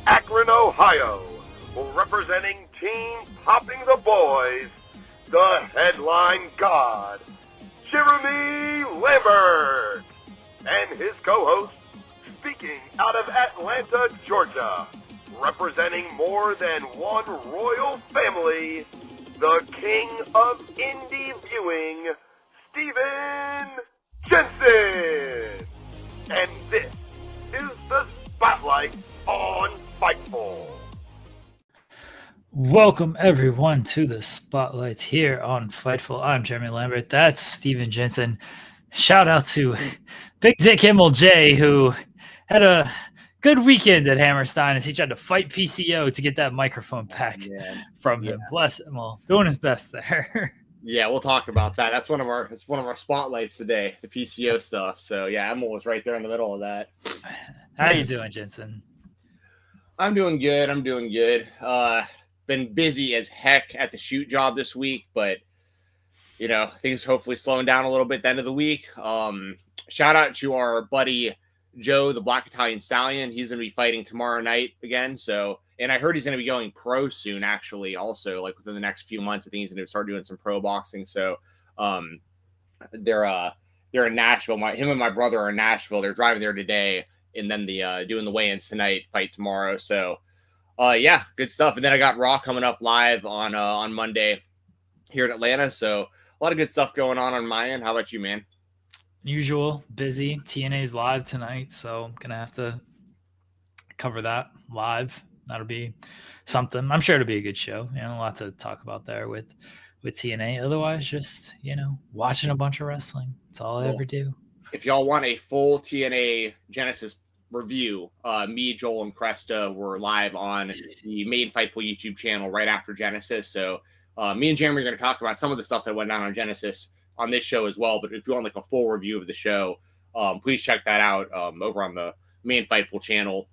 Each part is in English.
Akron, Ohio, representing Team Popping the Boys, the headline god, Jeremy Lambert, and his co-host, speaking out of Atlanta, Georgia, representing more than one royal family, the king of indie viewing, Stephen Jensen. And this is the Spotlight on Fightful. Welcome everyone to the Spotlight here on Fightful. I'm Jeremy Lambert. That's Stephen Jensen. Shout out to Big Dick MLJ, who had a good weekend at Hammerstein as he tried to fight PCO to get that microphone back from him. Bless him. Well, doing his best there. Yeah, we'll talk about that. That's one of our spotlights today, the PCO stuff. So yeah, Emil was right there in the middle of that. How you doing, Jensen? I'm doing good. Been busy as heck at the shoot job this week, but things hopefully slowing down a little bit at the end of the week. Shout out to our buddy Joe, the Black Italian Stallion. He's gonna be fighting tomorrow night again. And I heard he's gonna be going pro soon, actually, also, like within the next few months. I think he's gonna start doing some pro boxing. So they're in Nashville. Him and my brother are in Nashville. They're driving there today, and then doing the weigh-ins tonight, fight tomorrow. So yeah, good stuff. And then I got Raw coming up live on Monday here in Atlanta. So a lot of good stuff going on my end. How about you, man? Usual, busy. TNA's live tonight, so I'm gonna have to cover that live. That'll be something. I'm sure it'll be a good show. A lot to talk about there with TNA. Otherwise, just watching a bunch of wrestling. That's all I ever do. If y'all want a full TNA Genesis review, me, Joel, and Cresta were live on the Main Fightful YouTube channel right after Genesis. So me and Jeremy are going to talk about some of the stuff that went down on Genesis on this show as well. But if you want like a full review of the show, please check that out over on the Main Fightful channel.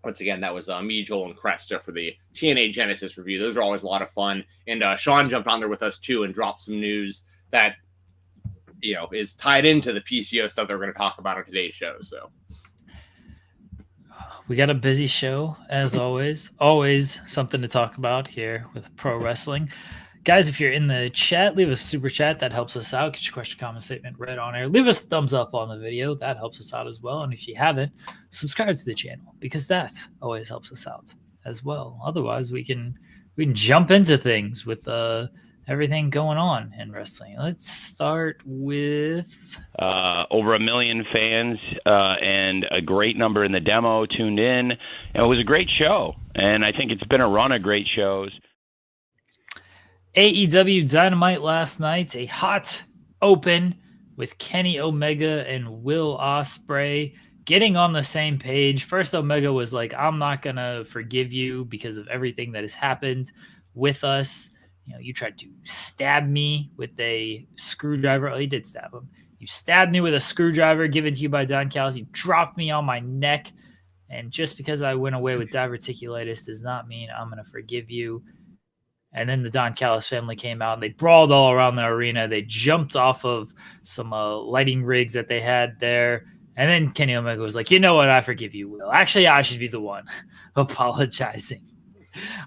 Once again, that was me, Joel, and Cresta for the TNA Genesis review. Those are always a lot of fun. And Sean jumped on there with us too and dropped some news that is tied into the PCO stuff that we're going to talk about on today's show. So we got a busy show as always. Always something to talk about here with pro wrestling. Guys, if you're in the chat, leave a super chat. That helps us out. Get your question, comment, statement read on air. Leave us a thumbs up on the video. That helps us out as well. And if you haven't, subscribe to the channel because that always helps us out as well. Otherwise, we can jump into things with everything going on in wrestling. Let's start with over 1 million fans and a great number in the demo tuned in. And it was a great show. And I think it's been a run of great shows. AEW Dynamite last night, a hot open with Kenny Omega and Will Ospreay getting on the same page. First, Omega was like, I'm not going to forgive you because of everything that has happened with us. You tried to stab me with a screwdriver. Oh, he did stab him. You stabbed me with a screwdriver given to you by Don Callis. You dropped me on my neck. And just because I went away with diverticulitis does not mean I'm going to forgive you. And then the Don Callis family came out and they brawled all around the arena. They jumped off of some lighting rigs that they had there. And then Kenny Omega was like, you know what? I forgive you, Will. Actually, I should be the one apologizing.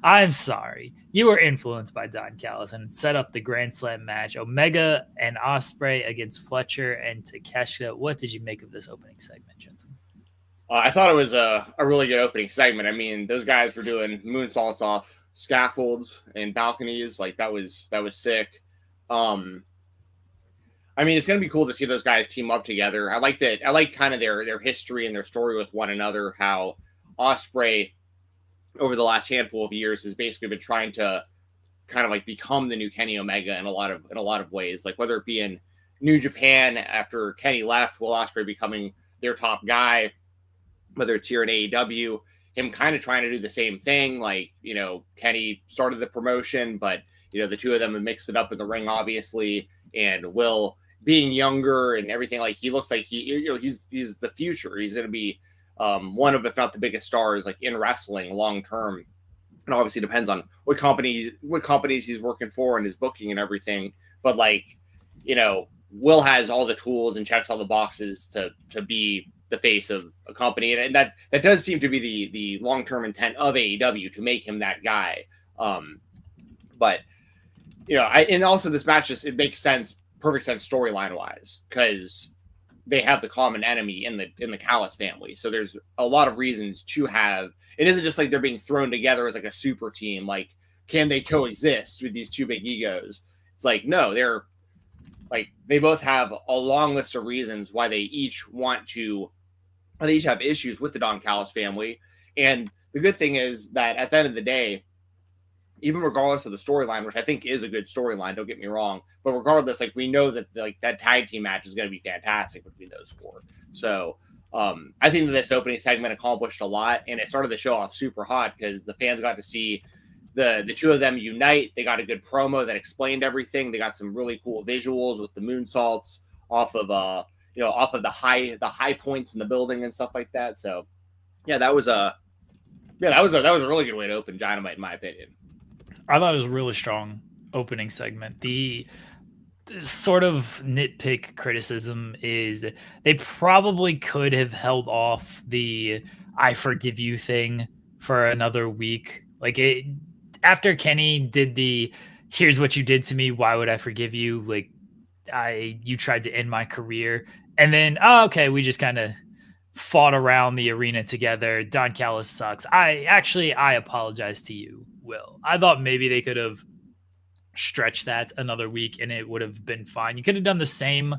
I'm sorry. You were influenced by Don Callis and set up the Grand Slam match. Omega and Ospreay against Fletcher and Takeshita. What did you make of this opening segment, Jensen? I thought it was a really good opening segment. I mean, those guys were doing moonsaults off scaffolds and balconies. Like that was sick. I mean, it's going to be cool to see those guys team up together. I like that. I like kind of their history and their story with one another, how Ospreay over the last handful of years has basically been trying to kind of like become the new Kenny Omega in a lot of ways, like whether it be in New Japan after Kenny left, Will Ospreay becoming their top guy, whether it's here in AEW, him kind of trying to do the same thing. Like, Kenny started the promotion, but, the two of them have mixed it up in the ring, obviously. And Will being younger and everything, like he looks like he's the future. He's going to be one of, if not the biggest stars, like in wrestling long term. And obviously depends on what companies he's working for and his booking and everything. But like, Will has all the tools and checks all the boxes to be the face of a company, and that does seem to be the long-term intent of AEW, to make him that guy. But and also this match it makes sense, perfect sense storyline wise, because they have the common enemy in the Callis family. So there's a lot of reasons to have. It isn't just like they're being thrown together as like a super team. Like, can they coexist with these two big egos? It's like, no, they're like, they both have a long list of reasons why they each have issues with the Don Callis family. And the good thing is that at the end of the day, even regardless of the storyline, which I think is a good storyline, don't get me wrong, but regardless, like, we know that like that tag team match is going to be fantastic between those four. So I think that this opening segment accomplished a lot, and it started the show off super hot because the fans got to see the two of them unite. They got a good promo that explained everything. They got some really cool visuals with the moonsaults off of the high points in the building and stuff like that. So yeah, that was a really good way to open Dynamite, in my opinion. I thought it was a really strong opening segment. The sort of nitpick criticism is they probably could have held off the "I forgive you" thing for another week. Like, after Kenny did the "here's what you did to me, why would I forgive you?" Like, you tried to end my career, and then okay, we just kind of fought around the arena together. Don Callis sucks. I apologize to you, Will. I thought maybe they could have stretched that another week and it would have been fine. You could have done the same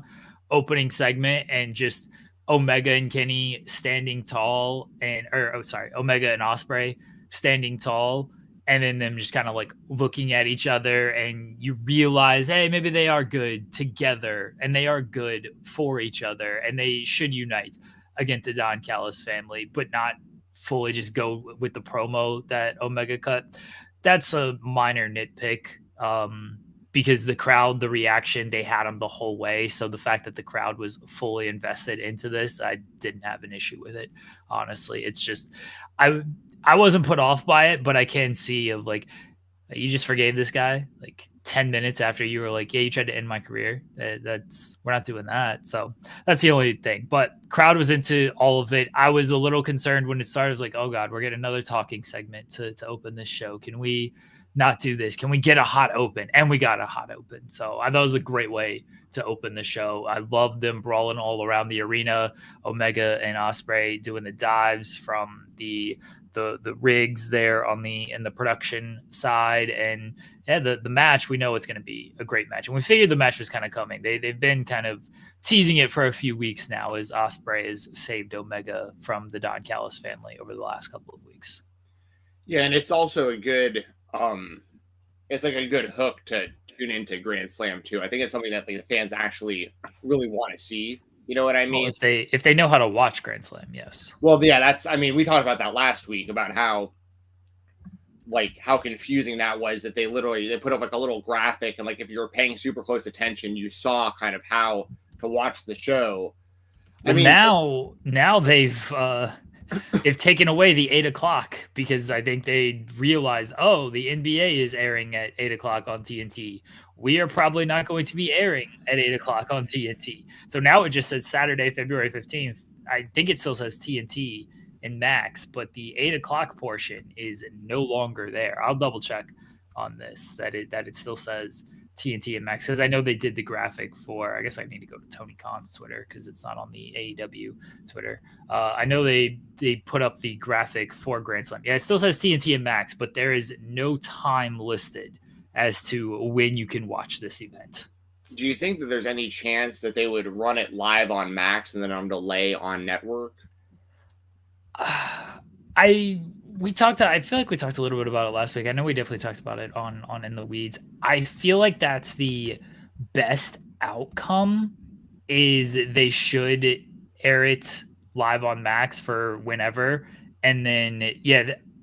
opening segment and just Omega and Kenny standing tall, Omega and Ospreay standing tall, and then them just kind of like looking at each other, and you realize, hey, maybe they are good together and they are good for each other and they should unite against the Don Callis family, but not fully just go with the promo that Omega cut. That's a minor nitpick, because the crowd, the reaction, they had them the whole way. So the fact that the crowd was fully invested into this, I didn't have an issue with it. Honestly, it's just, I wasn't put off by it, but I can see of like, you just forgave this guy like 10 minutes after you were like, yeah, you tried to end my career. We're not doing that. So that's the only thing, but crowd was into all of it. I was a little concerned when it started. I was like, oh God, we're getting another talking segment to open this show. Can we not do this? Can we get a hot open? And we got a hot open. So I thought it was a great way to open the show. I loved them brawling all around the arena. Omega and Ospreay doing the dives from the rigs there in the production side. And yeah, the match, we know it's going to be a great match. And we figured the match was kind of coming. They've been kind of teasing it for a few weeks now, as Ospreay has saved Omega from the Don Callis family over the last couple of weeks. Yeah, and it's also a good it's like a good hook to tune into Grand Slam too. I think it's something that the fans actually really want to see. You know what I mean? Well, if they know how to watch Grand Slam, yes. Well, yeah, we talked about that last week about how confusing that was, that they put up like a little graphic, and like if you were paying super close attention, you saw kind of how to watch the show. Now they've taken away the 8 o'clock, because I think they realized, the NBA is airing at 8 o'clock on TNT. We are probably not going to be airing at 8 o'clock on TNT. So now it just says Saturday, February 15th. I think it still says TNT and Max, but the 8 o'clock portion is no longer there. I'll double check on this, that it still says TNT and Max, because I know they did the graphic for, I guess I need to go to Tony Khan's Twitter because it's not on the AEW Twitter. I know they put up the graphic for Grand Slam. Yeah, it still says TNT and Max, but there is no time listed as to when you can watch this event. Do you think that there's any chance that they would run it live on Max and then on delay on network? I feel like we talked a little bit about it last week. I know we definitely talked about it on In the Weeds. I feel like that's the best outcome, is they should air it live on Max for whenever. And then,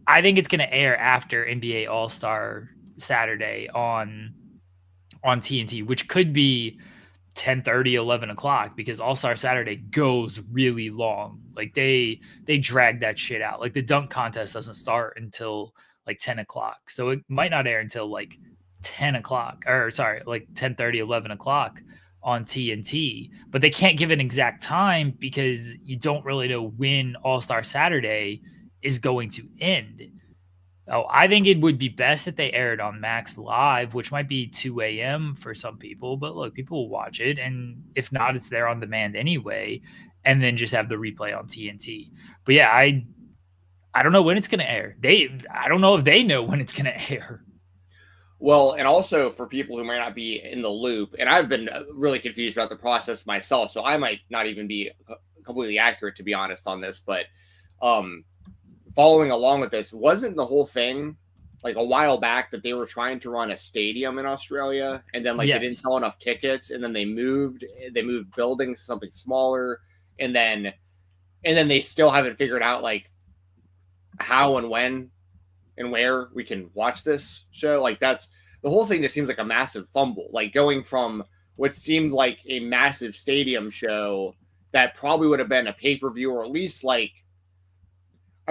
I think it's going to air after NBA All-Star Saturday on TNT, which could be 10:30, 11 o'clock, because All-Star Saturday goes really long. Like they drag that shit out. Like the dunk contest doesn't start until like 10 o'clock. So it might not air until like 10 o'clock, or sorry, like 10:30, 11 o'clock on TNT, but they can't give an exact time because you don't really know when All-Star Saturday is going to end. Oh, I think it would be best if they aired on Max Live, which might be 2 a.m. for some people, but look, people will watch it. And if not, it's there on demand anyway, and then just have the replay on TNT. But yeah, I don't know when it's going to air. I don't know if they know when it's going to air. Well, and also for people who might not be in the loop, and I've been really confused about the process myself, so I might not even be completely accurate, to be honest, on this, but following along with this, wasn't the whole thing like a while back that they were trying to run a stadium in Australia, and then they didn't sell enough tickets, and then they moved buildings to something smaller, and then they still haven't figured out like how and when and where we can watch this show. Like, that's the whole thing. Just seems like a massive fumble, like going from what seemed like a massive stadium show that probably would have been a pay-per-view, or at least like,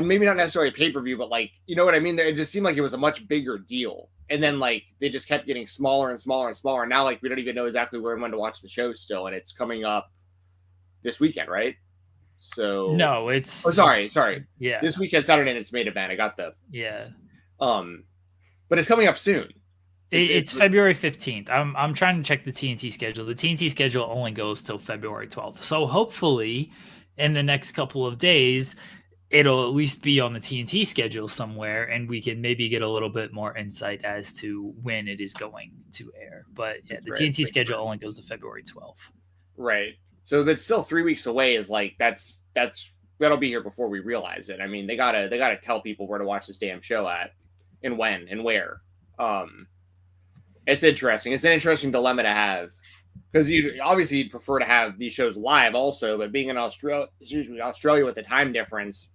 maybe not necessarily a pay-per-view, but like, you know what I mean? It just seemed like it was a much bigger deal. And then like, they just kept getting smaller and smaller and smaller. And now like, we don't even know exactly where and when to watch the show still. And it's coming up this weekend, right? So no, it's sorry. Yeah. This weekend, Saturday, and it's main event. I got the, but it's coming up soon. It's February 15th. I'm trying to check the TNT schedule. The TNT schedule only goes till February 12th. So hopefully in the next couple of days, it'll at least be on the TNT schedule somewhere, and we can maybe get a little bit more insight as to when it is going to air. But yeah, the TNT schedule only goes to February 12th. Right. So it's still 3 weeks away. Is like, that'll be here before we realize it. I mean, they gotta tell people where to watch this damn show at, and when and where. It's interesting. It's an interesting dilemma to have, because you'd prefer to have these shows live also, but being in Australia with the time difference,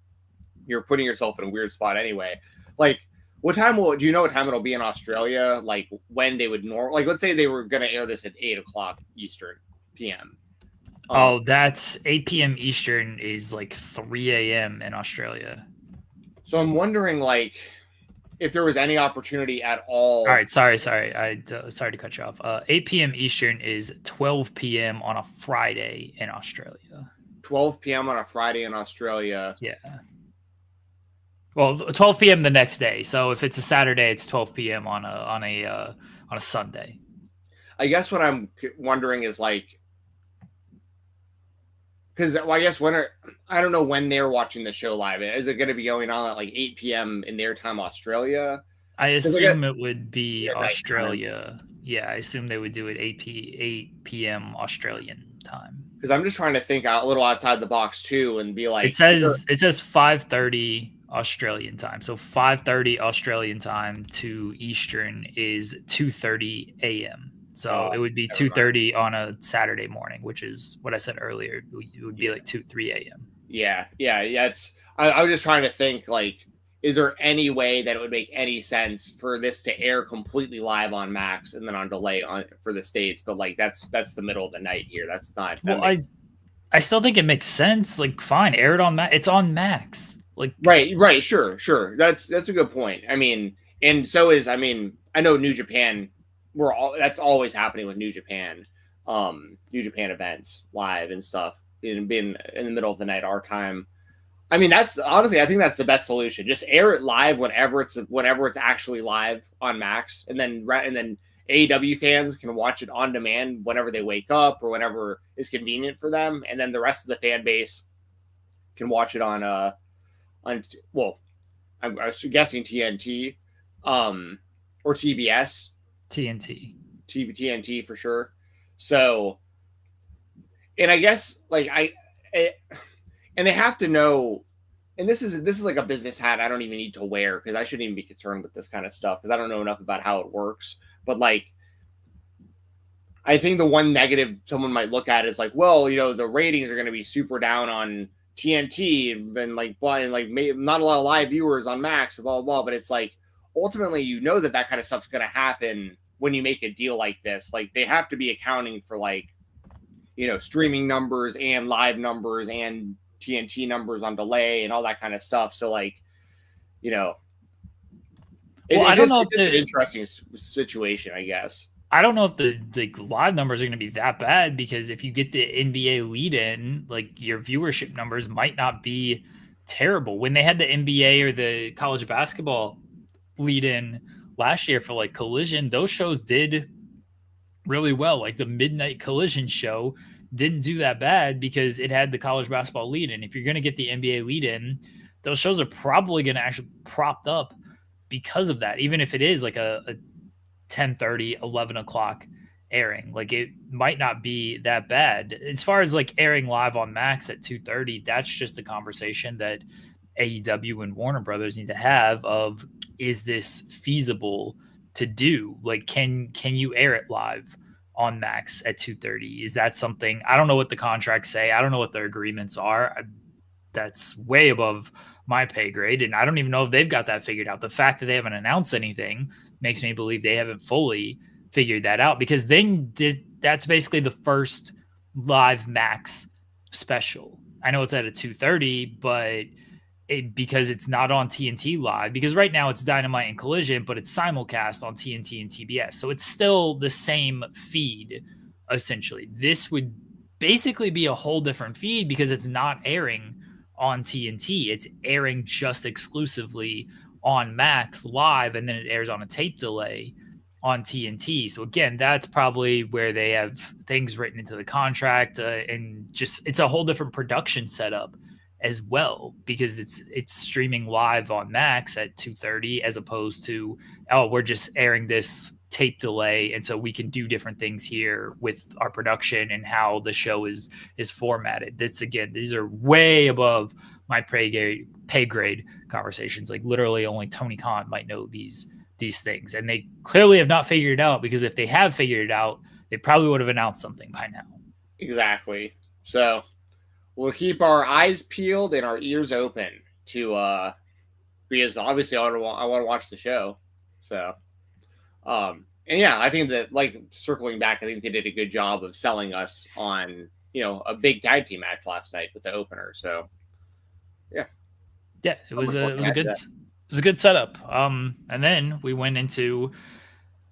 you're putting yourself in a weird spot anyway. Like, do you know what time it'll be in Australia? Like, when they would like, let's say they were going to air this at 8:00 Eastern PM. That's 8 p.m. Eastern is like 3 a.m. in Australia. So I'm wondering, like, if there was any opportunity at all. All right, sorry. Sorry to cut you off. 8 p.m. Eastern is 12 p.m. on a Friday in Australia. 12 p.m. on a Friday in Australia. Yeah. Well, 12 p.m. the next day. So if it's a Saturday, it's 12 p.m. on a Sunday. I guess what I'm wondering is like, because I guess I don't know when they're watching the show live. Is it going to be going on at like 8 p.m. in their time, Australia? I assume it would be Australia. Yeah, I assume they would do it 8 p.m. Australian time. Because I'm just trying to think a little outside the box too, and be like, it says 5:30 Australian time. So 5:30 Australian time to Eastern is 2:30 a.m. So it would be 2:30 on a Saturday morning, which is what I said earlier. It would be like 3 a.m. Yeah. I was just trying to think, like, is there any way that it would make any sense for this to air completely live on Max and then on delay for the States? But like, that's the middle of the night here. That's not. I still think it makes sense. Like, fine, air it on Max. It's on Max. Like, right. Sure. That's a good point. I mean, and so is, I know New Japan. That's always happening with New Japan events live and stuff, being in the middle of the night our time. I mean, that's honestly, I think that's the best solution. Just air it live whenever it's actually live on Max, and then AEW fans can watch it on demand whenever they wake up or whenever is convenient for them, and then the rest of the fan base can watch it on I'm guessing TNT or TBS. TNT for sure. So, and I guess like and they have to know, and this is like a business hat I don't even need to wear, because I shouldn't even be concerned with this kind of stuff because I don't know enough about how it works. But like, I think the one negative someone might look at is like, well, the ratings are going to be super down on TNT and like not a lot of live viewers on Max, blah blah blah. But it's like, ultimately, that kind of stuff's going to happen when you make a deal like this. Like, they have to be accounting for like, streaming numbers and live numbers and TNT numbers on delay and all that kind of stuff. So like, I don't know if it's an interesting situation, I guess. I don't know if the live numbers are going to be that bad, because if you get the NBA lead in, like, your viewership numbers might not be terrible. When they had the NBA or the college basketball lead in last year for like Collision, those shows did really well. Like the Midnight Collision show didn't do that bad because it had the college basketball lead in. If you're going to get the NBA lead in, those shows are probably going to actually propped up because of that, even if it is like a 10:30, 11 o'clock airing. Like, it might not be that bad. As far as like airing live on Max at 2:30, that's just a conversation that AEW and Warner Brothers need to have of, is this feasible to do? Like, can you air it live on Max at 2:30? Is that something? I don't know what the contracts say. I don't know what their agreements are. That's way above my pay grade, and I don't even know if they've got that figured out. The fact that they haven't announced anything makes me believe they haven't fully figured that out, because then that's basically the first live Max special. I know it's at a 2:30, but because it's not on TNT live, because right now it's Dynamite and Collision, but it's simulcast on TNT and TBS. So it's still the same feed, essentially. This would basically be a whole different feed because it's not airing on TNT. It's airing just exclusively on Max live, and then it airs on a tape delay on TNT. So again, that's probably where they have things written into the contract, and just it's a whole different production setup as well, because it's streaming live on Max at 2:30 as opposed to, oh, we're just airing this tape delay, and so we can do different things here with our production and how the show is formatted. These are way above my pay grade conversations. Like, literally only Tony Khan might know these things, and they clearly have not figured it out, because if they have figured it out, they probably would have announced something by now. Exactly. So we'll keep our eyes peeled and our ears open to because obviously I want to watch the show. So and yeah, I think that, like, circling back, I think they did a good job of selling us on, a big tag team match last night with the opener. So yeah, it was a good setup. And then we went into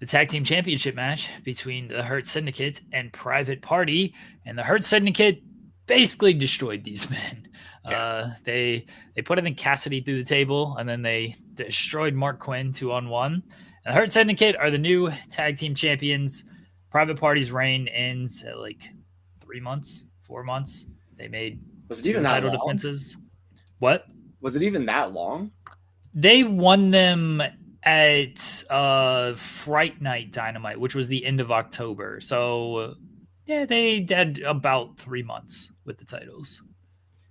the tag team championship match between the Hurt Syndicate and Private Party, and the Hurt Syndicate basically destroyed these men. Yeah. They put, I think, Cassidy through the table, and then they destroyed Mark Quinn 2-on-1. And the Hurt Syndicate are the new tag team champions. Private Party's reign ends at like 4 months. They made title defenses. What? Was it even that long? They won them at Fright Night Dynamite, which was the end of October. So yeah, they had about 3 months with the titles.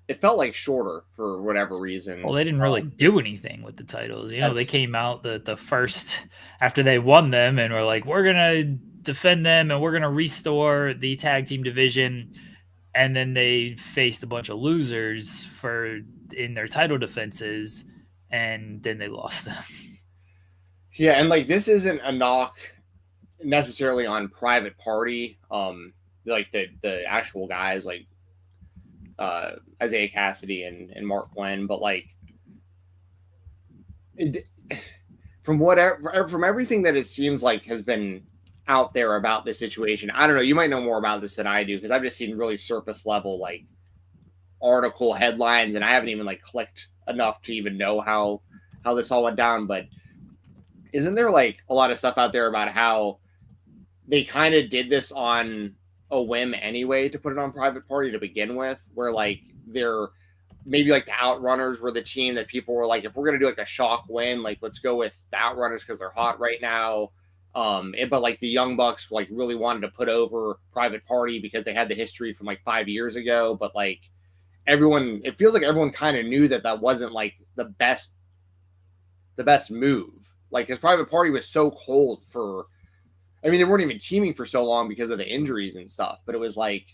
It felt like shorter for whatever reason. Well, they didn't really do anything with the titles. They came out the first after they won them and were like, we're going to defend them and we're going to restore the tag team division. And then they faced a bunch of losers in their title defenses, and then they lost them. Yeah, and like, this isn't a knock necessarily on Private Party, like the actual guys like Isaiah Cassidy and Mark Quinn, but like from everything that it seems like has been out there about this situation, I don't know, you might know more about this than I do, because I've just seen really surface level like article headlines, and I haven't even like clicked enough to even know how this all went down. But isn't there like a lot of stuff out there about how they kind of did this on a whim anyway to put it on Private Party to begin with, where like they're maybe like the Outrunners were the team that people were like, if we're going to do like a shock win, like let's go with the Outrunners because they're hot right now. But like the Young Bucks like really wanted to put over Private Party because they had the history from like 5 years ago. But like it feels like everyone kind of knew that wasn't like the best move. Like, because Private Party was so cold they weren't even teaming for so long because of the injuries and stuff, but it was like,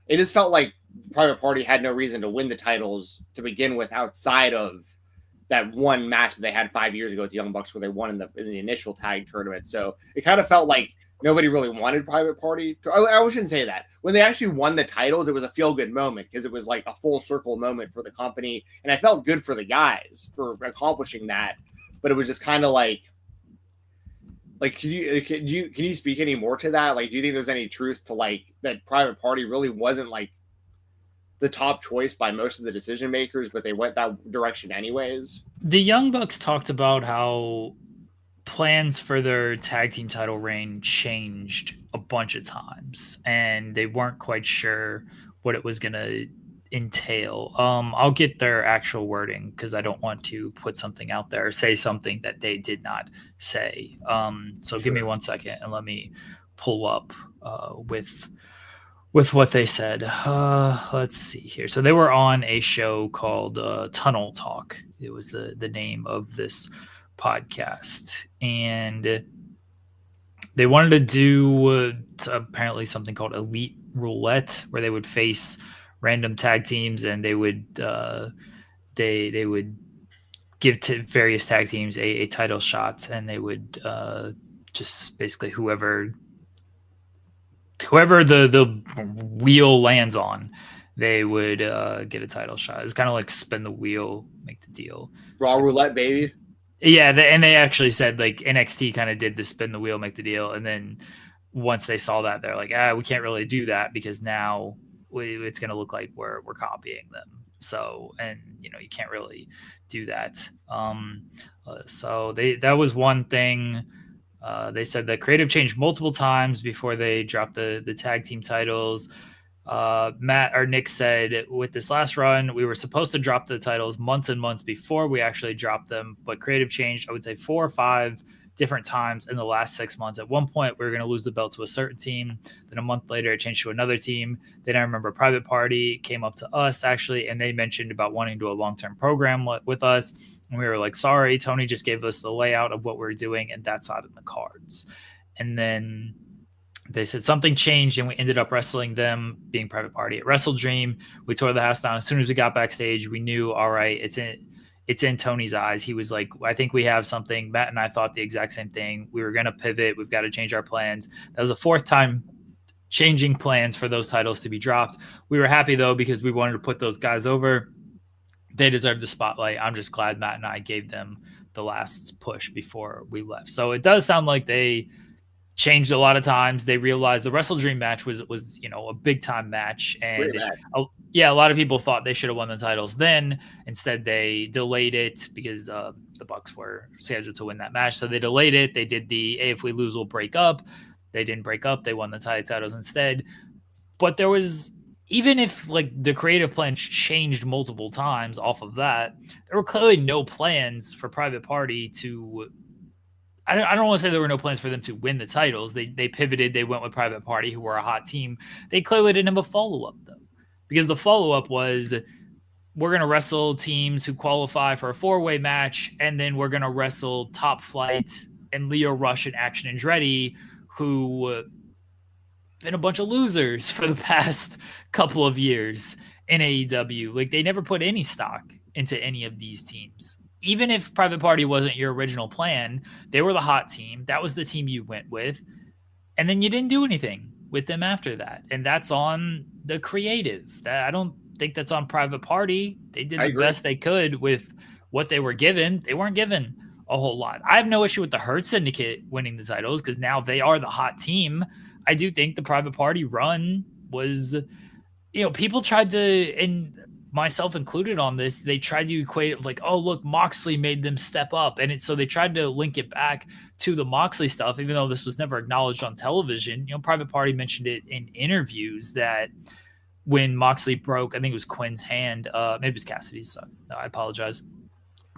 it just felt like Private Party had no reason to win the titles to begin with outside of that one match that they had 5 years ago with the Young Bucks where they won in the initial tag tournament. So it kind of felt like nobody really wanted Private Party. I shouldn't say that. When they actually won the titles, it was a feel-good moment because it was like a full circle moment for the company. And I felt good for the guys for accomplishing that. But it was just kind of like, Like, can you speak any more to that? Like, do you think there's any truth to like that Private Party really wasn't like the top choice by most of the decision makers, but they went that direction anyways? The Young Bucks talked about how plans for their tag team title reign changed a bunch of times, and they weren't quite sure what it was going to entail. I'll get their actual wording because I don't want to put something out there or say something that they did not say. So give me 1 second and let me pull up with what they said. Let's see here. So they were on a show called Tunnel Talk. It was the name of this podcast, and they wanted to do apparently something called Elite Roulette, where they would face random tag teams, and they would they would give to various tag teams a title shot, and they would just basically whoever the wheel lands on, they would get a title shot. It's kind of like spin the wheel, make the deal. Raw roulette, baby. Yeah, and they actually said like NXT kind of did the spin the wheel, make the deal, and then once they saw that, they're like, we can't really do that because now it's going to look like we're copying them. So, and you can't really do that. So that was one thing. They said that creative changed multiple times before they dropped the tag team titles. Matt or Nick said, with this last run, we were supposed to drop the titles months and months before we actually dropped them, but creative changed, I would say 4 or 5 different times in the last 6 months. At one point, we were going to lose the belt to a certain team. Then a month later, it changed to another team. Then I remember Private Party came up to us, actually, and they mentioned about wanting to do a long-term program with us. And we were like, sorry, Tony just gave us the layout of what we're doing, and that's not in the cards. And then they said something changed, and we ended up wrestling them, being Private Party, at Wrestle Dream. We tore the house down. As soon as we got backstage, we knew, all right, it's in Tony's eyes. He was like, I think we have something. Matt and I thought the exact same thing. We were going to pivot. We've got to change our plans. That was the 4th time changing plans for those titles to be dropped. We were happy, though, because we wanted to put those guys over. They deserve the spotlight. I'm just glad Matt and I gave them the last push before we left. So it does sound like they changed a lot of times. They realized the Wrestle Dream match was a big time match, and a lot of people thought they should have won the titles then. Instead, they delayed it because the Bucks were scheduled to win that match, so they delayed it. They did if we lose, we'll break up. They didn't break up. They won the titles instead. But there was, even if like the creative plan changed multiple times off of that, there were clearly no plans for Private Party to. I don't want to say there were no plans for them to win the titles. They pivoted. They went with Private Party, who were a hot team. They clearly didn't have a follow-up, though, because the follow-up was, we're going to wrestle teams who qualify for a 4-way match, and then we're going to wrestle Top Flight and Leo Rush and Action Andretti, who been a bunch of losers for the past couple of years in AEW. Like, they never put any stock into any of these teams. Even if Private Party wasn't your original plan, they were the hot team. That was the team you went with. And then you didn't do anything with them after that. And that's on the creative. I don't think that's on Private Party. They did the best they could with what they were given. They weren't given a whole lot. I have no issue with the Hurt Syndicate winning the titles because now they are the hot team. I do think the Private Party run was, people tried to, and myself included on this, they tried to equate it like, oh, look, Moxley made them step up. And so they tried to link it back to the Moxley stuff, even though this was never acknowledged on television. Private Party mentioned it in interviews that when Moxley broke, I think it was Quinn's hand, maybe it was Cassidy's, so I apologize.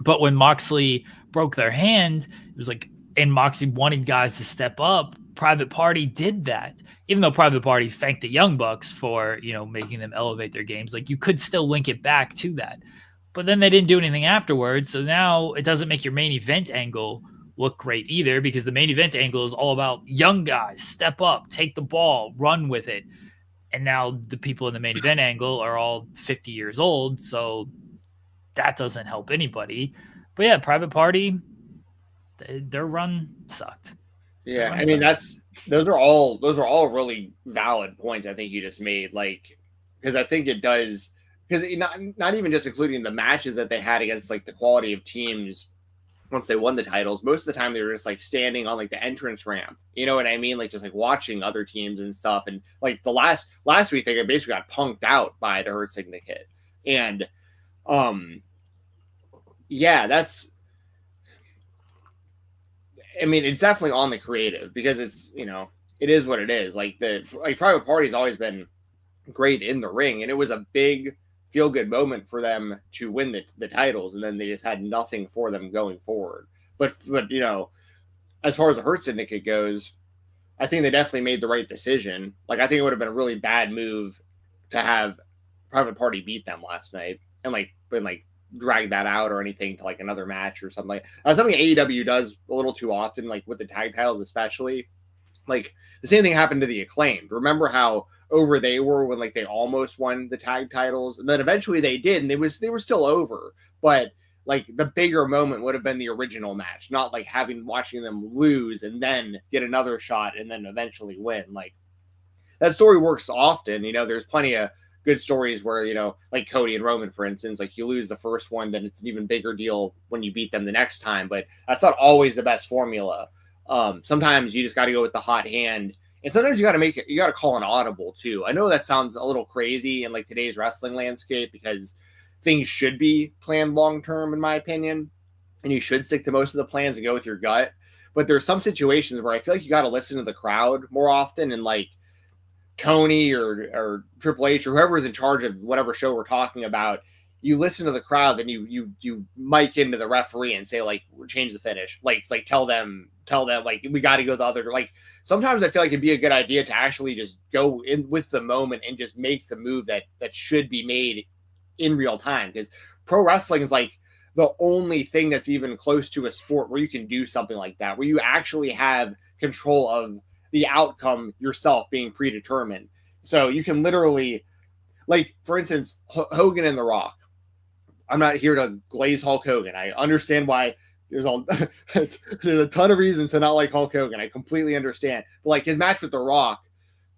But when Moxley broke their hand, it was like, and Moxley wanted guys to step up. Private Party did that, even though Private Party thanked the Young Bucks for, making them elevate their games. Like, you could still link it back to that, but then they didn't do anything afterwards. So now it doesn't make your main event angle look great either, because the main event angle is all about young guys, step up, take the ball, run with it. And now the people in the main event angle are all 50 years old. So that doesn't help anybody. But yeah, Private Party, their run sucked. Yeah, I mean, those are all really valid points I think you just made. Like, because I think it does, because not even just including the matches that they had against like the quality of teams once they won the titles, most of the time they were just like standing on like the entrance ramp. You know what I mean? Like just like watching other teams and stuff. And like the last week, they basically got punked out by the Hurt Syndicate. And yeah, it's definitely on the creative, because it's, it is what it is. Like Private Party's always been great in the ring, and it was a big feel good moment for them to win the titles, and then they just had nothing for them going forward. But as far as the Hurt Syndicate goes, I think they definitely made the right decision. Like, I think it would have been a really bad move to have Private Party beat them last night and drag that out or anything to like another match or something. That's something AEW does a little too often, like with the tag titles especially. Like the same thing happened to the Acclaimed. Remember how over they were when like they almost won the tag titles, and then eventually they did, and they were still over. But like the bigger moment would have been the original match, not like watching them lose and then get another shot and then eventually win. Like that story works often. There's plenty of good stories where, like Cody and Roman, for instance, like you lose the first one, then it's an even bigger deal when you beat them the next time. But that's not always the best formula. Sometimes you just got to go with the hot hand. And sometimes you got to call an audible too. I know that sounds a little crazy in like today's wrestling landscape, because things should be planned long-term, in my opinion. And you should stick to most of the plans and go with your gut. But there's some situations where I feel like you got to listen to the crowd more often, and like Tony or Triple H or whoever is in charge of whatever show we're talking about, you listen to the crowd, then you mic into the referee and say like, change the finish, like tell them like we got to go the other. Like sometimes I feel like it'd be a good idea to actually just go in with the moment and just make the move that should be made in real time, because pro wrestling is like the only thing that's even close to a sport where you can do something like that, where you actually have control of the outcome yourself being predetermined. So you can literally, like, for instance, Hogan and The Rock. I'm not here to glaze Hulk Hogan. I understand why there's a ton of reasons to not like Hulk Hogan. I completely understand. But like his match with The Rock,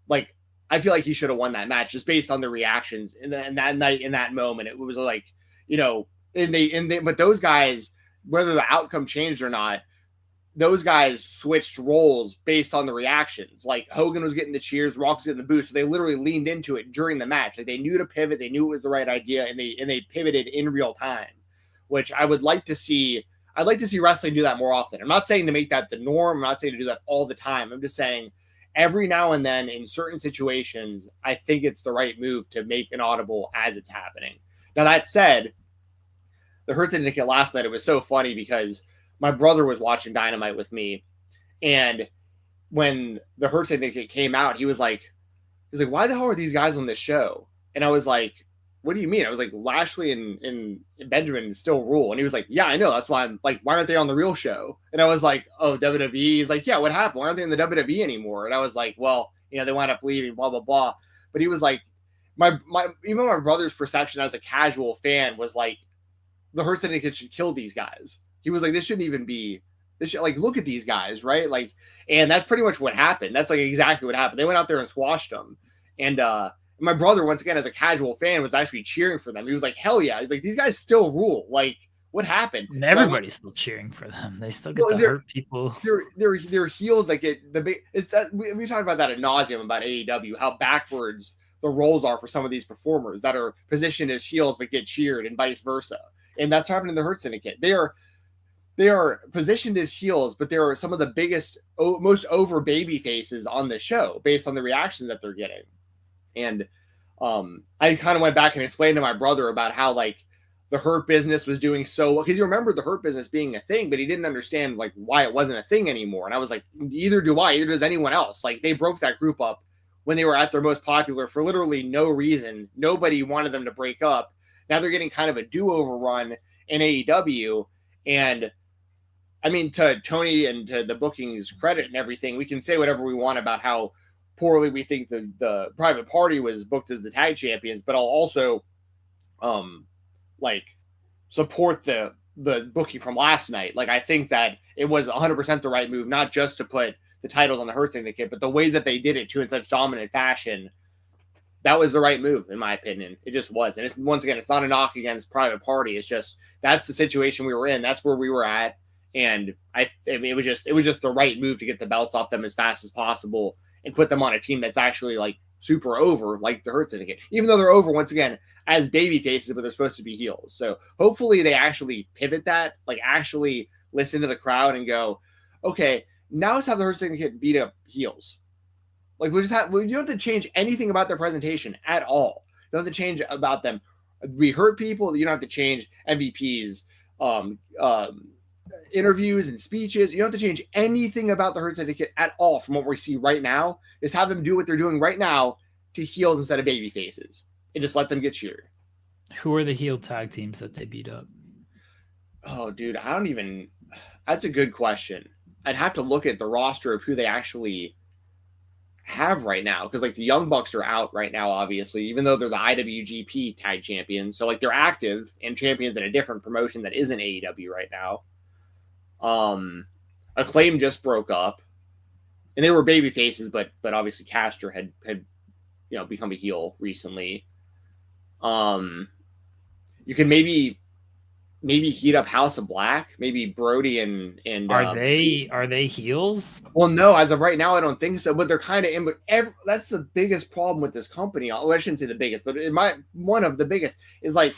like I feel like he should have won that match just based on the reactions in that night, in that moment. It was like, but those guys, whether the outcome changed or not, those guys switched roles based on the reactions. Like Hogan was getting the cheers, Rock was getting the boost. So they literally leaned into it during the match. Like they knew to pivot, they knew it was the right idea, and they pivoted in real time, which I would like to see. I'd like to see wrestling do that more often. I'm not saying to make that the norm. I'm not saying to do that all the time. I'm just saying every now and then in certain situations, I think it's the right move to make an audible as it's happening. Now that said, the Hurt Syndicate last night, it was so funny because my brother was watching Dynamite with me, and when the Hurt Syndicate came out, he was like, why the hell are these guys on this show? And I was like, what do you mean? I was like, Lashley and Benjamin still rule. And he was like, yeah, I know. That's why I'm like, why aren't they on the real show? And I was like, oh, WWE. He's like, yeah, what happened? Why aren't they in the WWE anymore? And I was like, well, they wound up leaving, blah, blah, blah. But he was like, even my brother's perception as a casual fan was like, the Hurt Syndicate should kill these guys. He was like, this shouldn't even be, like, look at these guys, right? Like, and that's pretty much what happened. That's like exactly what happened. They went out there and squashed them. And my brother, once again, as a casual fan, was actually cheering for them. He was like, hell yeah. He's like, these guys still rule. Like, what happened? And everybody's still cheering for them. They still get to hurt people. They're heels that get the big. It's that we talked about that ad nauseum about AEW, how backwards the roles are for some of these performers that are positioned as heels but get cheered, and vice versa. And that's happened in the Hurt Syndicate. They are positioned as heels, but they are some of the biggest, most over baby faces on the show based on the reactions that they're getting. And I kind of went back and explained to my brother about how like the Hurt business was doing so well, because he remembered the Hurt business being a thing, but he didn't understand like why it wasn't a thing anymore. And I was like, either do I, either does anyone else. Like they broke that group up when they were at their most popular for literally no reason. Nobody wanted them to break up. Now they're getting kind of a do-over run in AEW. And I mean, to Tony and to the booking's credit and everything, we can say whatever we want about how poorly we think the Private Party was booked as the tag champions, but I'll also like support the booking from last night. Like I think that it was 100% the right move, not just to put the titles on the Hurt Syndicate, but the way that they did it too in such dominant fashion, that was the right move in my opinion. It just was. And it's, once again, it's not a knock against Private Party. It's just that's the situation we were in. That's where we were at. And I mean, it was just the right move to get the belts off them as fast as possible and put them on a team that's actually like super over, like the Hurt Syndicate, even though they're over once again as baby faces, but they're supposed to be heels. So hopefully they actually pivot that, like actually listen to the crowd and go, okay, now let's have the Hurt Syndicate beat up heels. Like you don't have to change anything about their presentation at all. You don't have to change about them. We hurt people. You don't have to change MVPs, interviews and speeches. You don't have to change anything about the Hurt Syndicate at all from what we see right now. Just have them do what they're doing right now to heels instead of baby faces, and just let them get cheered. Who are the heel tag teams that they beat up? Oh, dude, that's a good question. I'd have to look at the roster of who they actually have right now, because like the Young Bucks are out right now, obviously, even though they're the IWGP tag champions. So like they're active and champions in a different promotion that isn't AEW right now. Acclaim just broke up, and they were baby faces, but obviously Castor had become a heel recently. You can maybe heat up House of Black, maybe Brody and are they heels? Well, no, as of right now, I don't think so. But they're kind of in. But that's the biggest problem with this company. Well, I shouldn't say the biggest, but one of the biggest is like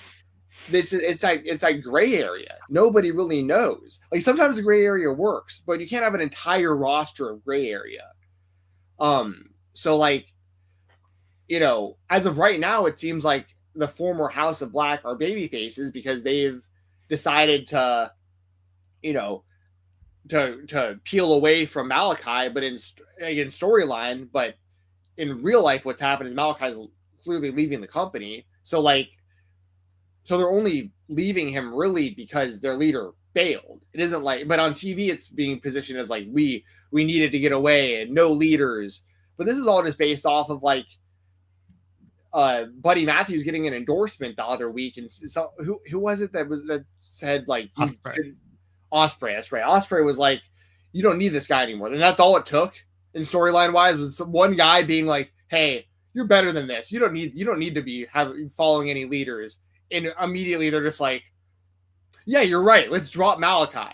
this. It's like gray area. Nobody really knows. Like sometimes the gray area works, but you can't have an entire roster of gray area. So like, as of right now, it seems like the former House of Black are baby faces because they've decided to peel away from Malachi, but in storyline, but in real life, what's happened is Malachi's clearly leaving the company. So they're only leaving him really because their leader bailed. It isn't like, but on TV, it's being positioned as like, we needed to get away and no leaders. But this is all just based off of like, Buddy Matthews getting an endorsement the other week, and so who was it that said like Ospreay? That's right. Ospreay was like, you don't need this guy anymore. And that's all it took in storyline wise was one guy being like, hey, you're better than this. You don't need to be following any leaders. And immediately they're just like, yeah, you're right. Let's drop Malachi.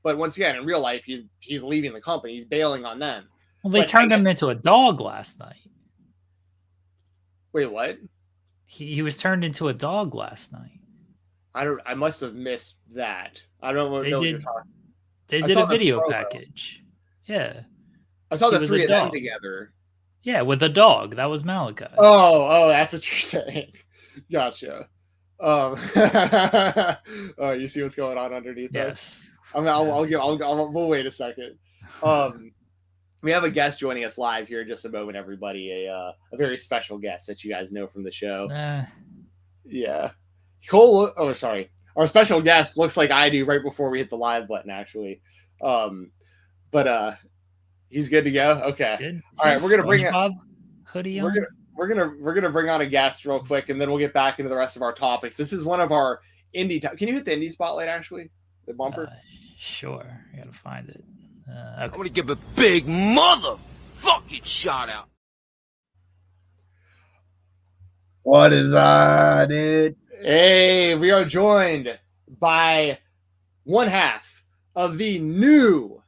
But once again, in real life, he's leaving the company. He's bailing on them. Well, they turned him into a dog last night. Wait, what? He was turned into a dog last night. I must have missed that. I don't know what you're talking. They did a video package. Yeah. I saw the three of them together. Yeah, with a dog. That was Malachi. Oh, that's what you're saying. Gotcha. Oh, you see what's going on underneath yes. We'll wait a second. We have a guest joining us live here in just a moment, everybody. A very special guest that you guys know from the show. Yeah. Cole. Oh, sorry. Our special guest looks like I do right before we hit the live button, actually. But he's good to go. Okay. Good. All right. We're gonna bring hoodie on. We're gonna bring on a guest real quick, and then we'll get back into the rest of our topics. This is one of our indie. Can you hit the indie spotlight? Actually, the bumper. Sure. I gotta find it. Okay. I'm gonna give a big motherfucking shout out. What is that, dude? Hey, we are joined by one half of the new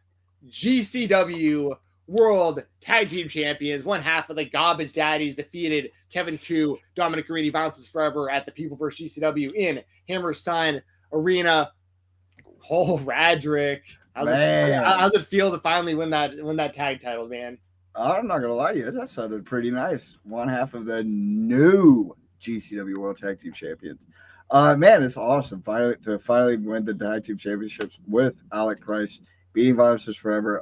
GCW World Tag Team Champions. One half of the Garbage Daddies defeated Kevin Koo, Dominic Garrini, Bounces Forever at the People vs. GCW in Hammerstein Arena. Oh, Radrick. How's it feel to finally win that tag title, man? I'm not gonna lie to you, that sounded pretty nice. One half of the new GCW World Tag Team Champions. Man, it's awesome. Finally win the tag team championships with Alec Price, beating Viruses Forever.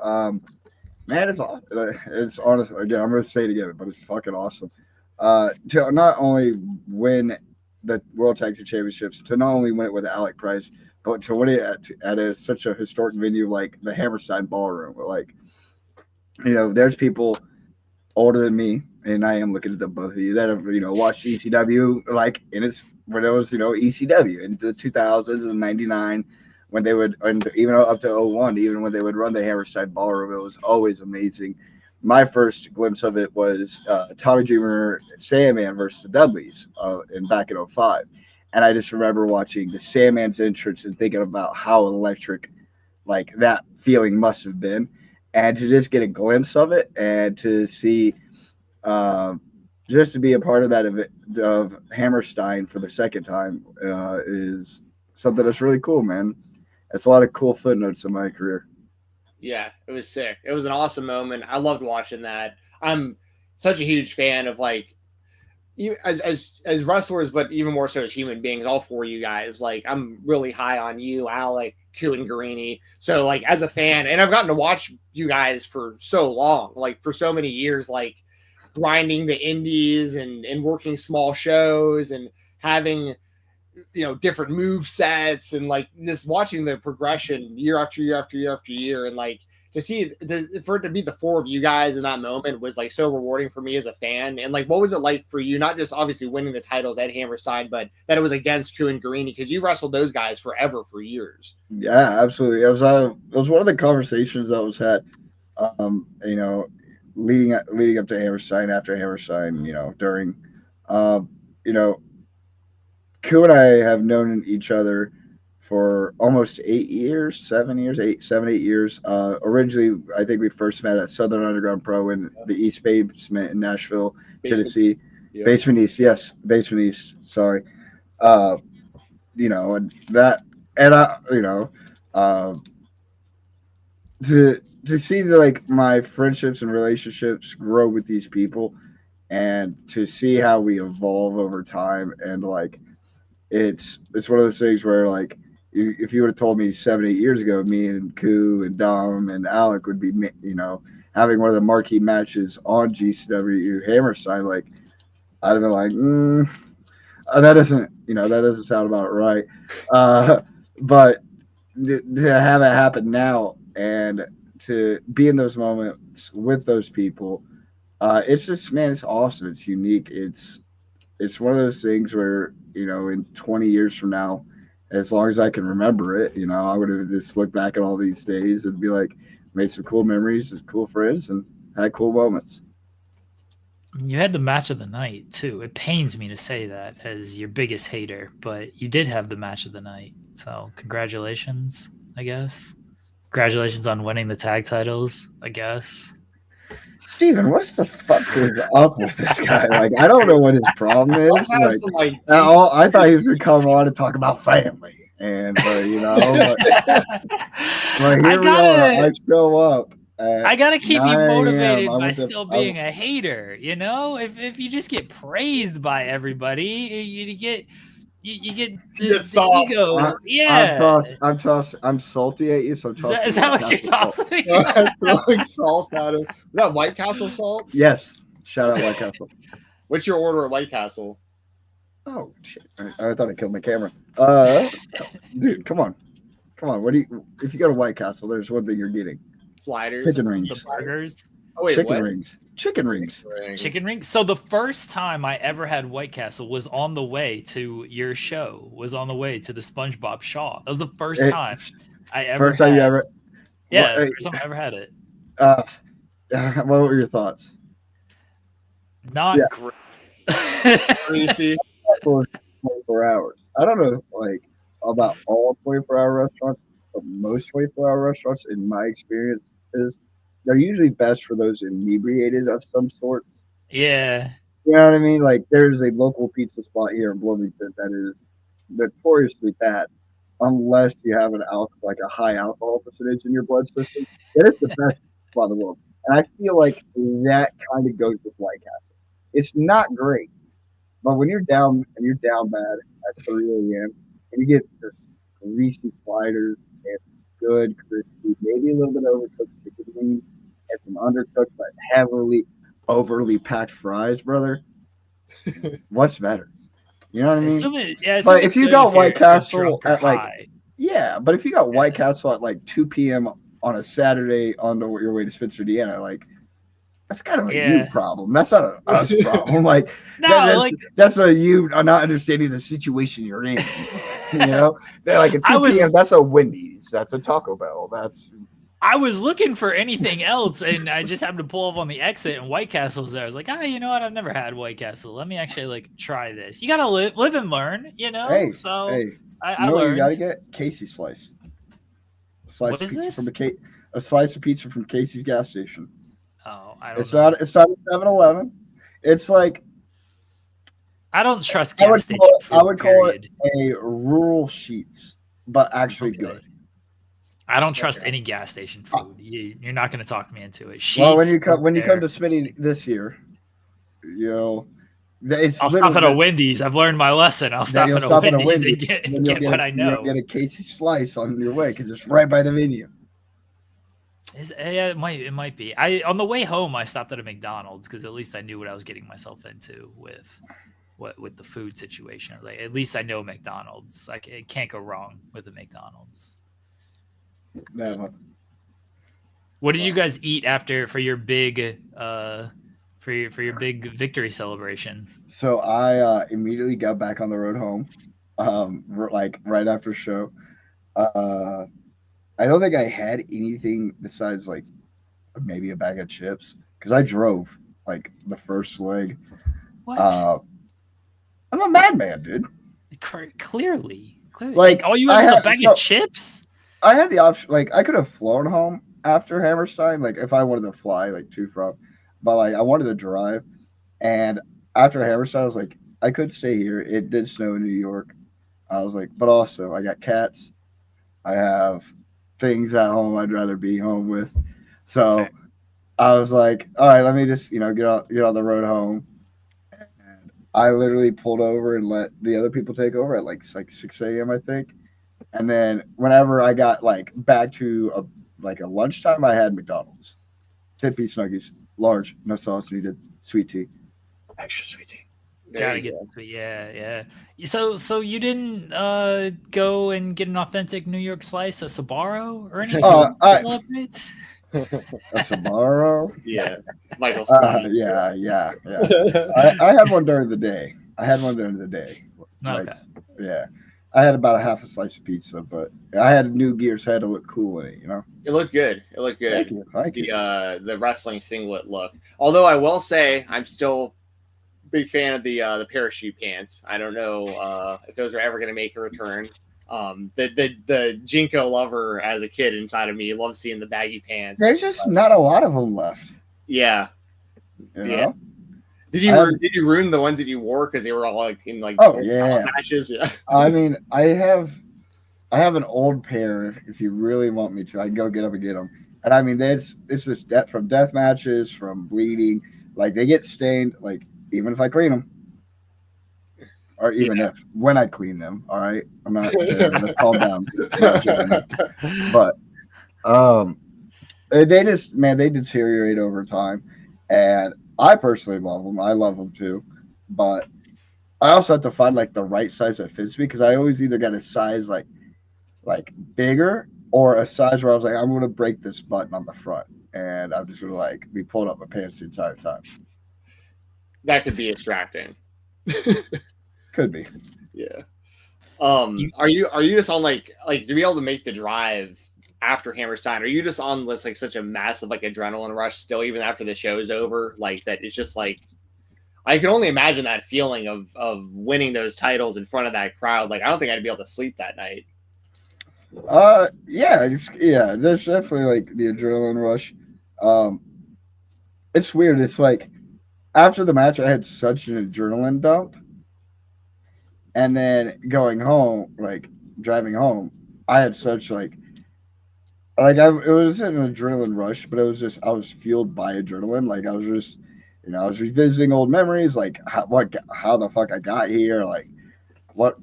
Man, it's awesome. It's honestly, again, I'm gonna say it again, but it's fucking awesome. To not only win the World Tag Team Championships, to not only win it with Alec Price, but to win it at such a historic venue like the Hammerstein Ballroom. Like, there's people older than me, and I am looking at the both of you that have, watched ECW, like, when it was, ECW in the 2000s and 99, when they would, and even up to 01, even when they would run the Hammerstein Ballroom, it was always amazing. My first glimpse of it was Tommy Dreamer, Sandman versus the Dudleys back in 05. And I just remember watching the Sandman's entrance and thinking about how electric like that feeling must have been, and to just get a glimpse of it and to see, just to be a part of that event of Hammerstein for the second time is something that's really cool, man. It's a lot of cool footnotes in my career. Yeah, it was sick. It was an awesome moment. I loved watching that. I'm such a huge fan of like you as wrestlers, but even more so as human beings. All four of you guys, like I'm really high on you, Alec, Q, and Garini. So like as a fan, and I've gotten to watch you guys for so long, like for so many years, like grinding the indies and working small shows and having different move sets and like just watching the progression year after year after year after year, and like to see for it to be the four of you guys in that moment was like so rewarding for me as a fan. And like, what was it like for you, not just obviously winning the titles at Hammerstein, but that it was against Q and Garini, because you wrestled those guys forever for years? Yeah, absolutely. It was one of the conversations that was had, leading up to Hammerstein, after Hammerstein, during, Q and I have known each other for almost 8 years, 7 years, 8 years. Originally, I think we first met at Southern Underground Pro in the East Basement in Nashville, Tennessee. Yeah. Basement East, yes, Basement East. Sorry. And that, and to see like my friendships and relationships grow with these people, and to see how we evolve over time, and like it's one of those things where like if you would have told me 7, 8 years ago, me and Koo and Dom and Alec would be having one of the marquee matches on GCW Hammerstein, like I'd have been like, that doesn't sound about right. But to have it happen now and to be in those moments with those people, it's just, man, it's awesome. It's unique. It's one of those things where, in 20 years from now, as long as I can remember it, I would just look back at all these days and be like, made some cool memories and cool friends and had cool moments. You had the match of the night too. It pains me to say that as your biggest hater, but you did have the match of the night. So congratulations, I guess. Congratulations on winning the tag titles, I guess. Steven, what the fuck is up with this guy? Like, I don't know what his problem is. I thought he was going to come on and talk about family. And, but here we are. I show up. I got to keep you motivated by still being a hater. If you just get praised by everybody, you get the ego. I'm salty at you. So is that what you're tossing me? Throwing salt at him. Is that White Castle salt? Yes. Shout out White Castle. What's your order at White Castle? Oh shit! I thought I killed my camera. Dude, come on. If you go to White Castle, there's one thing you're getting: sliders, chicken rings, the burgers. Oh wait, chicken what? rings. Chicken rings. Chicken rings. So the first time I ever had White Castle was on the way to your show. Was on the way to the SpongeBob Shaw. That was the first time I ever. First time you ever. Yeah, first time I ever had it. What were your thoughts? Not great. Greasy. 24 hours. I don't know, like about all 24-hour restaurants, but most 24-hour restaurants, in my experience, they're usually best for those inebriated of some sort. Yeah. You know what I mean? Like, there's a local pizza spot here in Bloomington that is notoriously bad, unless you have a high alcohol percentage in your blood system. That is the best spot in the world. And I feel like that kind of goes with White Castle. It's not great, but when you're down bad at 3 a.m. and you get this greasy sliders and good crispy, maybe a little bit overcooked chicken wings and some undercooked but heavily overly packed fries, brother. What's better? You know what I mean? But if you got White Castle at but if you got White Castle at like 2 p.m. on a Saturday on your way to Spencer, Indiana, like, that's kind of a you problem. That's not an us problem. Like, that's a you not understanding the situation you're in. Like at 2 p.m. That's a Wendy's. That's a Taco Bell. I was looking for anything else, and I just happened to pull up on the exit, and White Castle was there. I was like, you know what? I've never had White Castle. Let me actually try this. You gotta live and learn, Hey, so hey, I learned. learned. You gotta get Casey slice. slice What of is pizza this? from a slice of pizza from Casey's gas station. Oh, I don't It's know. not a 7-Eleven. It's like I don't trust I gas would station call it, food. I would call it Period. a rural Sheets, but actually Okay. good. I don't trust any gas station food. You're not going to talk me into it. Sheets, Well, when you come there. to Smitty this year, it's I'll stop at a Wendy's. I've learned my lesson. I'll stop at a Wendy's and get what I know. You'll get a Casey slice on your way because it's right by the venue. Yeah, it might be. On the way home, I stopped at a McDonald's because at least I knew what I was getting myself into with the food situation. Like, at least I know McDonald's. It can't go wrong with a McDonald's. Never. What did you guys eat for your big for your big victory celebration? So I immediately got back on the road home, like right after show. I don't think I had anything besides like maybe a bag of chips because I drove like the first leg. What? I'm a madman, dude. Clearly. Like all you had was a bag of chips. I had the option. Like I could have flown home after Hammerstein, like if I wanted to fly like to from, but like I wanted to drive. And after Hammerstein, I was like, I could stay here. It did snow in New York. I was like, but also I got cats. I have things at home I'd rather be home with. So Okay. I was like, all right, let me just, get on the road home. And I literally pulled over and let the other people take over at like 6 a.m. I think. And then whenever I got like back to a lunchtime, I had McDonald's. 10-piece nuggies, large, no sauce needed, sweet tea, extra sweet tea. Gotta get the sweet, yeah. So you didn't go and get an authentic New York slice, a Sbarro or anything? Celebrate? A Sbarro? Yeah, Michael. Yeah. I had one during the day. Like, Okay. yeah. I had about a half a slice of pizza, but I had new gear, so I had to look cool in it, It looked good. Thank you. The wrestling singlet look. Although I will say I'm still a big fan of the parachute pants. I don't know if those are ever going to make a return. The Jinko lover as a kid inside of me loved seeing the baggy pants. There's just not a lot of them left. Yeah. You know? Did you ruin the ones that you wore because they were all like in like matches? Yeah. I mean, I have an old pair. If you really want me to, I can go get them and get them. And I mean, it's just from death matches, from bleeding. Like they get stained. Like even if I clean them, or even when I clean them. All right, I'm not. Let's calm down. But they deteriorate over time, and I personally love them. I love them too, but I also have to find like the right size that fits me because I always either got a size like bigger or a size where I was like, I'm going to break this button on the front and I'm just going to like be pulling up my pants the entire time. That could be distracting. Could be. Yeah. Are you just on like to be able to make the drive after Hammerstein? Are you just on this like such a massive like adrenaline rush still even after the show's over? Like that it's just like I can only imagine that feeling of winning those titles in front of that crowd. Like I don't think I'd be able to sleep that night. There's definitely like the adrenaline rush. It's weird. It's like after the match I had such an adrenaline dump. And then going home, like driving home, I had such it was an adrenaline rush, but it was just I was fueled by adrenaline. Like I was just, I was revisiting old memories, like how the fuck I got here, like what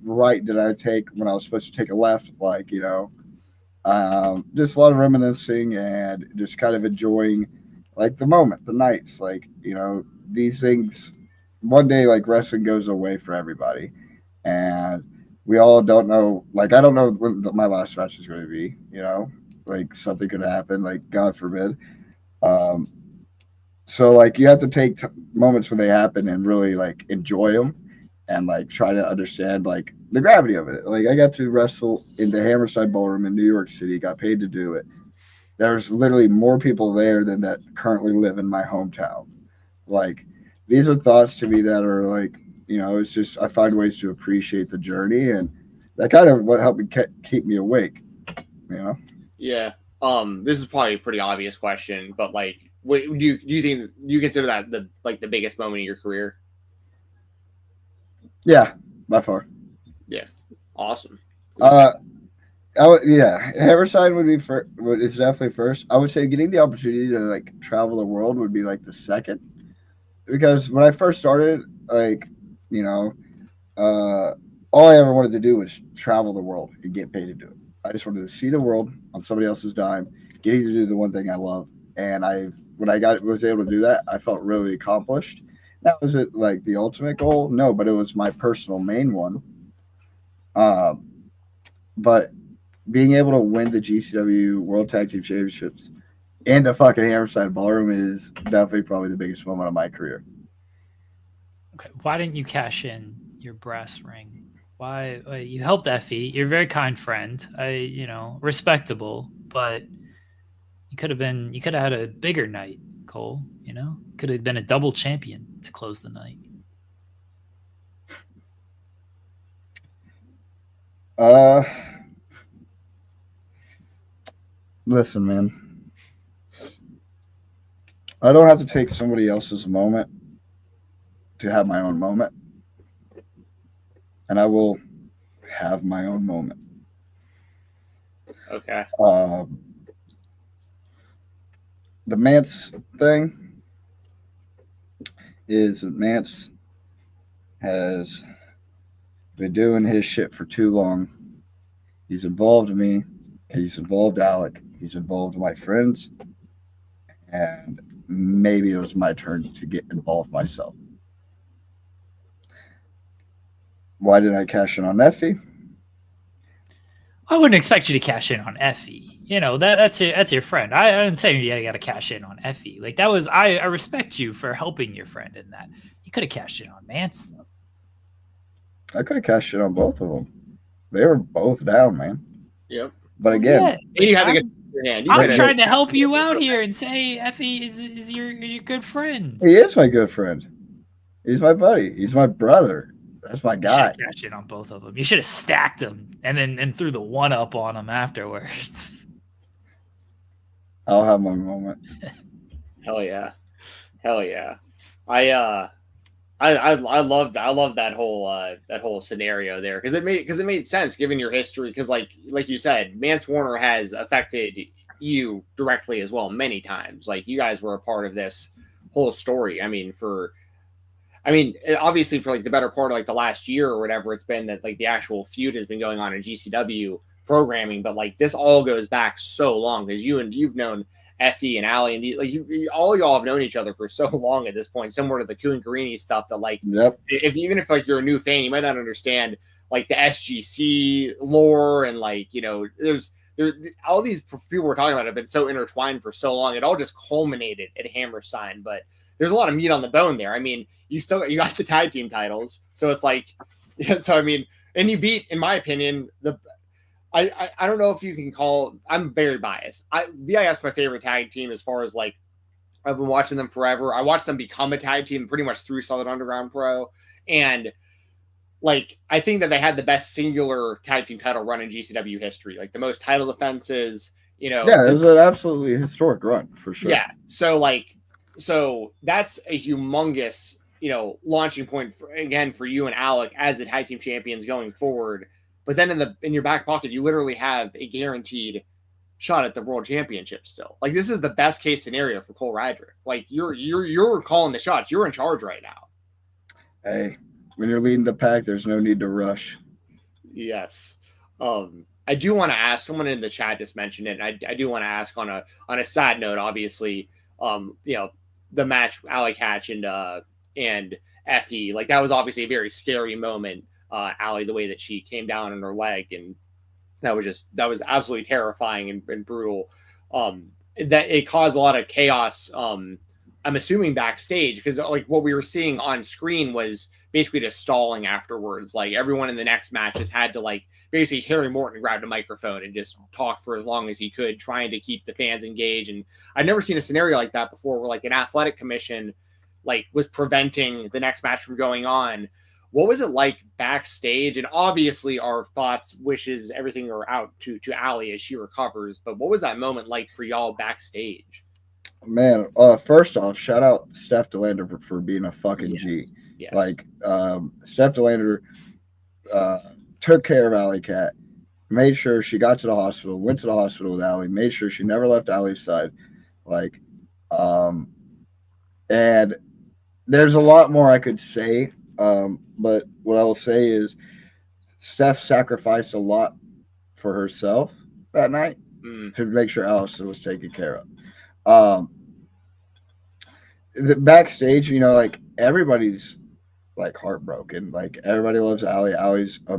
right did I take when I was supposed to take a left, like just a lot of reminiscing and just kind of enjoying like the moment, the nights, like these things. One day, like wrestling goes away for everybody, and we all don't know. Like I don't know when my last match is going to be. Like something could happen. Like God forbid. So like you have to take moments when they happen and really like enjoy them, and like try to understand like the gravity of it. Like I got to wrestle in the Hammerstein Ballroom in New York City. Got paid to do it. There's literally more people there than that currently live in my hometown. Like. These are thoughts to me that are like, it's just I find ways to appreciate the journey, and that kind of what helped me keep me awake. Yeah. This is probably a pretty obvious question, but like, what do you consider that the biggest moment of your career? Yeah, by far. Yeah. Awesome. Hammerstein would be first. It's definitely first. I would say getting the opportunity to like travel the world would be like the second, because when I first started, like, you know, all I ever wanted to do was travel the world and get paid to do it. I just wanted to see the world on somebody else's dime, getting to do the one thing I love. And when I was able to do that, I felt really accomplished. Now, was it like the ultimate goal? No, but it was my personal main one. But being able to win the GCW World Tag Team Championships in the fucking Hammerstein Ballroom is definitely probably the biggest moment of my career. Okay, why didn't you cash in your brass ring? Why you helped Effie? You're a very kind friend. Respectable, but you could have had a bigger night, Cole. Could have been a double champion to close the night. Listen, man. I don't have to take somebody else's moment to have my own moment. And I will have my own moment. Okay. The Mance thing is that Mance has been doing his shit for too long. He's involved me. He's involved Alec. He's involved my friends. And maybe it was my turn to get involved myself. Why did I cash in on Effie? I wouldn't expect you to cash in on Effie. That's your friend. I didn't say you got to cash in on Effie. Like that was I respect you for helping your friend in that. You could have cashed in on Mance though. I could have cashed in on both of them. They were both down, man. Yep. But again, you had to get your hand. I'm trying to help you out here and say Effie is your good friend. He is my good friend. He's my buddy. He's my brother. That's my guy. You should have cashed in on both of them. You should have stacked them and threw the one up on them afterwards. I'll have my moment. Hell yeah. I love that whole scenario there because it made sense given your history, because like you said, Mance Warner has affected you directly as well many times. Like you guys were a part of this whole story. Obviously for like the better part of like the last year or whatever it's been that like the actual feud has been going on in GCW programming, but like this all goes back so long because you've known Effie and Allie and all y'all have known each other for so long at this point, similar to the Kuhn Carini stuff that like, yep. Even if like you're a new fan, you might not understand like the SGC lore and like, there's all these people we're talking about have been so intertwined for so long. It all just culminated at Hammerstein, but there's a lot of meat on the bone there. I mean, you got the tag team titles. So it's like, and you beat, in my opinion, I don't know if you can call, I'm very biased. VIF's my favorite tag team as far as like, I've been watching them forever. I watched them become a tag team pretty much through Southern Underground Pro. And like, I think that they had the best singular tag team title run in GCW history, like the most title defenses, Yeah, it was an absolutely historic run for sure. Yeah. So that's a humongous, launching point for you and Alec as the tag team champions going forward. But then in your back pocket, you literally have a guaranteed shot at the world championship still. Like this is the best case scenario for Cole Radrick. Like you're calling the shots. You're in charge right now. Hey, when you're leading the pack, there's no need to rush. Yes. I do want to ask, someone in the chat just mentioned it. And I do want to ask on a sad note, obviously, the match Alec Hatch and Effie, like that was obviously a very scary moment. Allie, the way that she came down on her leg, and that was absolutely terrifying and brutal. That it caused a lot of chaos. I'm assuming backstage, because like what we were seeing on screen was basically just stalling afterwards. Like everyone in the next match just had to like basically Harry Morton grabbed a microphone and just talk for as long as he could, trying to keep the fans engaged. And I've never seen a scenario like that before, where like an athletic commission like was preventing the next match from going on. What was it like backstage? And obviously our thoughts, wishes, everything are out to Allie as she recovers. But what was that moment like for y'all backstage? Man, first off, shout out Steph DeLander for being a fucking Yes. G. Yes. Like, Steph DeLander took care of Alley Cat, made sure she got to the hospital, went to the hospital with Allie, made sure she never left Allie's side. Like, and there's a lot more I could say, but what I will say is Steph sacrificed a lot for herself that night to make sure Allison was taken care of. The backstage, you know, like everybody's like heartbroken. Like everybody loves Allie. Allie's a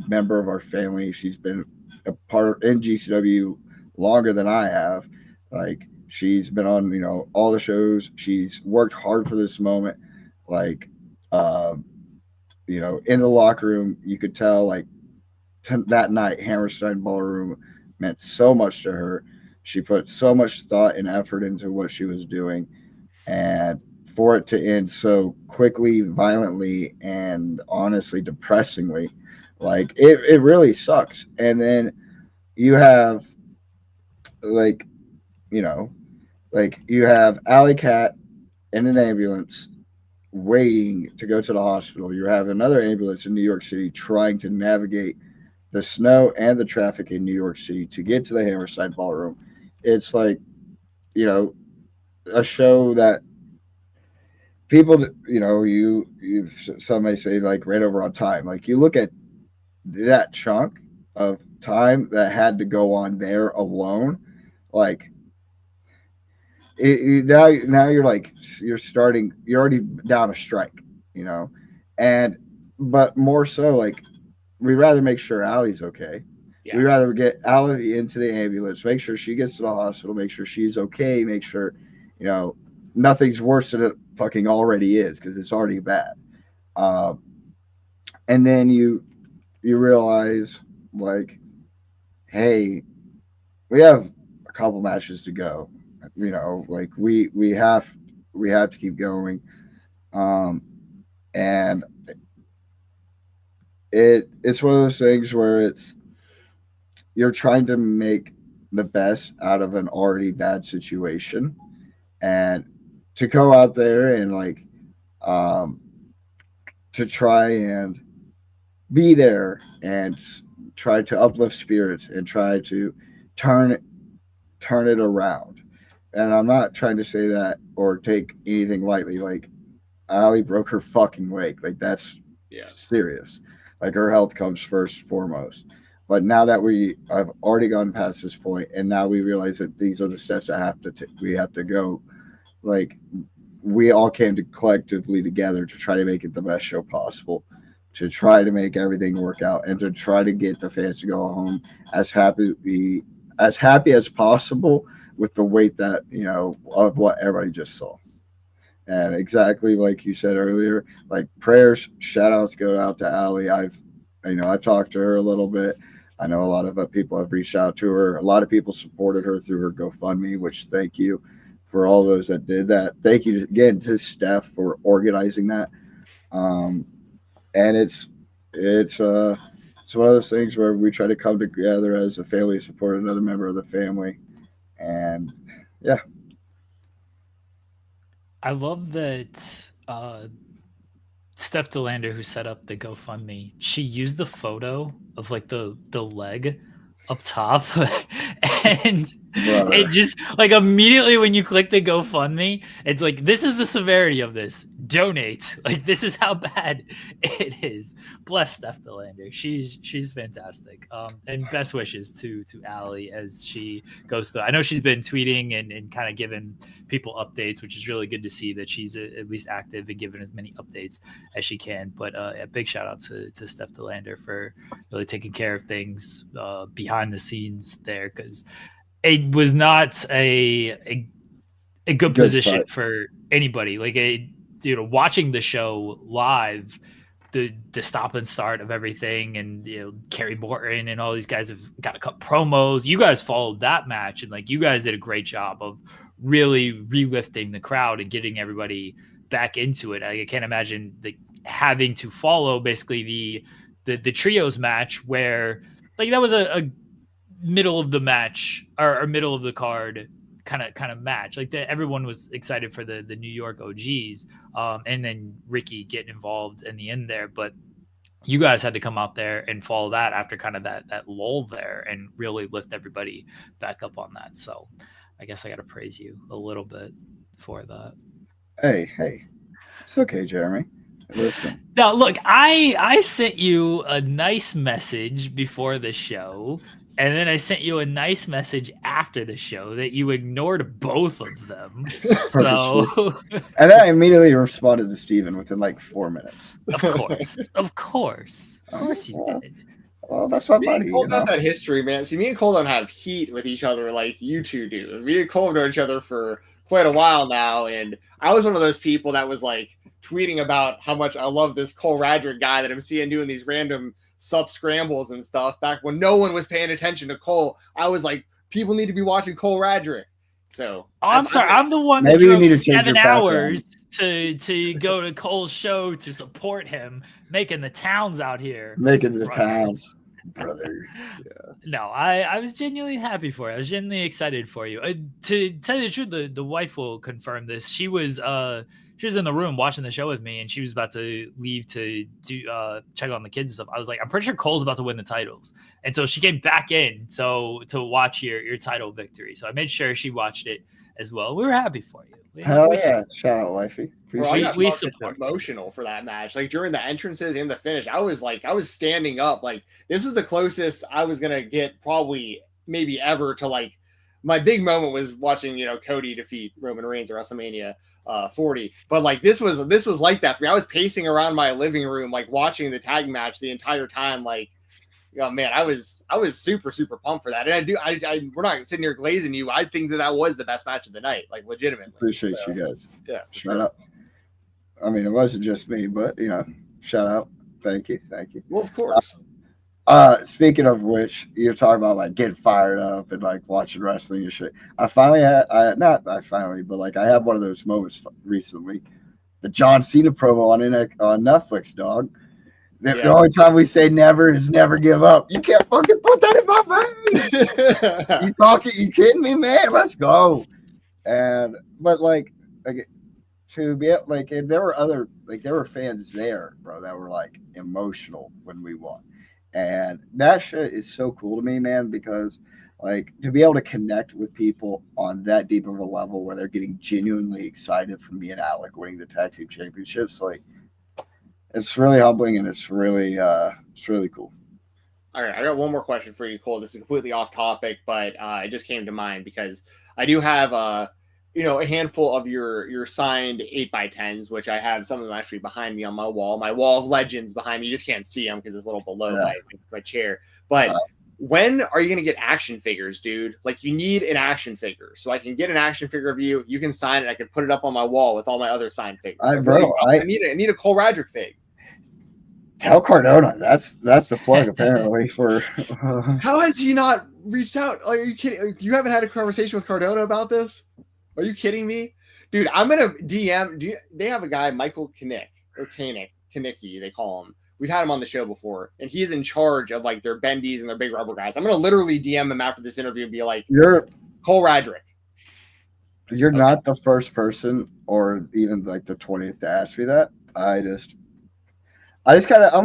member of our family. She's been a part in GCW longer than I have. Like she's been on, you know, all the shows. She's worked hard for this moment. Like, you know, in the locker room, you could tell like that night, Hammerstein Ballroom meant so much to her. She put so much thought and effort into what she was doing. And for it to end so quickly, violently, and honestly depressingly, like it really sucks. And then you have like, you know, like you have Alley Cat in an ambulance waiting to go to the hospital. You have another ambulance in New York City trying to navigate the snow and the traffic in New York City to get to the Hammerstein Ballroom. It's like, you know, a show that people, you know, you some may say like ran over on time. Like you look at that chunk of time that had to go on there alone, like now you're like you're already down a strike, you know, and but more so like we'd rather make sure Allie's okay. Yeah. We'd rather get Allie into the ambulance, make sure she gets to the hospital, make sure she's okay, make sure, you know, nothing's worse than it fucking already is because it's already bad. And then you realize like, hey, we have a couple matches to go. You know, like we have to keep going. And it's one of those things where you're trying to make the best out of an already bad situation, and to go out there and like to try and be there and try to uplift spirits and try to turn it around. And I'm not trying to say that or take anything lightly. Like Allie broke her fucking leg. Like that's serious. Like her health comes first foremost. But now that we have already gone past this point, and now we realize that these are the steps that we have to go. Like we all came to collectively together to try to make it the best show possible, to try to make everything work out, and to try to get the fans to go home as happy as possible with the weight that, you know, of what everybody just saw. And exactly like you said earlier, like prayers, shout outs go out to Allie. I've talked to her a little bit. I know a lot of people have reached out to her. A lot of people supported her through her GoFundMe, which thank you for all those that did that. Thank you again to Steph for organizing that. And it's one of those things where we try to come together as a family, support another member of the family. And yeah. I love that Steph DeLander, who set up the GoFundMe, she used the photo of like the leg up top and it just like immediately when you click the GoFundMe, it's like, this is the severity of this, donate. Like this is how bad it is. Bless Steph DeLander. She's fantastic. And best wishes to Allie as she goes through. I know she's been tweeting and kind of giving people updates, which is really good to see that she's at least active and giving as many updates as she can. But a big shout out to Steph DeLander for really taking care of things behind the scenes there, because it was not a good position fight for anybody. Like watching the show live, the stop and start of everything, and Kerry Morton and all these guys have got to cut promos. You guys followed that match, and like you guys did a great job of really relifting the crowd and getting everybody back into it. I can't imagine having to follow basically the trios match where like that was a middle of the match or middle of the card kind of match. Like everyone was excited for the New York OGs, and then Ricky getting involved in the end there. But you guys had to come out there and follow that after kind of that lull there and really lift everybody back up on that. So I guess I got to praise you a little bit for that. Hey, it's okay, Jeremy. Listen. Now, look, I sent you a nice message before the show, and then I sent you a nice message after the show that you ignored both of them. So, and then I immediately responded to Stephen within like 4 minutes. Of course you did. Well, that's my buddy. Cole got that history, man. See, me and Cole don't have heat with each other like you two do. Me and Cole know each other for quite a while now, and I was one of those people that was like tweeting about how much I love this Cole Radrick guy that I'm seeing doing these random sub scrambles and stuff back when no one was paying attention to Cole. I was like, people need to be watching Cole Radrick. So I'm sorry, I'm the one that drove 7 hours to go to Cole's show to support him, making the towns out here. Making the towns, brother. Yeah. No, I was genuinely happy for you. I was genuinely excited for you. To tell you the truth, the wife will confirm this. She was in the room watching the show with me, and she was about to leave to check on the kids and stuff. I was like, I'm pretty sure Cole's about to win the titles, and so she came back in to watch your title victory. So I made sure she watched it as well. We were happy for you. Shout out, wifey. We support. Emotional for that match. Like during the entrances and the finish, I was standing up. Like this was the closest I was gonna get probably maybe ever to like. My big moment was watching, Cody defeat Roman Reigns at WrestleMania 40. But like this was like that for me. I was pacing around my living room, like watching the tag match the entire time. Like, man, I was super, super pumped for that. And we're not sitting here glazing you. I think that was the best match of the night, like legitimately. Appreciate you guys. Yeah. Shout out. I mean, it wasn't just me, but shout out. Thank you. Well, of course. Speaking of which, you're talking about like getting fired up and like watching wrestling and shit. I had one of those moments recently. The John Cena promo on Netflix, dog. The only time we say never is never give up. You can't fucking put that in my face. You kidding me, man? Let's go. But to be like, and there were fans there, bro, that were like emotional when we won. And that shit is so cool to me, man, because like to be able to connect with people on that deep of a level where they're getting genuinely excited for me and Alec winning the tag team championships, like it's really humbling and it's really cool. All right, I got one more question for you, Cole. This is completely off topic, but it just came to mind because I do have a handful of your signed 8x10s, which I have some of them actually behind me on my wall of legends behind me. You just can't see them because it's a little below my chair. But when are you going to get action figures, dude? Like you need an action figure. So I can get an action figure of you. You can sign it. I can put it up on my wall with all my other signed figures. I need a Cole Radrick fig. Tell Cardona. That's the plug apparently for. How has he not reached out? Are you kidding? You haven't had a conversation with Cardona about this? Are you kidding me? Dude, I'm going to DM. They have a guy, Michael Kinnick, or Kinnicky, they call him. We've had him on the show before, and he's in charge of like their bendies and their big rubber guys. I'm going to literally DM him after this interview and be like, you're Cole Radrick. You're not the first person or even like the 20th to ask me that. I'm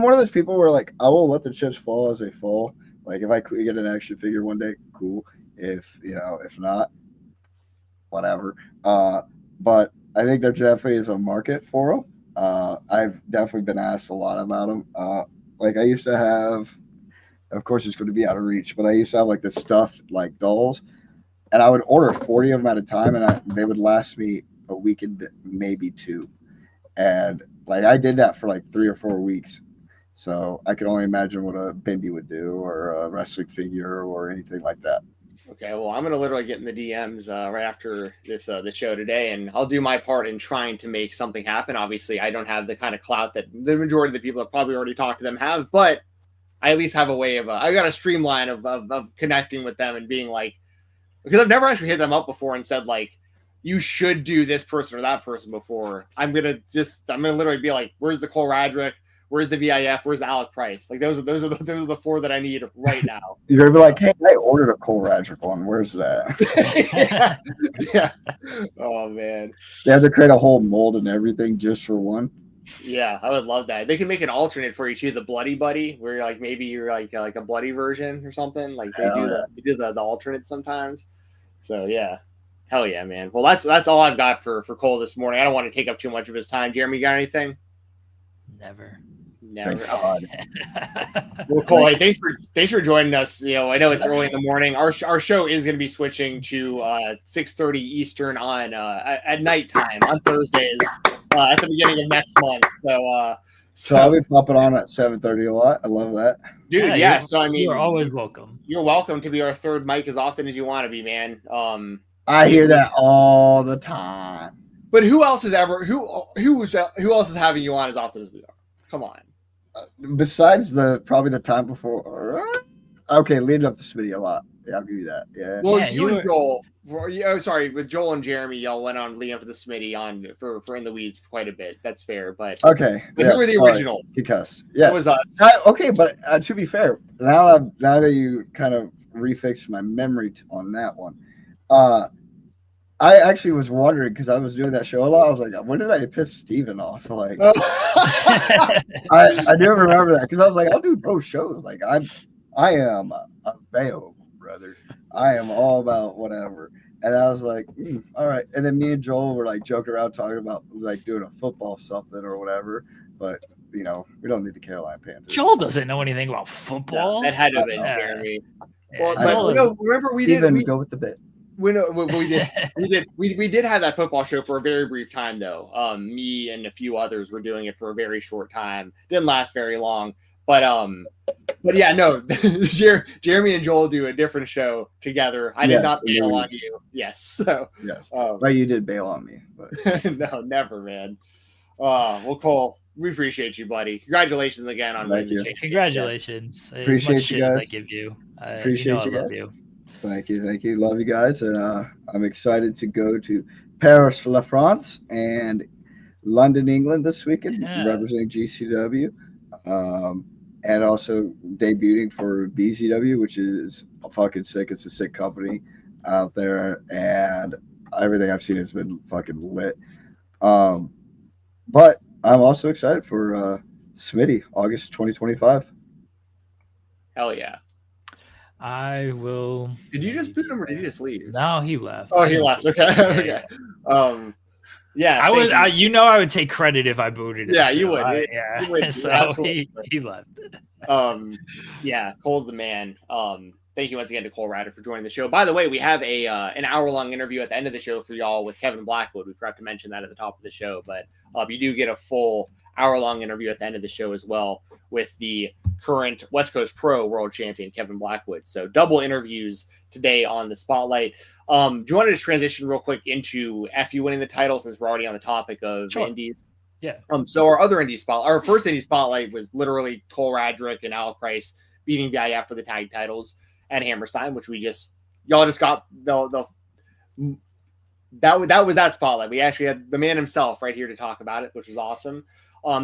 one of those people where like, I will let the chips fall as they fall. Like if I get an action figure one day, cool. If not, whatever. But I think there definitely is a market for them. I've definitely been asked a lot about them. Like I used to have, of course it's going to be out of reach, but I used to have like the stuffed like dolls, and I would order 40 of them at a time, and they would last me a week and maybe 2. And like I did that for like 3 or 4 weeks. So I can only imagine what a bendy would do, or a wrestling figure, or anything like that. Okay, well, I'm going to literally get in the DMs right after this the show today, and I'll do my part in trying to make something happen. Obviously, I don't have the kind of clout that the majority of the people that probably already talked to them have, but I at least have a way of I got a streamline of connecting with them and being like, because I've never actually hit them up before and said like, you should do this person or that person before. I'm gonna literally be like, where's the Cole Radrick? Where's the VIF? Where's the Alec Price? Like those are the 4 that I need right now. You're gonna be like, hey, I ordered a Cole Radrick one. Where's that? yeah. Oh man. They have to create a whole mold and everything just for one. Yeah, I would love that. They can make an alternate for you too, the Bloody Buddy, where like maybe you're like a bloody version or something. Like they do the alternate sometimes. So yeah. Hell yeah, man. Well, that's all I've got for Cole this morning. I don't want to take up too much of his time. Jeremy, you got anything? Never. Oh. Well, Cole, hey, thanks for joining us. You know, I know it's early in the morning. Our show is going to be switching to 6:30 Eastern on at nighttime on Thursdays at the beginning of next month. So I'll be popping on at 7:30 a lot. I love that, dude. Yeah. So I mean, you're always welcome. You're welcome to be our third mic as often as you want to be, man. I hear that all the time. But who else is having you on as often as we are? Come on. Besides probably the time before. Okay, leading up to Smitty a lot. Yeah, I'll give you that. Yeah. Well, you and Joel. With Joel and Jeremy, y'all went on leading up to the Smitty on for In the Weeds quite a bit. That's fair, but okay. But who were the original? Because yeah, it was us. Okay, but to be fair, now that you kind of refixed my memory on that one, I actually was wondering because I was doing that show a lot. I was like, when did I piss Steven off? Like, I do remember that because I was like, I'll do both shows. Like, I am a fail, brother. I am all about whatever. And I was like, all right. And then me and Joel were like joking around talking about like doing a football something or whatever. But we don't need the Carolina Panthers. Joel doesn't know anything about football. No, that had to have been Jeremy. Yeah, well, remember we did go with the bit. We did have that football show for a very brief time though. Me and a few others were doing it for a very short time. Didn't last very long, but yeah, no. Jeremy and Joel do a different show together. I did not bail on you. Yes, so yes, but you did bail on me. But no, never, man. Well, Cole, we appreciate you, buddy. Congratulations again on winning the championship. Congratulations. Appreciate you guys. As I give you. Appreciate you guys. love you. Thank you. Love you guys. And I'm excited to go to Paris, La France, and London, England this weekend, representing GCW. And also debuting for BZW, which is fucking sick. It's a sick company out there. And everything I've seen has been fucking lit. But I'm also excited for Smitty, August 2025. Hell yeah. I will. Did you just boot him or did he just leave? No, he left. Oh, he left. Okay. Okay. Yeah. I would. I would take credit if I booted him. Yeah, you would. Yeah. You would. So he left. Yeah. Cole's the man. Thank you once again to Cole Radrick for joining the show. By the way, we have an hour-long interview at the end of the show for y'all with Kevin Blackwood. We forgot to mention that at the top of the show, but you do get a full hour-long interview at the end of the show as well with the current West Coast Pro World Champion, Kevin Blackwood. So double interviews today on the Spotlight. Do you want to just transition real quick into Effie winning the title since we're already on the topic of indies? Yeah. So our first indie spotlight was literally Cole Radrick and Alec Price beating VIF for the tag titles at Hammerstein, which y'all just got that was that spotlight. We actually had the man himself right here to talk about it, which was awesome.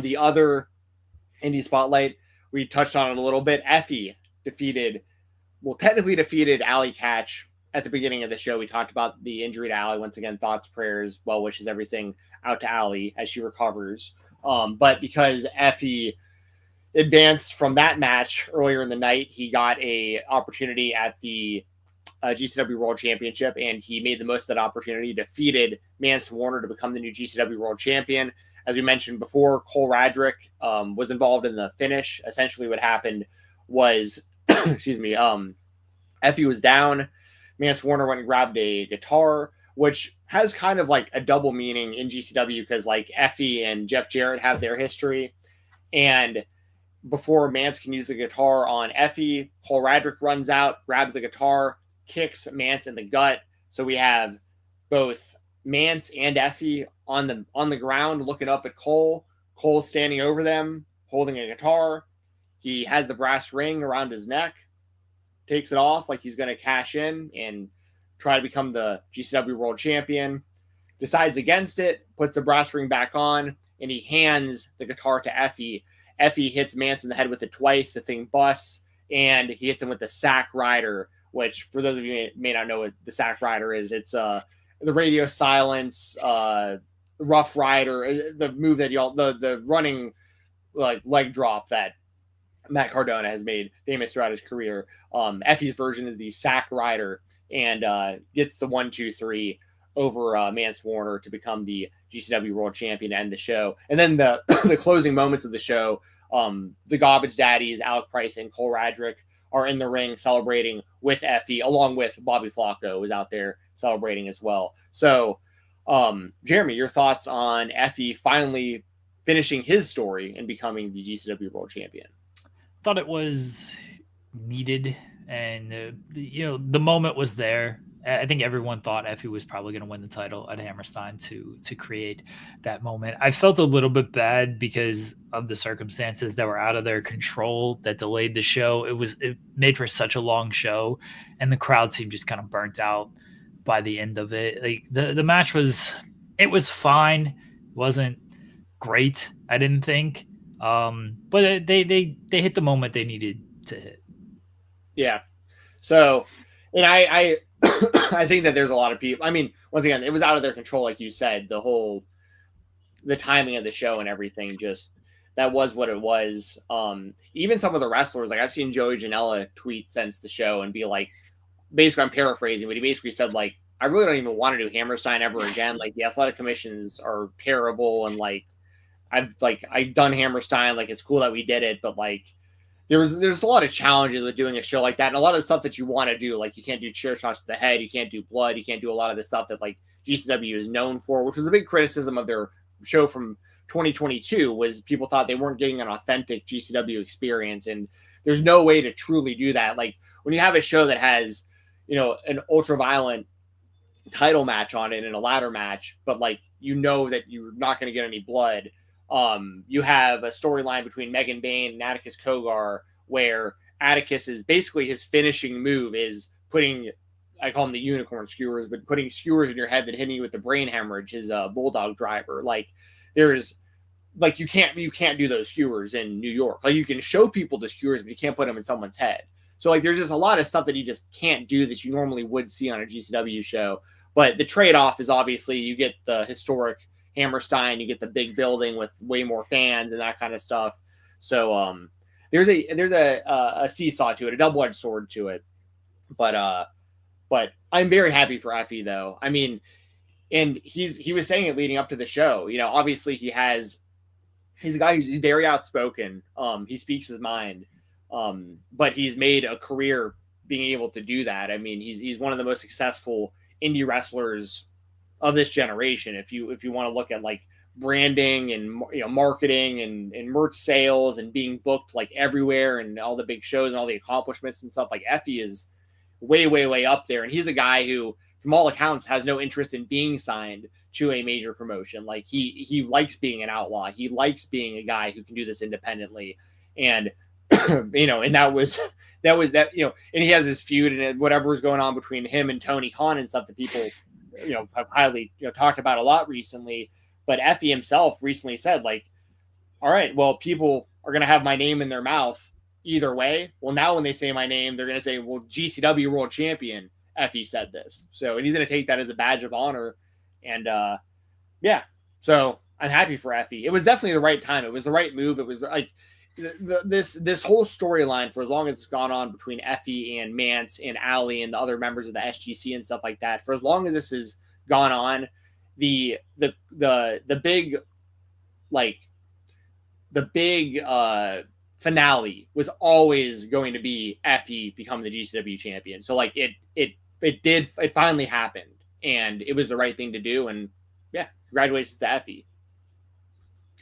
The other indie spotlight, we touched on it a little bit. Effie technically defeated Allie Catch at the beginning of the show. We talked about the injury to Allie. Once again, thoughts, prayers, well wishes, everything out to Allie as she recovers. But because Effie advanced from that match earlier in the night, he got a opportunity at the GCW World Championship, and he made the most of that opportunity, defeated Mance Warner to become the new GCW World Champion. As we mentioned before, Cole Radrick was involved in the finish. Essentially what happened was, Effie was down. Mance Warner went and grabbed a guitar, which has kind of like a double meaning in GCW because like Effie and Jeff Jarrett have their history. And before Mance can use the guitar on Effie, Cole Radrick runs out, grabs the guitar, kicks Mance in the gut. So we have both Mance and Effie on the ground looking up at Cole. Cole's standing over them, holding a guitar. He has the brass ring around his neck, takes it off like he's going to cash in and try to become the GCW World Champion. decides against it, puts the brass ring back on, and he hands the guitar to Effy. Effy hits Mance in the head with it twice. The thing busts, and he hits him with the Sack Rider, which, for those of you who may not know what the Sack Rider is, it's the radio silence, Rough Rider, the move that the running like leg drop that Matt Cardona has made famous throughout his career. Effy's version is the Sack Rider, and gets the 1-2-3 over Mance Warner to become the GCW World Champion to end the show. And then the the closing moments of the show, the Garbage Daddies, Alec Price and Cole Radrick, are in the ring celebrating with Effy, along with Bobby Flacco was out there celebrating as well. So, Jeremy, your thoughts on Effy finally finishing his story and becoming the GCW World Champion? Thought it was needed, and the moment was there. I think everyone thought Effy was probably going to win the title at Hammerstein to create that moment. I felt a little bit bad because of the circumstances that were out of their control that delayed the show. It made for such a long show, and the crowd seemed just kind of burnt out by the end of it. Like the match was fine. It wasn't great, I didn't think. But they hit the moment they needed to hit. Yeah. So, and I I think that there's a lot of people. I mean, once again, it was out of their control, like you said. The timing of the show and everything, just that was what it was. Even some of the wrestlers, like I've seen Joey Janela tweet since the show and be like, basically, I'm paraphrasing, but he basically said like, I really don't even want to do Hammerstein ever again. Like the athletic commissions are terrible, and like I've done Hammerstein. Like it's cool that we did it, but like there's a lot of challenges with doing a show like that, and a lot of the stuff that you want to do, like you can't do chair shots to the head, you can't do blood, you can't do a lot of the stuff that like GCW is known for, which was a big criticism of their show from 2022. Was people thought they weren't getting an authentic GCW experience, and there's no way to truly do that. Like when you have a show that has an ultra violent title match on it and a ladder match, but like that you're not going to get any blood. You have a storyline between Megan Bain and Atticus Kogar where Atticus is basically his finishing move is putting, I call them the unicorn skewers, but putting skewers in your head that hitting you with the brain hemorrhage, his bulldog driver. Like there's like, you can't do those skewers in New York. Like you can show people the skewers, but you can't put them in someone's head. So like, there's just a lot of stuff that you just can't do that you normally would see on a GCW show. But the trade-off is obviously you get the historic Hammerstein, you get the big building with way more fans and that kind of stuff. So there's a seesaw to it, a double-edged sword to it. But I'm very happy for Effy though. I mean, and he was saying it leading up to the show. Obviously he's a guy who's very outspoken. He speaks his mind. But he's made a career being able to do that. I mean, he's one of the most successful indie wrestlers of this generation. If you want to look at like branding and marketing and merch sales and being booked like everywhere and all the big shows and all the accomplishments and stuff, like Effy is way up there. And he's a guy who, from all accounts, has no interest in being signed to a major promotion. Like he likes being an outlaw. He likes being a guy who can do this independently. And and that and he has his feud and whatever was going on between him and Tony Khan and stuff that people have highly talked about a lot recently. But Effy himself recently said, like, all right, well, people are going to have my name in their mouth either way. Well, now when they say my name, they're going to say, well, GCW World Champion Effy said this. So, and he's going to take that as a badge of honor. And so I'm happy for Effy. It was definitely the right time. It was the right move. It was like this whole storyline, for as long as it's gone on between Effy and Mance and Allie and the other members of the SGC and stuff like that, for as long as this has gone on, the big finale was always going to be Effy becoming the GCW champion. So like it finally happened, and it was the right thing to do. And yeah, congratulations to Effy.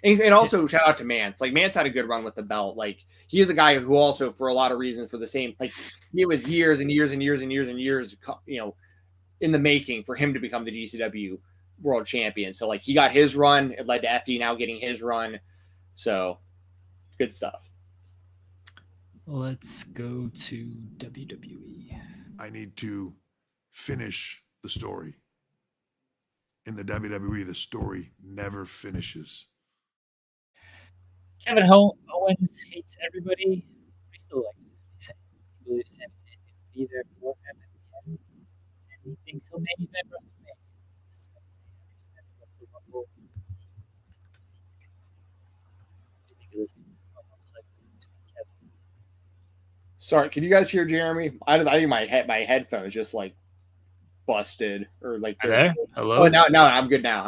And also shout out to Mance. Like Mance had a good run with the belt. Like he is a guy who also, for a lot of reasons, for the same, like it was years and years and years and years and years, in the making for him to become the GCW World Champion. So like he got his run. It led to Effy now getting his run. So good stuff. Let's go to WWE. I need to finish the story. in the WWE, the story never finishes. Kevin Owens hates everybody. He still likes Sami Zayn. He believes Sami Zayn will be there for him at the end, and he thinks he'll main event WrestleMania. Sami Zayn after Sami left the Rumble. Ridiculous. Almost like between Kevin and Sami. Sorry, can you guys hear Jeremy? I think my headphones just like busted or like. Are there? Hello. Oh, no, I'm good now.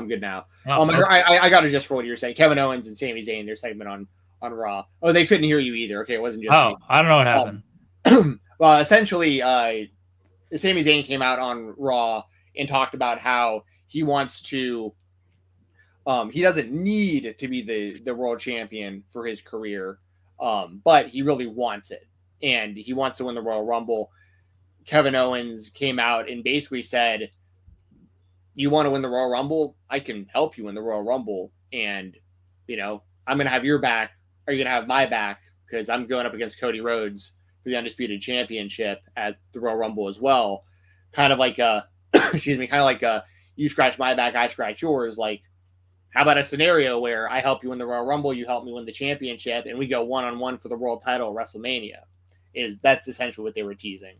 Oh, okay. I got it just for what you were saying. Kevin Owens and Sami Zayn, their segment on Raw. Oh, they couldn't hear you either. Okay, it wasn't just me. I don't know what happened. Well, essentially, Sami Zayn came out on Raw and talked about how he wants to. He doesn't need to be the world champion for his career, but he really wants it, and he wants to win the Royal Rumble. Kevin Owens came out and basically said, "You want to win the Royal Rumble? I can help you win the Royal Rumble, and I'm going to have your back. Are you going to have my back? Because I'm going up against Cody Rhodes for the Undisputed Championship at the Royal Rumble as well. Kind of like you scratch my back, I scratch yours. Like, how about a scenario where I help you win the Royal Rumble, you help me win the championship, and we go 1-on-1 for the world title at WrestleMania?" That's essentially what they were teasing.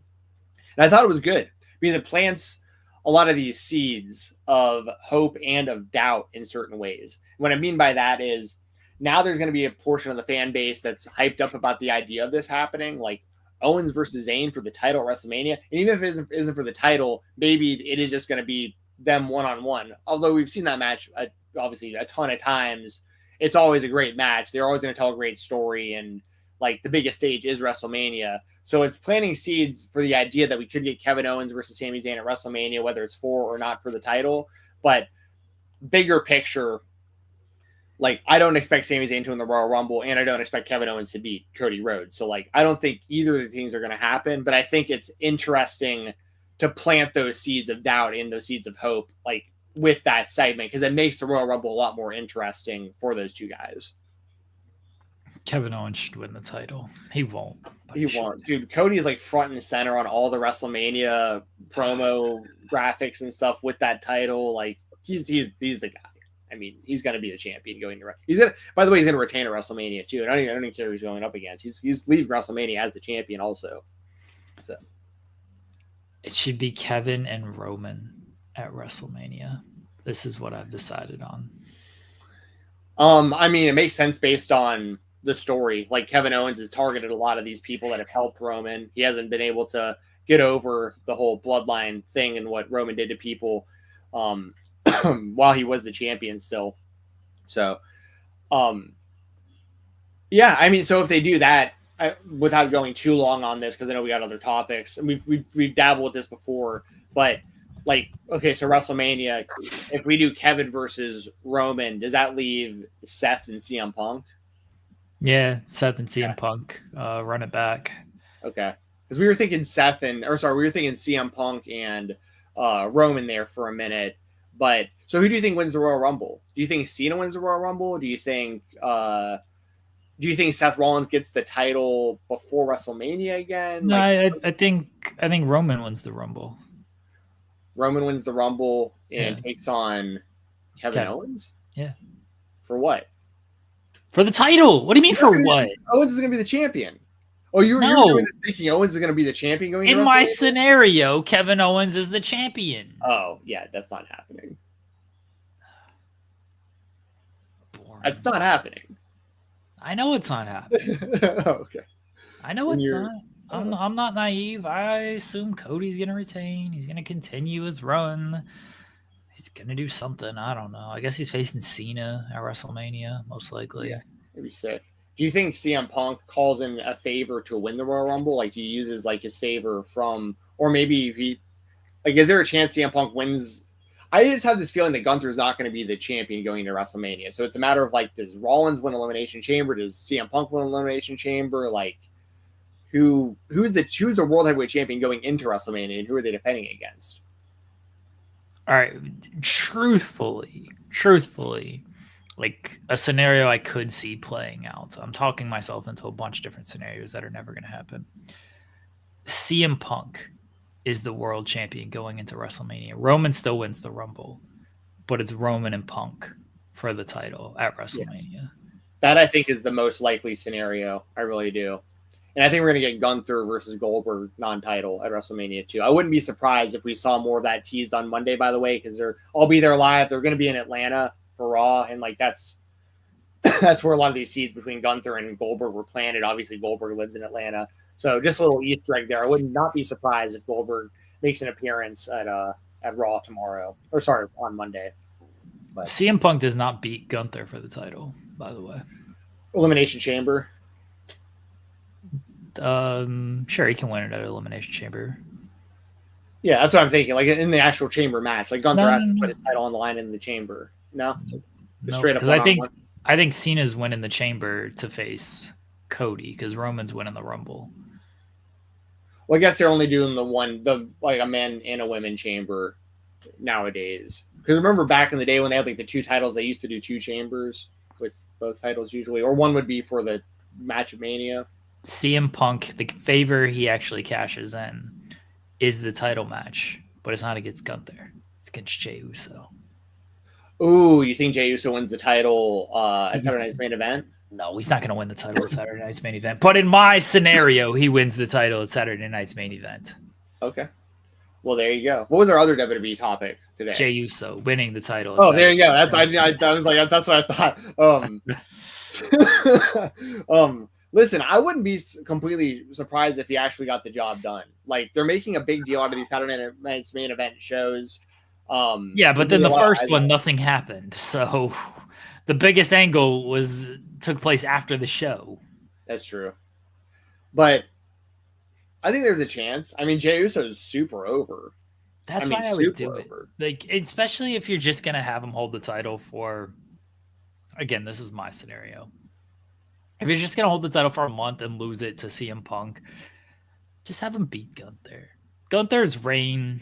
And I thought it was good because it plants a lot of these seeds of hope and of doubt in certain ways. What I mean by that is now there's going to be a portion of the fan base that's hyped up about the idea of this happening, like Owens versus Zayn for the title at WrestleMania. And even if it isn't for the title, maybe it is just going to be them 1-on-1. Although we've seen that match obviously a ton of times. It's always a great match. They're always going to tell a great story, and like the biggest stage is WrestleMania. So it's planting seeds for the idea that we could get Kevin Owens versus Sami Zayn at WrestleMania, whether it's for or not for the title. But bigger picture, like I don't expect Sami Zayn to win the Royal Rumble, and I don't expect Kevin Owens to beat Cody Rhodes. So like I don't think either of the things are going to happen, but I think it's interesting to plant those seeds of doubt and those seeds of hope, like with that segment, because it makes the Royal Rumble a lot more interesting for those two guys. Kevin Owens should win the title. He won't. He won't. Dude, Cody is like front and center on all the WrestleMania promo graphics and stuff with that title. Like he's the guy. I mean, he's going to be the champion going to. By the way, he's going to retain at WrestleMania too. And I don't even care who he's going up against. He's leaving WrestleMania as the champion also. So it should be Kevin and Roman at WrestleMania. This is what I've decided on. I mean, it makes sense based on the story. Like Kevin Owens has targeted a lot of these people that have helped Roman. He hasn't been able to get over the whole bloodline thing and what Roman did to people while he was the champion still. So, yeah, I mean, so if they do that, without going too long on this, because I know we got other topics, and we've dabbled with this before, but like, okay, so WrestleMania, if we do Kevin versus Roman, does that leave Seth and CM Punk? Yeah, Seth and CM Punk, run it back. Okay, because we were thinking CM Punk and Roman there for a minute. But so who do you think wins the Royal Rumble? Do you think Cena wins the Royal Rumble? Do you think Seth Rollins gets the title before WrestleMania again? No, I think Roman wins the Rumble. Roman wins the Rumble and takes on Kevin Owens? Yeah. For what? For the title. What do you mean for what? Owens is going to be the champion. Oh, you're thinking Owens is going to be the champion going in my scenario, Kevin Owens is the champion. Oh, yeah, that's not happening. Boring. That's not happening. I know it's not happening. Okay. I know it's not. I'm not naive. I assume Cody's going to retain. He's going to continue his run. He's going to do something. I don't know. I guess he's facing Cena at WrestleMania, most likely. Yeah, it'd be sick. Do you think CM Punk calls in a favor to win the Royal Rumble? Like he uses like his favor from, or maybe he, like, is there a chance CM Punk wins? I just have this feeling that Gunther's not going to be the champion going to WrestleMania. So it's a matter of like, does Rollins win Elimination Chamber? Does CM Punk win Elimination Chamber? Like, who's the World Heavyweight Champion going into WrestleMania, and who are they defending against? All right, truthfully, like a scenario I could see playing out. I'm talking myself into a bunch of different scenarios that are never going to happen. CM Punk is the world champion going into WrestleMania. Roman still wins the Rumble. but it's Roman and Punk for the title at WrestleMania. Yeah. That I think is the most likely scenario. I really do. And I think we're going to get Gunther versus Goldberg non-title at WrestleMania too. I wouldn't be surprised if we saw more of that teased on Monday, by the way, because I'll be there live. They're going to be in Atlanta for Raw, and like that's where a lot of these seeds between Gunther and Goldberg were planted. Obviously, Goldberg lives in Atlanta, so just a little Easter egg there. I would not be surprised if Goldberg makes an appearance at Raw tomorrow, or sorry, on Monday. But CM Punk does not beat Gunther for the title, by the way. Elimination Chamber. Sure, he can win it at Elimination Chamber. Yeah, that's what I'm thinking. Like in the actual Chamber match, like Gunther has to put his title on the line in the Chamber. No, straight up. Because I think Cena's winning the Chamber to face Cody because Roman's winning the Rumble. Well, I guess they're only doing like a men and a women chamber nowadays. Because remember back in the day when they had like the two titles, they used to do two chambers with both titles usually, or one would be for the match of Mania. CM Punk, the favor he actually cashes in is the title match, but it's not against Gunther. It's against Jey Uso. Ooh, you think Jey Uso wins the title at Saturday Night's Main Event? No, he's not going to win the title at Saturday Night's Main Event. But in my scenario, he wins the title at Saturday Night's Main Event. Okay. Well, there you go. What was our other WWE topic today? Jey Uso winning the title. Oh, there you go. That's I was like, that's what I thought. Listen, I wouldn't be completely surprised if he actually got the job done. Like they're making a big deal out of these Saturday Night's Main Event shows. Yeah, but then the first one, nothing happened. So the biggest angle took place after the show. That's true. But I think there's a chance. I mean, Jey Uso is super over. That's why I would do it. Like, especially if you're just going to have him hold the title for, again, this is my scenario. If you're just going to hold the title for a month and lose it to CM Punk, just have him beat Gunther. Gunther's reign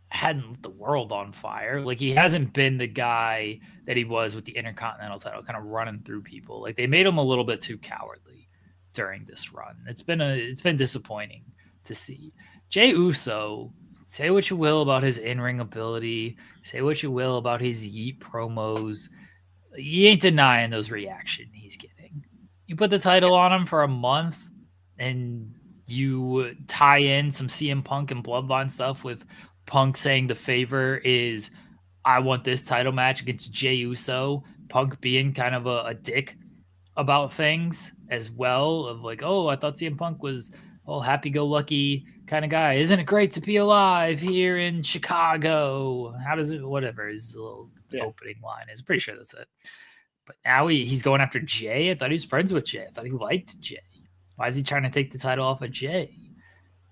hadn't lit the world on fire. Like, he hasn't been the guy that he was with the Intercontinental title, kind of running through people. Like, they made him a little bit too cowardly during this run. It's been disappointing to see. Jey Uso, say what you will about his in-ring ability, say what you will about his yeet promos, he ain't denying those reaction he's getting. You put the title on him for a month and you tie in some CM Punk and Bloodline stuff with Punk saying the favor is, I want this title match against Jey Uso. Punk being kind of a dick about things as well, of like, oh, I thought CM Punk was happy-go-lucky kind of guy. Isn't it great to be alive here in Chicago? How does it, whatever his little opening line is. Pretty sure that's it. But now he's going after Jey. I thought he was friends with Jey. I thought he liked Jey. Why is he trying to take the title off of Jey?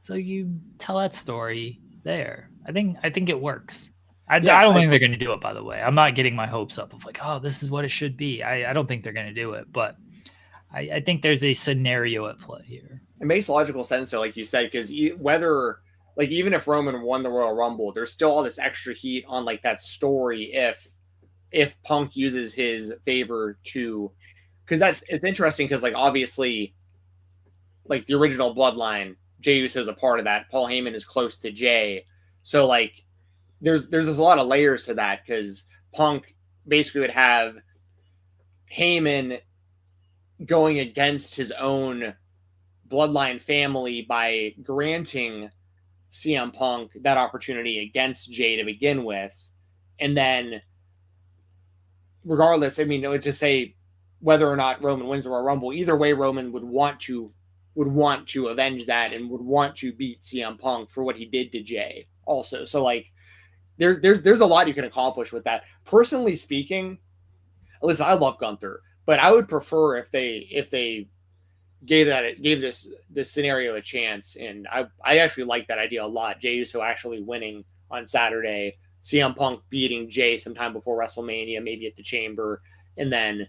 So you tell that story there. I think it works. I don't think they're going to do it, by the way. I'm not getting my hopes up of like, oh, this is what it should be. I don't think they're going to do it, but I think there's a scenario at play here. It makes logical sense, though, like you said, because even if Roman won the Royal Rumble, there's still all this extra heat on like that story if Punk uses his favor to, because it's interesting because like obviously like the original Bloodline, Jey Uso is a part of that. Paul Heyman is close to Jey, so like there's a lot of layers to that because Punk basically would have Heyman going against his own Bloodline family by granting CM Punk that opportunity against Jey to begin with. And then regardless, I mean, let's just say whether or not Roman wins the Royal Rumble, either way, Roman would want to avenge that and would want to beat CM Punk for what he did to Jey also. So like there's a lot you can accomplish with that. Personally speaking, listen, I love Gunther, but I would prefer if they gave this scenario a chance. And I actually like that idea a lot. Jey Uso actually winning on Saturday, CM Punk beating Jey sometime before WrestleMania, maybe at the Chamber, and then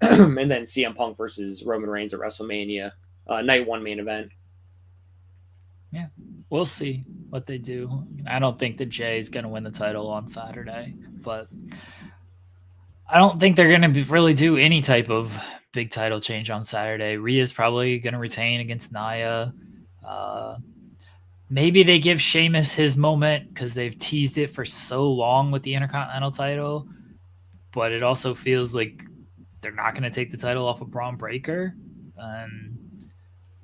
CM Punk versus Roman Reigns at WrestleMania, night one main event. Yeah, we'll see what they do. I don't think that Jey's going to win the title on Saturday, but I don't think they're going to really do any type of big title change on Saturday. Rhea's probably going to retain against Nia. maybe they give Sheamus his moment because they've teased it for so long with the Intercontinental title, but it also feels like they're not going to take the title off of Braun Breaker.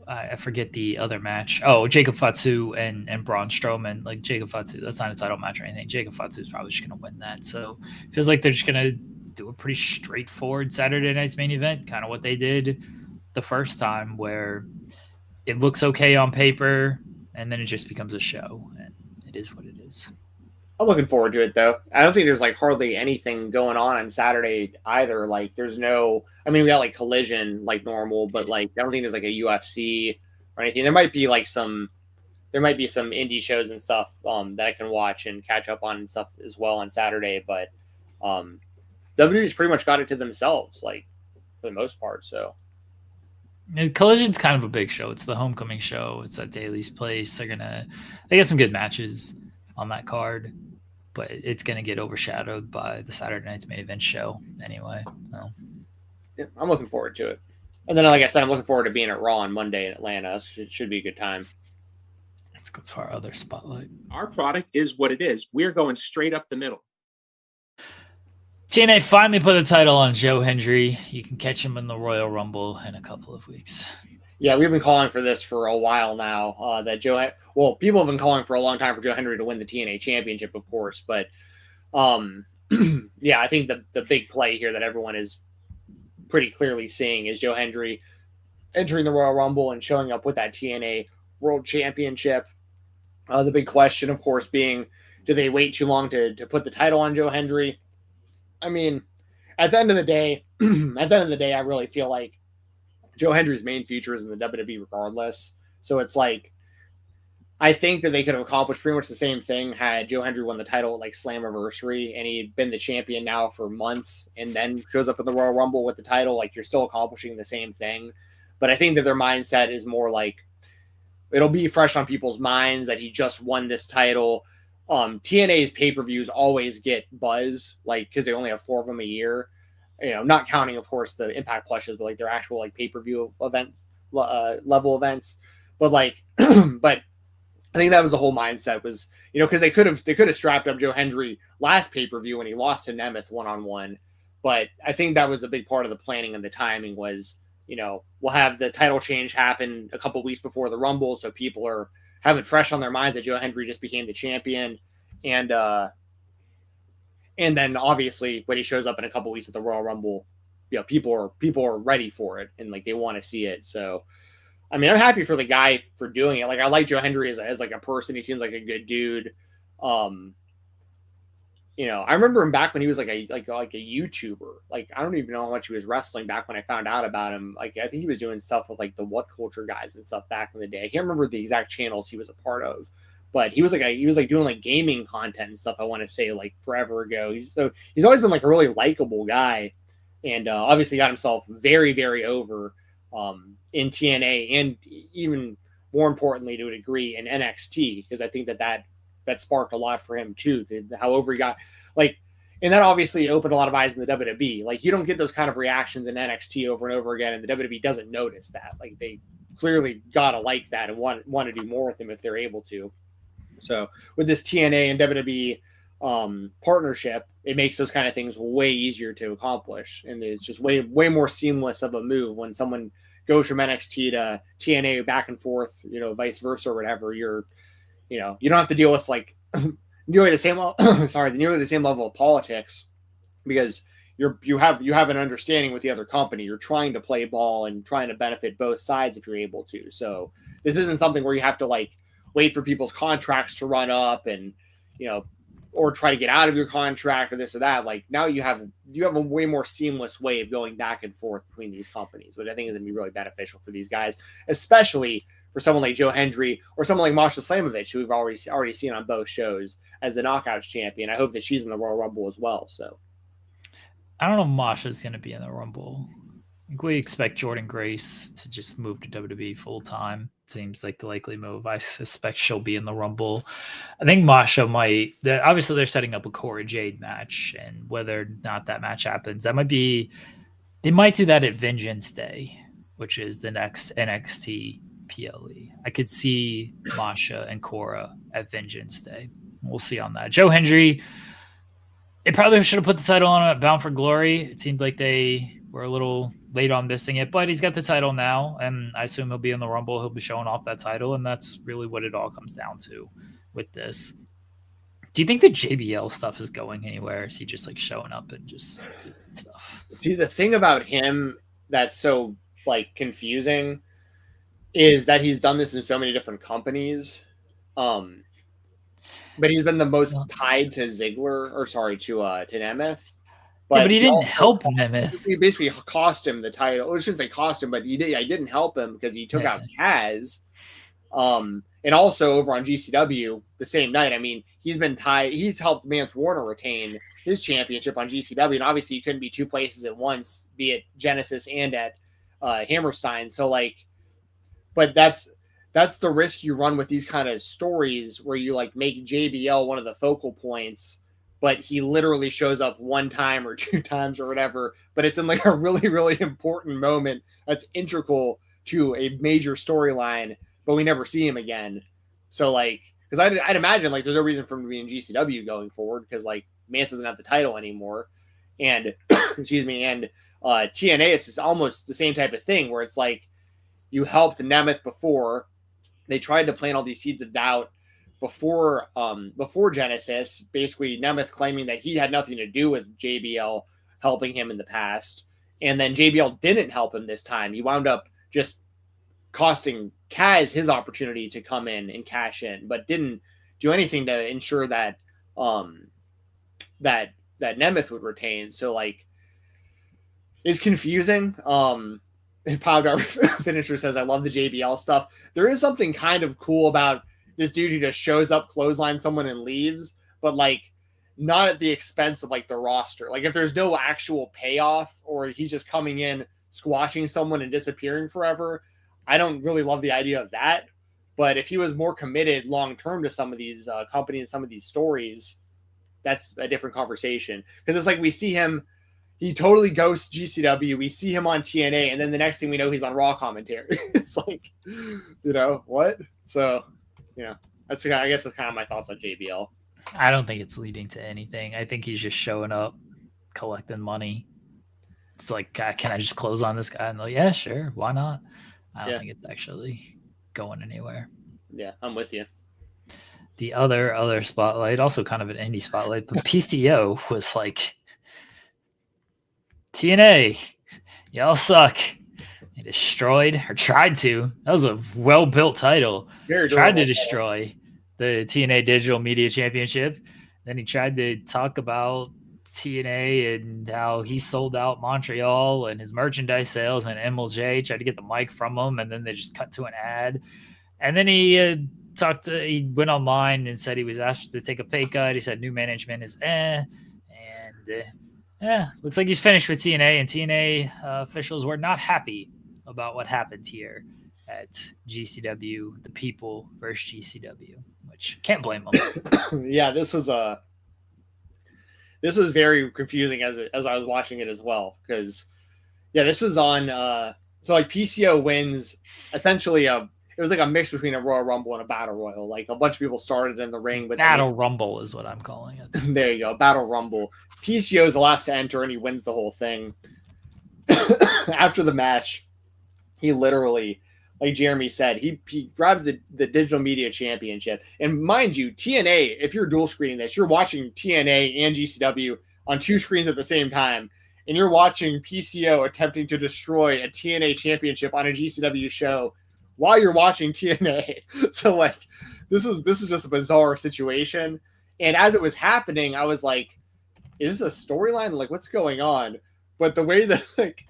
I forget the other match. Oh, Jacob Fatu and Braun Strowman. Like Jacob Fatu, that's not a title match or anything. Jacob Fatu is probably just going to win that. So it feels like they're just going to do a pretty straightforward Saturday night's main event, kind of what they did the first time, where it looks okay on paper and then it just becomes a show, and it is what it is. I'm looking forward to it, though. I don't think there's like hardly anything going on Saturday either. Like, there's no. I mean, we got like Collision like normal, but like I don't think there's like a UFC or anything. There might be some indie shows and stuff that I can watch and catch up on and stuff as well on Saturday. But WWE's pretty much got it to themselves, like for the most part. So Collision's kind of a big show. It's the homecoming show. It's at Daly's Place. They get some good matches on that card, but it's going to get overshadowed by the Saturday night's main event show anyway. So. Yeah, I'm looking forward to it. And then, like I said, I'm looking forward to being at Raw on Monday in Atlanta. It should be a good time. Let's go to our other spotlight. Our product is what it is. We're going straight up the middle. TNA finally put the title on Joe Hendry. You can catch him in the Royal Rumble in a couple of weeks. Yeah, we've been calling for this for a while now. People have been calling for a long time for Joe Hendry to win the TNA Championship, of course. But, yeah, I think the big play here that everyone is pretty clearly seeing is Joe Hendry entering the Royal Rumble and showing up with that TNA World Championship. The big question, of course, being, do they wait too long to put the title on Joe Hendry? I mean, at the end of the day, I really feel like Joe Hendry's main future is in the WWE regardless. So it's like, I think that they could have accomplished pretty much the same thing had Joe Hendry won the title at like Slammiversary and he'd been the champion now for months and then shows up in the Royal Rumble with the title. Like, you're still accomplishing the same thing. But I think that their mindset is more like, it'll be fresh on people's minds that he just won this title. TNA's pay-per-views always get buzz, like, because they only have 4 of them a year. You know, not counting, of course, the Impact Plushes, but like their actual like pay-per-view events, level events. But like, but I think that was the whole mindset was, you know, because they could have strapped up Joe Hendry last pay-per-view when he lost to Nemeth 1-on-1. But I think that was a big part of the planning and the timing was, you know, we'll have the title change happen a couple weeks before the Rumble, so people have it fresh on their minds that Joe Hendry just became the champion, and then obviously when he shows up in a couple weeks at the Royal Rumble, you know, people are ready for it and like they want to see it. So, I mean, I'm happy for the guy for doing it. Like, I like Joe Hendry as like a person. He seems like a good dude. You know, I remember him back when he was like a YouTuber. Like, I don't even know how much he was wrestling back when I found out about him. Like, I think he was doing stuff with like the What Culture guys and stuff back in the day. I can't remember the exact channels he was a part of, but he was doing like gaming content and stuff. I want to say like forever ago. He's always been like a really likable guy, and obviously got himself very, very over in TNA and even more importantly to a degree in NXT, because I think that sparked a lot for him too. However he got, like, and that obviously opened a lot of eyes in the WWE. Like, you don't get those kind of reactions in NXT over and over again, and the WWE doesn't notice that. Like, they clearly gotta like that and want to do more with him if they're able to. So with this TNA and WWE partnership, it makes those kind of things way easier to accomplish, and it's just way more seamless of a move when someone goes from NXT to TNA back and forth, you know, vice versa or whatever. You know, you don't have to deal with like nearly the same level of politics, because you have an understanding with the other company. You're trying to play ball and trying to benefit both sides if you're able to. So this isn't something where you have to like wait for people's contracts to run up and, you know, or try to get out of your contract or this or that. Like, now you have a way more seamless way of going back and forth between these companies, which I think is going to be really beneficial for these guys, especially for someone like Joe Hendry or someone like Masha Slamovich, who we've already seen on both shows as the Knockouts champion. I hope that she's in the Royal Rumble as well. So I don't know if Masha's going to be in the Rumble. I think we expect Jordan Grace to just move to WWE full time. Seems like the likely move. I suspect she'll be in the Rumble. I think Masha might. Obviously, they're setting up a Cora Jade match, and whether or not that match happens, that might be. They might do that at Vengeance Day, which is the next NXT PLE. I could see Masha and Cora at Vengeance Day. We'll see on that. Joe Hendry, they probably should have put the title on him at Bound for Glory. It seemed like they were a little late on missing it, but he's got the title now, and I assume he'll be in the Rumble. He'll be showing off that title, and that's really what it all comes down to with this. Do you think the JBL stuff is going anywhere? Is he just like showing up and just doing stuff? See, the thing about him that's so like confusing is that he's done this in so many different companies. But he's been the most tied to Ziggler, or sorry, to Nemeth. But he didn't help Nemeth. He basically cost him the title. I shouldn't say cost him, but I didn't help him because he took out Kaz. And also over on GCW the same night. I mean, he's been tied. He's helped Mance Warner retain his championship on GCW, and obviously you couldn't be two places at once, be it Genesis and at Hammerstein. So like, but that's the risk you run with these kind of stories where you like make JBL one of the focal points, but he literally shows up one time or two times or whatever, but it's in like a really, really important moment that's integral to a major storyline, but we never see him again. So like, because I'd imagine like there's no reason for him to be in GCW going forward because like Mance doesn't have the title anymore. And excuse me, and TNA, it's almost the same type of thing where it's like you helped Nemeth before. They tried to plant all these seeds of doubt before Genesis, basically Nemeth claiming that he had nothing to do with JBL helping him in the past. And then JBL didn't help him this time. He wound up just costing Kaz his opportunity to come in and cash in, but didn't do anything to ensure that that Nemeth would retain. So like it's confusing. Power Finisher says, I love the JBL stuff. There is something kind of cool about this dude who just shows up, clothesline someone and leaves, but like not at the expense of like the roster. Like if there's no actual payoff or he's just coming in, squashing someone and disappearing forever, I don't really love the idea of that. But if he was more committed long-term to some of these companies, some of these stories, that's a different conversation. Because it's like we see him, he totally ghosts GCW. We see him on TNA, and then the next thing we know, he's on Raw commentary. It's like, you know, what? So, you know, I guess that's kind of my thoughts on JBL. I don't think it's leading to anything. I think he's just showing up, collecting money. It's like, can I just close on this guy? And like, yeah, sure. Why not? I don't think it's actually going anywhere. Yeah, I'm with you. The other spotlight, also kind of an indie spotlight, but PCO was like, TNA, y'all suck. They destroyed or tried to. That was a well-built title. Tried to destroy the TNA Digital Media Championship. Then he tried to talk about TNA and how he sold out Montreal and his merchandise sales, and MLJ tried to get the mic from him, and then they just cut to an ad. And then he he went online and said he was asked to take a pay cut. He said new management is looks like he's finished with TNA, and TNA officials were not happy about what happened here at GCW, the people versus GCW, which can't blame them. Yeah, this was very confusing as I was watching it as well, because this was on so like PCO wins essentially it was like a mix between a Royal Rumble and a Battle Royal. Like a bunch of people started in the ring, but Battle Rumble is what I'm calling it. There you go, Battle Rumble. PCO is the last to enter, and he wins the whole thing. After the match, he literally, like Jeremy said, he grabs the Digital Media Championship. And mind you, TNA, if you're dual screening this, you're watching TNA and GCW on two screens at the same time, and you're watching PCO attempting to destroy a TNA championship on a GCW show while you're watching TNA. So like, this is just a bizarre situation. And as it was happening, I was like, is this a storyline? Like, what's going on? But the way that like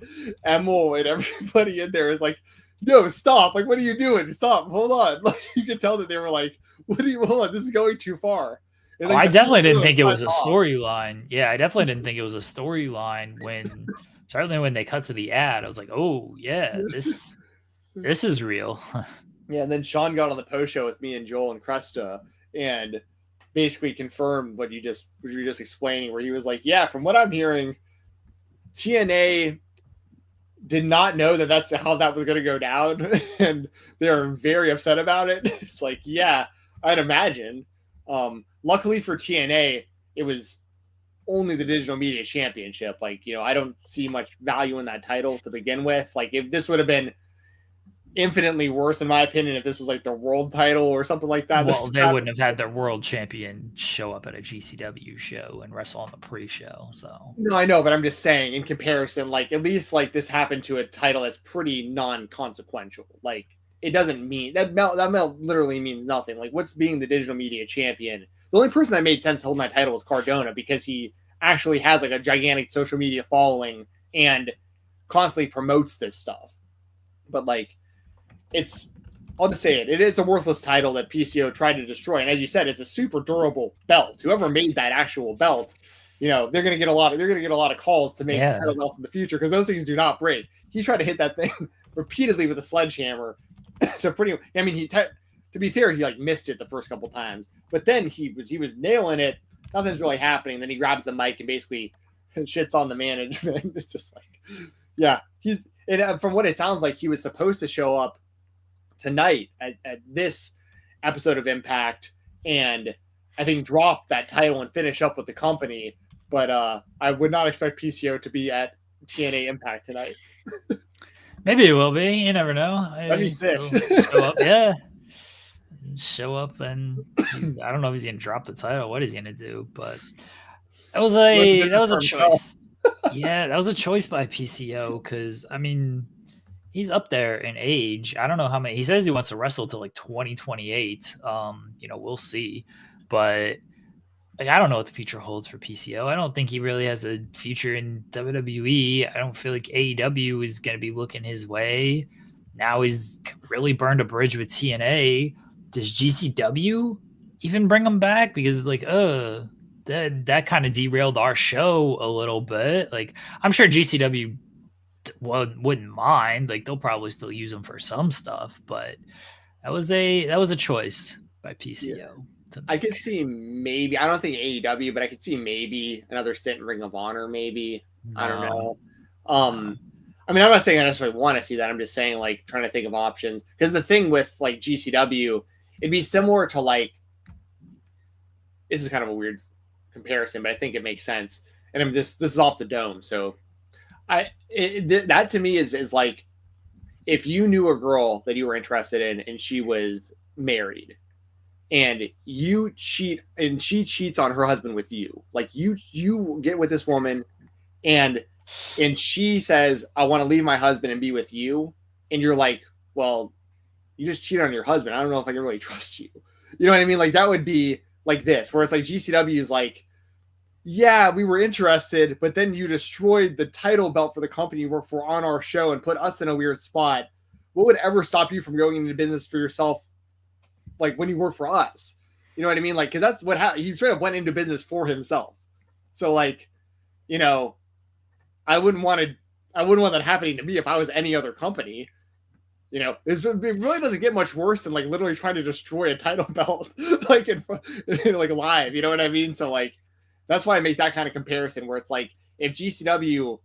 Emil and everybody in there is like, no, stop. Like, what are you doing? Stop. Hold on. Like, you could tell that they were like, hold on, this is going too far. And, like, I definitely didn't think it was a storyline. Yeah, I definitely didn't think it was a storyline certainly when they cut to the ad, I was like, oh yeah, this is real. Yeah, and then Sean got on the post show with me and Joel and Cresta and basically confirmed what you were just explaining, where he was like, yeah, from what I'm hearing, TNA did not know that that's how that was going to go down, and they're very upset about it. It's like, yeah, I'd imagine. Luckily for TNA, it was only the Digital Media Championship. Like, you know, I don't see much value in that title to begin with. Like, if this would have been infinitely worse, in my opinion, if this was like the world title or something like that. Well, they wouldn't have had their world champion show up at a GCW show and wrestle on the pre-show. So no, I know, but I'm just saying, in comparison, like at least like this happened to a title that's pretty non-consequential. Like it doesn't mean that belt literally means nothing. Like what's being the Digital Media Champion? The only person that made sense holding that title was Cardona, because he actually has like a gigantic social media following and constantly promotes this stuff. But like, I'll just say it's a worthless title that PCO tried to destroy. And as you said, it's a super durable belt. Whoever made that actual belt, you know, they're going to get a lot of calls to make title belts in the future, because those things do not break. He tried to hit that thing repeatedly with a sledgehammer to to be fair, he like missed it the first couple times, but then he was nailing it. Nothing's really happening. Then he grabs the mic and basically shits on the management. It's just like, yeah, from what it sounds like, he was supposed to show up tonight at this episode of Impact and I think drop that title and finish up with the company. But I would not expect PCO to be at TNA Impact tonight. Maybe it will be. You never know. That'd be sick. Show up, yeah. Show up, and I don't know if he's gonna drop the title. What is he gonna do? But that was a choice. Yeah, that was a choice by PCO, because I mean, he's up there in age. I don't know how many. He says he wants to wrestle till like 2028. You know, we'll see. But like, I don't know what the future holds for PCO. I don't think he really has a future in WWE. I don't feel like AEW is going to be looking his way. Now he's really burned a bridge with TNA. Does GCW even bring him back? Because like, that kind of derailed our show a little bit. Like, I'm sure GCW wouldn't mind. Like, they'll probably still use him for some stuff, but that was a choice by PCO. Yeah. I could see maybe, I don't think AEW, but I could see maybe another stint in Ring of Honor, maybe. No. I don't know. I mean, I'm not saying I necessarily want to see that. I'm just saying, like, trying to think of options. Because the thing with, like, GCW, it'd be similar to, like, this is kind of a weird comparison, but I think it makes sense. And this is off the dome. So that to me is like, if you knew a girl that you were interested in and she was married, and you cheat and she cheats on her husband with you, like you get with this woman and she says, I want to leave my husband and be with you. And you're like, well, you just cheated on your husband. I don't know if I can really trust you. You know what I mean? Like that would be like this, where it's like GCW is like, yeah, we were interested, but then you destroyed the title belt for the company you work for on our show and put us in a weird spot. What would ever stop you from going into business for yourself? Like when you work for us, you know what I mean? Like, cause that's what happened. He straight up went into business for himself. So like, you know, I wouldn't want that happening to me if I was any other company. You know, it really doesn't get much worse than like literally trying to destroy a title belt, like like live, you know what I mean? So like, that's why I make that kind of comparison where it's like, if GCW,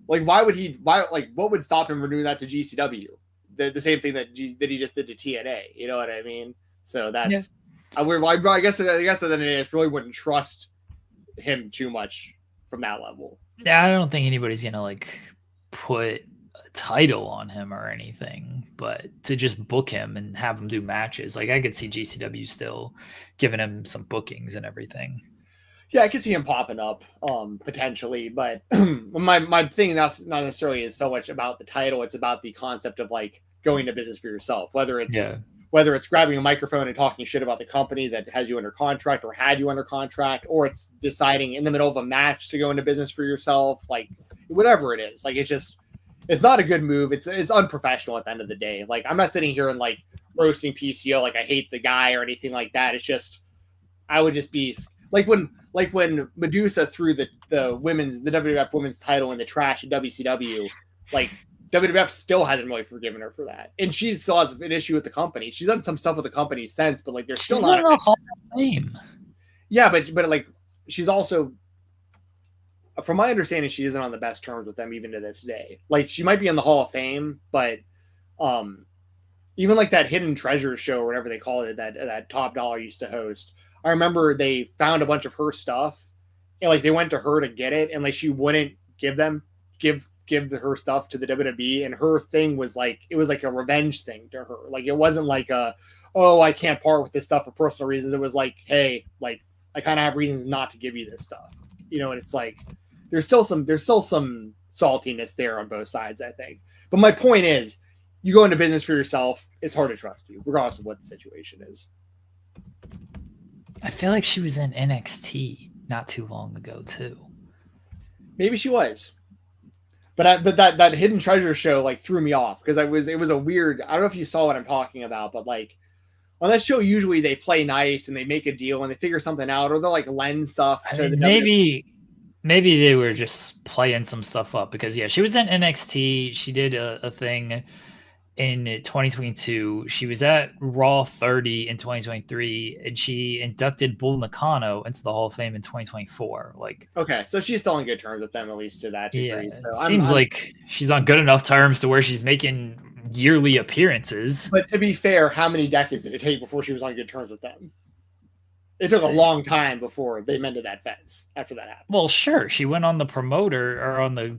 like, what would stop him from doing that to GCW? The same thing that he just did to TNA, you know what I mean? So that's, I guess at the end of the day, I just really wouldn't trust him too much from that level. Yeah, I don't think anybody's gonna like put a title on him or anything, but to just book him and have him do matches, like I could see GCW still giving him some bookings and everything. Yeah, I could see him popping up potentially, but my thing not necessarily is so much about the title; it's about the concept of like going to business for yourself, whether it's grabbing a microphone and talking shit about the company that has you under contract or had you under contract, or it's deciding in the middle of a match to go into business for yourself, like whatever it is. Like it's not a good move. It's unprofessional at the end of the day. Like I'm not sitting here and like roasting PCO like I hate the guy or anything like that. It's just I would just be like when Medusa threw the WWF women's title in the trash at WCW, like WWF still hasn't really forgiven her for that, and she still has an issue with the company. She's done some stuff with the company since, but like there's still not a Hall of Fame. Yeah, but like she's also, from my understanding, she isn't on the best terms with them even to this day. Like, she might be in the Hall of Fame, but even like that Hidden Treasure show or whatever they call it, that Top Dollar used to host. I remember they found a bunch of her stuff, and like they went to her to get it, and like she wouldn't give her stuff to the WWE, and her thing was like, it was like a revenge thing to her. Like, it wasn't like oh, I can't part with this stuff for personal reasons. It was like, hey, like, I kind of have reasons not to give you this stuff, you know. And it's like there's still some saltiness there on both sides, I think. But my point is, you go into business for yourself, it's hard to trust you, regardless of what the situation is. I feel like she was in NXT not too long ago too. Maybe she was, but that Hidden Treasure show like threw me off because it was a weird. I don't know if you saw what I'm talking about, but like on that show, usually they play nice and they make a deal and they figure something out, or they'll like lend stuff to the maybe they were just playing some stuff up because she was in NXT. She did a thing in 2022. She was at Raw 30 in 2023, and she inducted Bull Nakano into the Hall of Fame in 2024. Like, okay, so she's still on good terms with them, at least to that degree. Yeah, so it seems like she's on good enough terms to where she's making yearly appearances. But to be fair, how many decades did it take before she was on good terms with them? It took a long time before they mended that fence after that happened. Well, sure. She went on the promoter or on the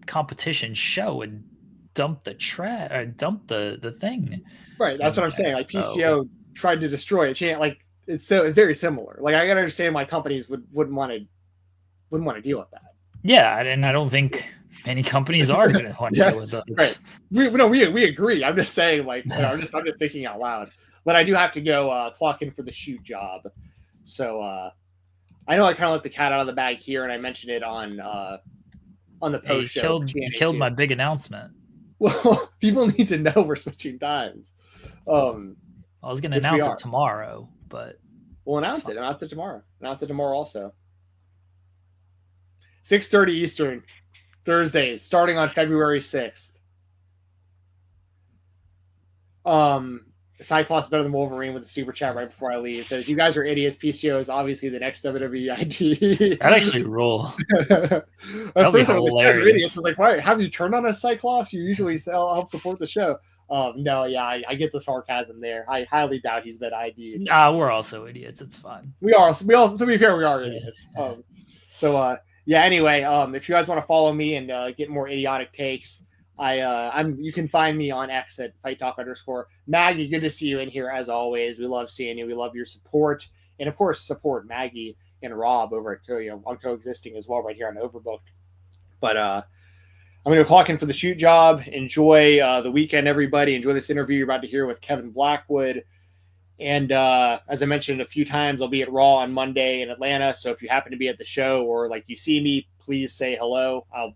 competition show and dumped the thing. Right. That's what I'm saying. Like, PCO tried to destroy it. Like, it's very similar. Like, I gotta understand why companies wouldn't want to deal with that. Yeah, and I don't think many companies are going to want to deal with that. Right. We agree. I'm just saying, like, I'm just thinking out loud. But I do have to go clock in for the shoot job. So I know I kind of let the cat out of the bag here, and I mentioned it on the post show. You killed my big announcement. Well, people need to know we're switching times. I was going to announce it tomorrow, but we'll announce it. Announce it tomorrow. Announce it tomorrow also. 6:30 Eastern, Thursdays, starting on February 6th. Cyclops better than Wolverine with the super chat right before I leave. Says, you guys are idiots. PCO is obviously the next WWE ID. That actually rule. At first, I was like, you guys are idiots. I was like, why? Have you turned on a Cyclops? You usually help support the show. No, yeah, I get the sarcasm there. I highly doubt he's been ID'd. We're also idiots. It's fine. We all, to be fair, we are idiots. Anyway, if you guys want to follow me and get more idiotic takes, you can find me on X at @FightTalk_. Maggie, good to see you in here as always. We love seeing you. We love your support, and of course, support Maggie and Rob over at on Coexisting as well, right here on Overbooked. But I'm going to clock in for the shoot job. Enjoy the weekend, everybody. Enjoy this interview you're about to hear with Kevin Blackwood. And as I mentioned a few times, I'll be at Raw on Monday in Atlanta. So if you happen to be at the show or like you see me, please say hello. I'll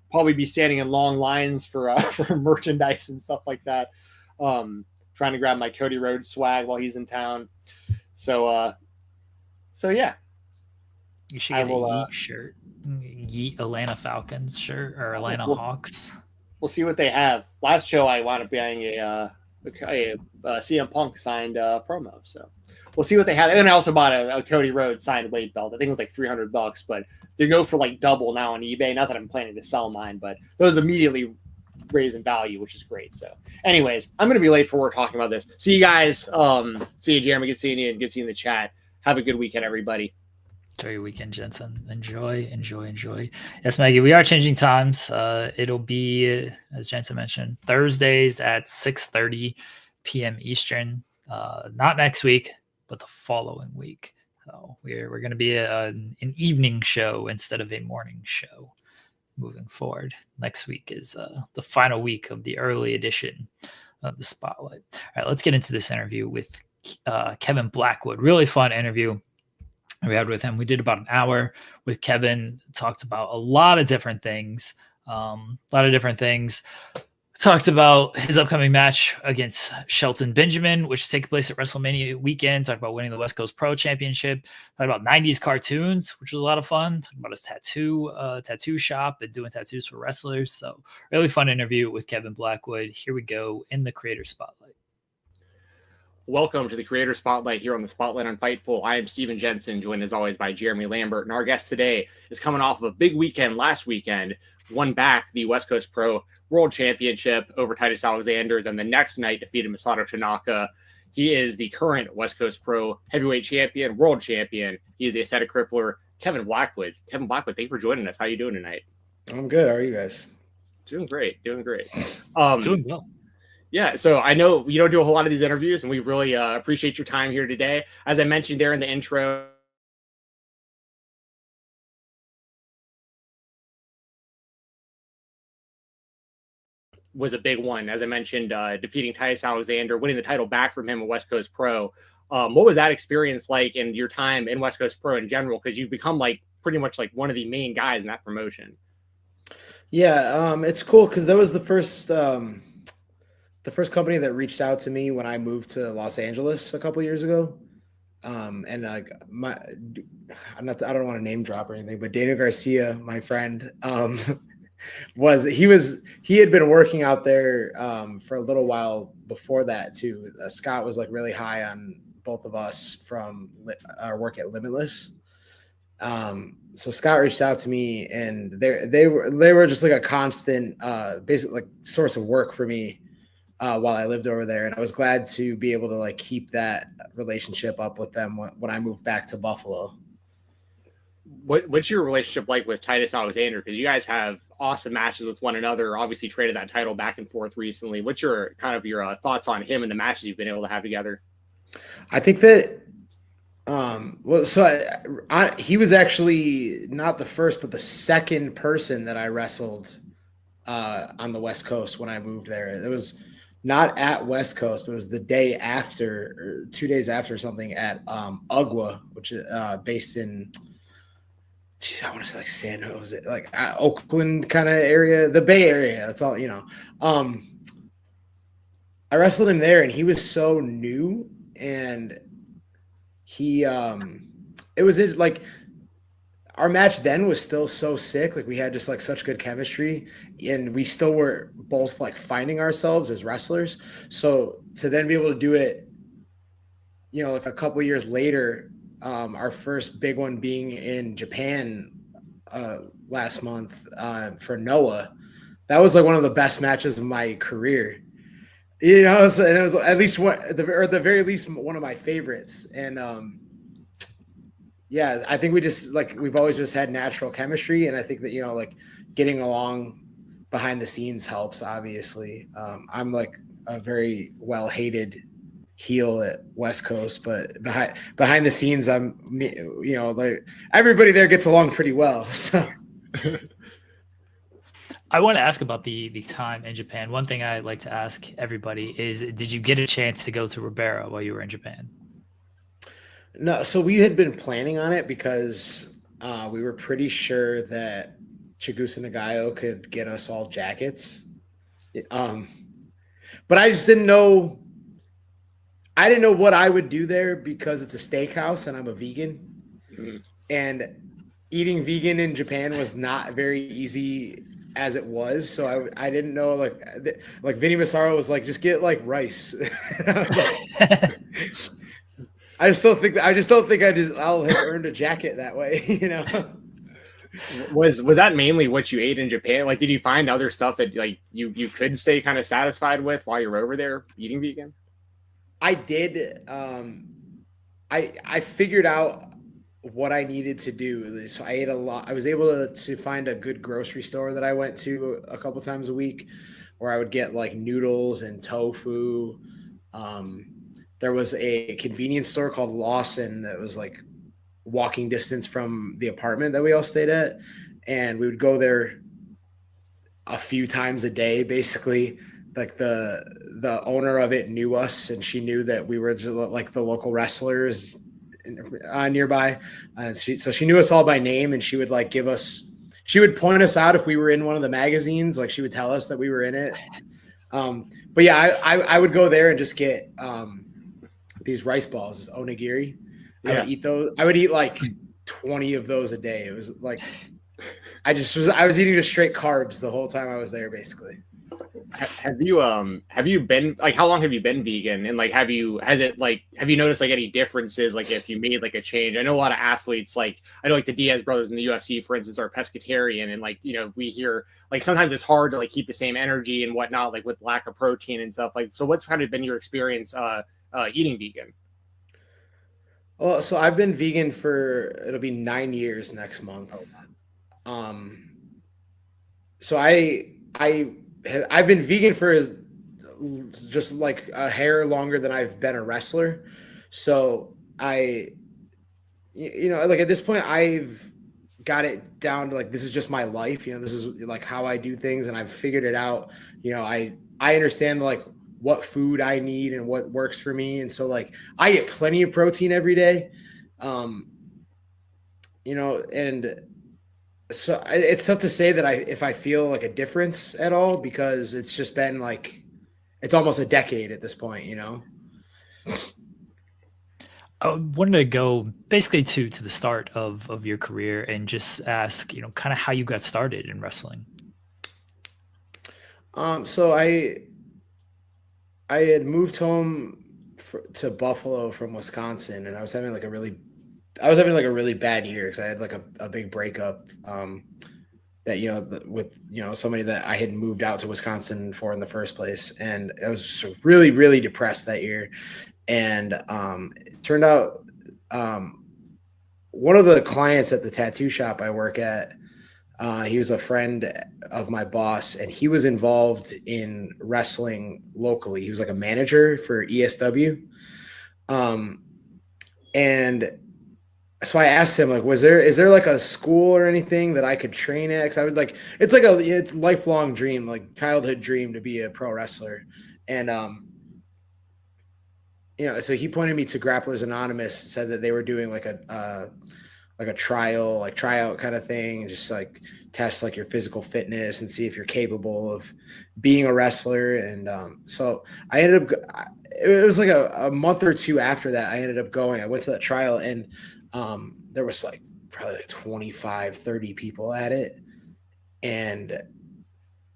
probably be standing in long lines for merchandise and stuff like that. Trying to grab my Cody Rhodes swag while he's in town. So yeah. You should get a Yeet shirt. Yeet Atlanta Falcons shirt or Atlanta Hawks. We'll see what they have. Last show I wound up buying a CM Punk signed promo. So we'll see what they have. And I also bought a Cody Rhodes signed weight belt. I think it was like $300, but they go for like double now on eBay. Not that I'm planning to sell mine, but those immediately raise in value, which is great. So anyways, I'm going to be late for work talking about this. See you guys. See you, Jeremy. Good seeing you and good seeing the chat. Have a good weekend, everybody. Enjoy your weekend, Jensen. Enjoy. Yes, Maggie, we are changing times. It'll be, as Jensen mentioned, Thursdays at 6:30 p.m. Eastern. Not next week, but the following week. So we're going to be an evening show instead of a morning show moving forward. Next week is the final week of the early edition of the Spotlight. All right, let's get into this interview with Kevin Blackwood. Really fun interview we had with him. We did about an hour with Kevin, talked about a lot of different things. Talked about his upcoming match against Shelton Benjamin, which is taking place at WrestleMania weekend. Talked about winning the West Coast Pro Championship. Talked about 90s cartoons, which was a lot of fun. Talked about his tattoo shop and doing tattoos for wrestlers. So really fun interview with Kevin Blackwood. Here we go in the Creator Spotlight. Welcome to the Creator Spotlight here on the Spotlight on Fightful. I am Stephen Jensen, joined as always by Jeremy Lambert. And our guest today is coming off of a big weekend last weekend, won back the West Coast Pro World Championship over Titus Alexander. Then the next night defeated Masato Tanaka. He is the current West Coast Pro Heavyweight Champion, World Champion. He is the aesthetic crippler, Kevin Blackwood. Kevin Blackwood, thank you for joining us. How are you doing tonight? I'm good. How are you guys? Doing great. Doing well. Yeah, so I know you don't do a whole lot of these interviews, and we really appreciate your time here today. As I mentioned there in the intro, was a big one. As I mentioned, defeating Titus Alexander, winning the title back from him at West Coast Pro. What was that experience like in your time in West Coast Pro in general? Because you've become like pretty much like one of the main guys in that promotion. Yeah, it's cool because that was the first company that reached out to me when I moved to Los Angeles a couple years ago. And like I don't want to name drop or anything, but Daniel Garcia, my friend, he had been working out there for a little while before that too. Scott was like really high on both of us from our work at Limitless. So Scott reached out to me, and they were just like a constant, basic like source of work for me while I lived over there, and I was glad to be able to like keep that relationship up with them when I moved back to Buffalo. What's your relationship like with Titus Alexander? Because you guys have awesome matches with one another. Obviously, traded that title back and forth recently. What's your thoughts on him and the matches you've been able to have together? I think that. He was actually not the first, but the second person that I wrestled on the West Coast when I moved there. It was not at West Coast, but it was the day after, or 2 days after something at UGWA, which is based in, I want to say like San Jose, like Oakland kind of area, the Bay Area. That's all, you know. I wrestled him there, and he was so new, and he it was like our match then was still so sick. Like we had just like such good chemistry, and we still were both like finding ourselves as wrestlers. So to then be able to do it, you know, like a couple years later, our first big one being in Japan last month for Noah, that was like one of the best matches of my career. You know, and it was at least one, or at the very least, one of my favorites. And yeah, I think we've always just had natural chemistry, and I think that, you know, like getting along behind the scenes helps. Obviously, I'm like a very well hated heel at West Coast, but behind the scenes, you know, like everybody there gets along pretty well. So. I want to ask about the time in Japan. One thing I like to ask everybody is, did you get a chance to go to Ribera while you were in Japan? No, so we had been planning on it because we were pretty sure that Chigusa Nagayo could get us all jackets. But I just didn't know. I didn't know what I would do there because it's a steakhouse and I'm a vegan. Mm-hmm. And eating vegan in Japan was not very easy as it was, so I didn't know, like Vinny Massaro was like, just get like rice. I just don't think I'll have earned a jacket that way, you know. Was that mainly what you ate in Japan? Like, did you find other stuff that like you could stay kind of satisfied with while you were over there eating vegan? I did. I figured out what I needed to do. So I ate a lot. I was able to find a good grocery store that I went to a couple times a week where I would get like noodles and tofu. There was a convenience store called Lawson that was like walking distance from the apartment that we all stayed at. And we would go there a few times a day, basically. Like the owner of it knew us, and she knew that we were just like the local wrestlers nearby, and she knew us all by name, and she would like she would point us out if we were in one of the magazines. Like she would tell us that we were in it. But yeah, I would go there and just get these rice balls, this onigiri. Yeah. I would eat those. I would eat like 20 of those a day. It was like I was eating just straight carbs the whole time I was there, basically. Have you been like, how long have you been vegan, and like have you noticed like any differences, like if you made like a change? I know a lot of athletes, like I know like the Diaz brothers in the UFC, for instance, are pescatarian, and like, you know, we hear like sometimes it's hard to like keep the same energy and whatnot, like with lack of protein and stuff. Like, so what's kind of been your experience eating vegan? Well, so I've been vegan it'll be 9 years next month. So I've been vegan for just like a hair longer than I've been a wrestler. So like at this point, I've got it down to like, this is just my life. You know, this is like how I do things, and I've figured it out. You know, I understand like what food I need and what works for me. And so like I get plenty of protein every day. You know, and so it's tough to say that if I feel like a difference at all, because it's just been like, it's almost a decade at this point, you know? I wanted to go basically to the start of your career and just ask, you know, kind of how you got started in wrestling. So I had moved home to Buffalo from Wisconsin, and I was having like a really bad year because I had like a big breakup that, you know, with, you know, somebody that I had moved out to Wisconsin for in the first place. And I was just really, really depressed that year. And it turned out one of the clients at the tattoo shop I work at, he was a friend of my boss, and he was involved in wrestling locally. He was like a manager for ESW. And so I asked him, like, is there like a school or anything that I could train at? Because I would like, it's like it's a lifelong dream, like childhood dream, to be a pro wrestler. And you know, so he pointed me to Grapplers Anonymous, said that they were doing like a tryout kind of thing, and just like test like your physical fitness and see if you're capable of being a wrestler. And so I ended up, it was like a month or two after that, I ended up going. I went to that trial, and there was like probably like 25, 30 people at it. And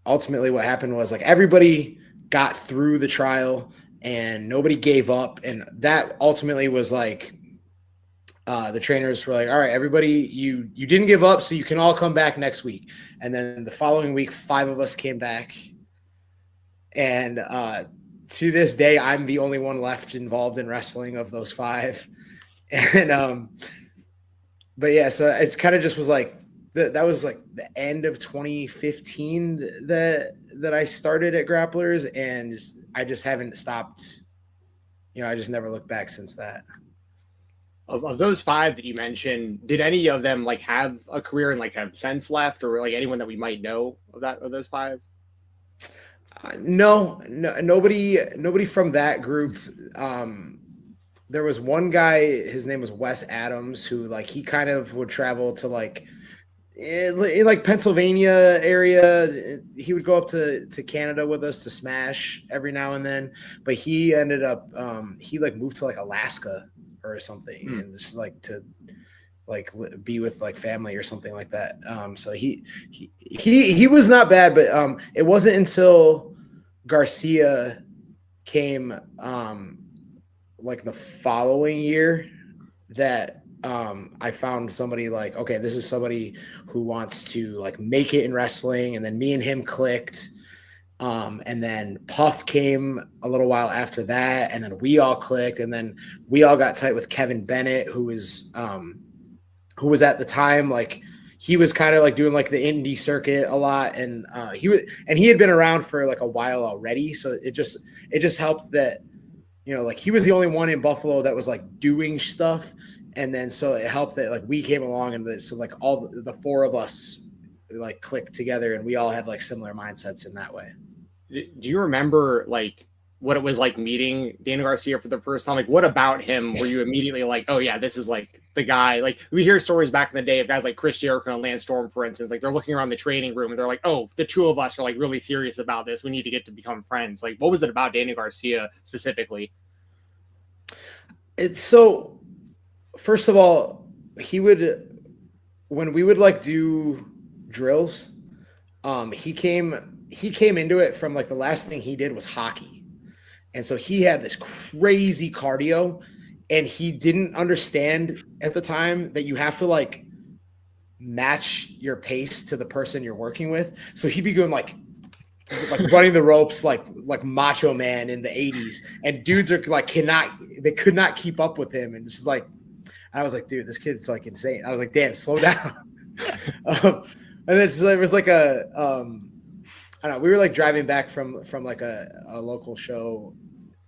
ultimately what happened was like everybody got through the trial and nobody gave up. And that ultimately was like, the trainers were like, all right, everybody, you didn't give up, so you can all come back next week. And then the following week, 5 of us came back. And to this day, I'm the only one left involved in wrestling of those 5. And but yeah, so it kind of just was like that was like the end of 2015 that I started at Grapplers, and I just haven't stopped. You know, I just never looked back since that. Of those 5 that you mentioned, did any of them like have a career and like have since left, or like anyone that we might know of those 5? No, nobody from that group. There was one guy, his name was Wes Adams, who like he kind of would travel to like in like Pennsylvania area. He would go up to Canada with us to Smash every now and then, but he ended up he like moved to like Alaska or something, and just like to like be with like family or something like that. So he was not bad, but it wasn't until Garcia came like the following year that I found somebody like, okay, this is somebody who wants to like make it in wrestling. And then me and him clicked. And then Puff came a little while after that, and then we all clicked, and then we all got tight with Kevin Bennett, who was at the time like he was kind of like doing like the indie circuit a lot, and he had been around for like a while already, so it just helped that, you know, like he was the only one in Buffalo that was like doing stuff, and then so it helped that like we came along, and so like all the 4 of us like clicked together, and we all had like similar mindsets in that way. Do you remember like what it was like meeting Daniel Garcia for the first time? Like, what about him were you immediately like, oh yeah, this is like the guy? Like, we hear stories back in the day of guys like Chris Jericho and Lance Storm, for instance, like they're looking around the training room and they're like, oh, the 2 of us are like really serious about this. We need to get to become friends. Like, what was it about Daniel Garcia specifically? It's so, first of all, when we would like do drills, he he came into it from like the last thing he did was hockey. And so he had this crazy cardio, and he didn't understand at the time that you have to like match your pace to the person you're working with. So he'd be going like running the ropes like Macho Man in the 80s, and dudes are like they could not keep up with him. And it's just like, I was like, dude, this kid's like insane. I was like, Dan, slow down. And then it was like I don't know, we were like driving back from like a local show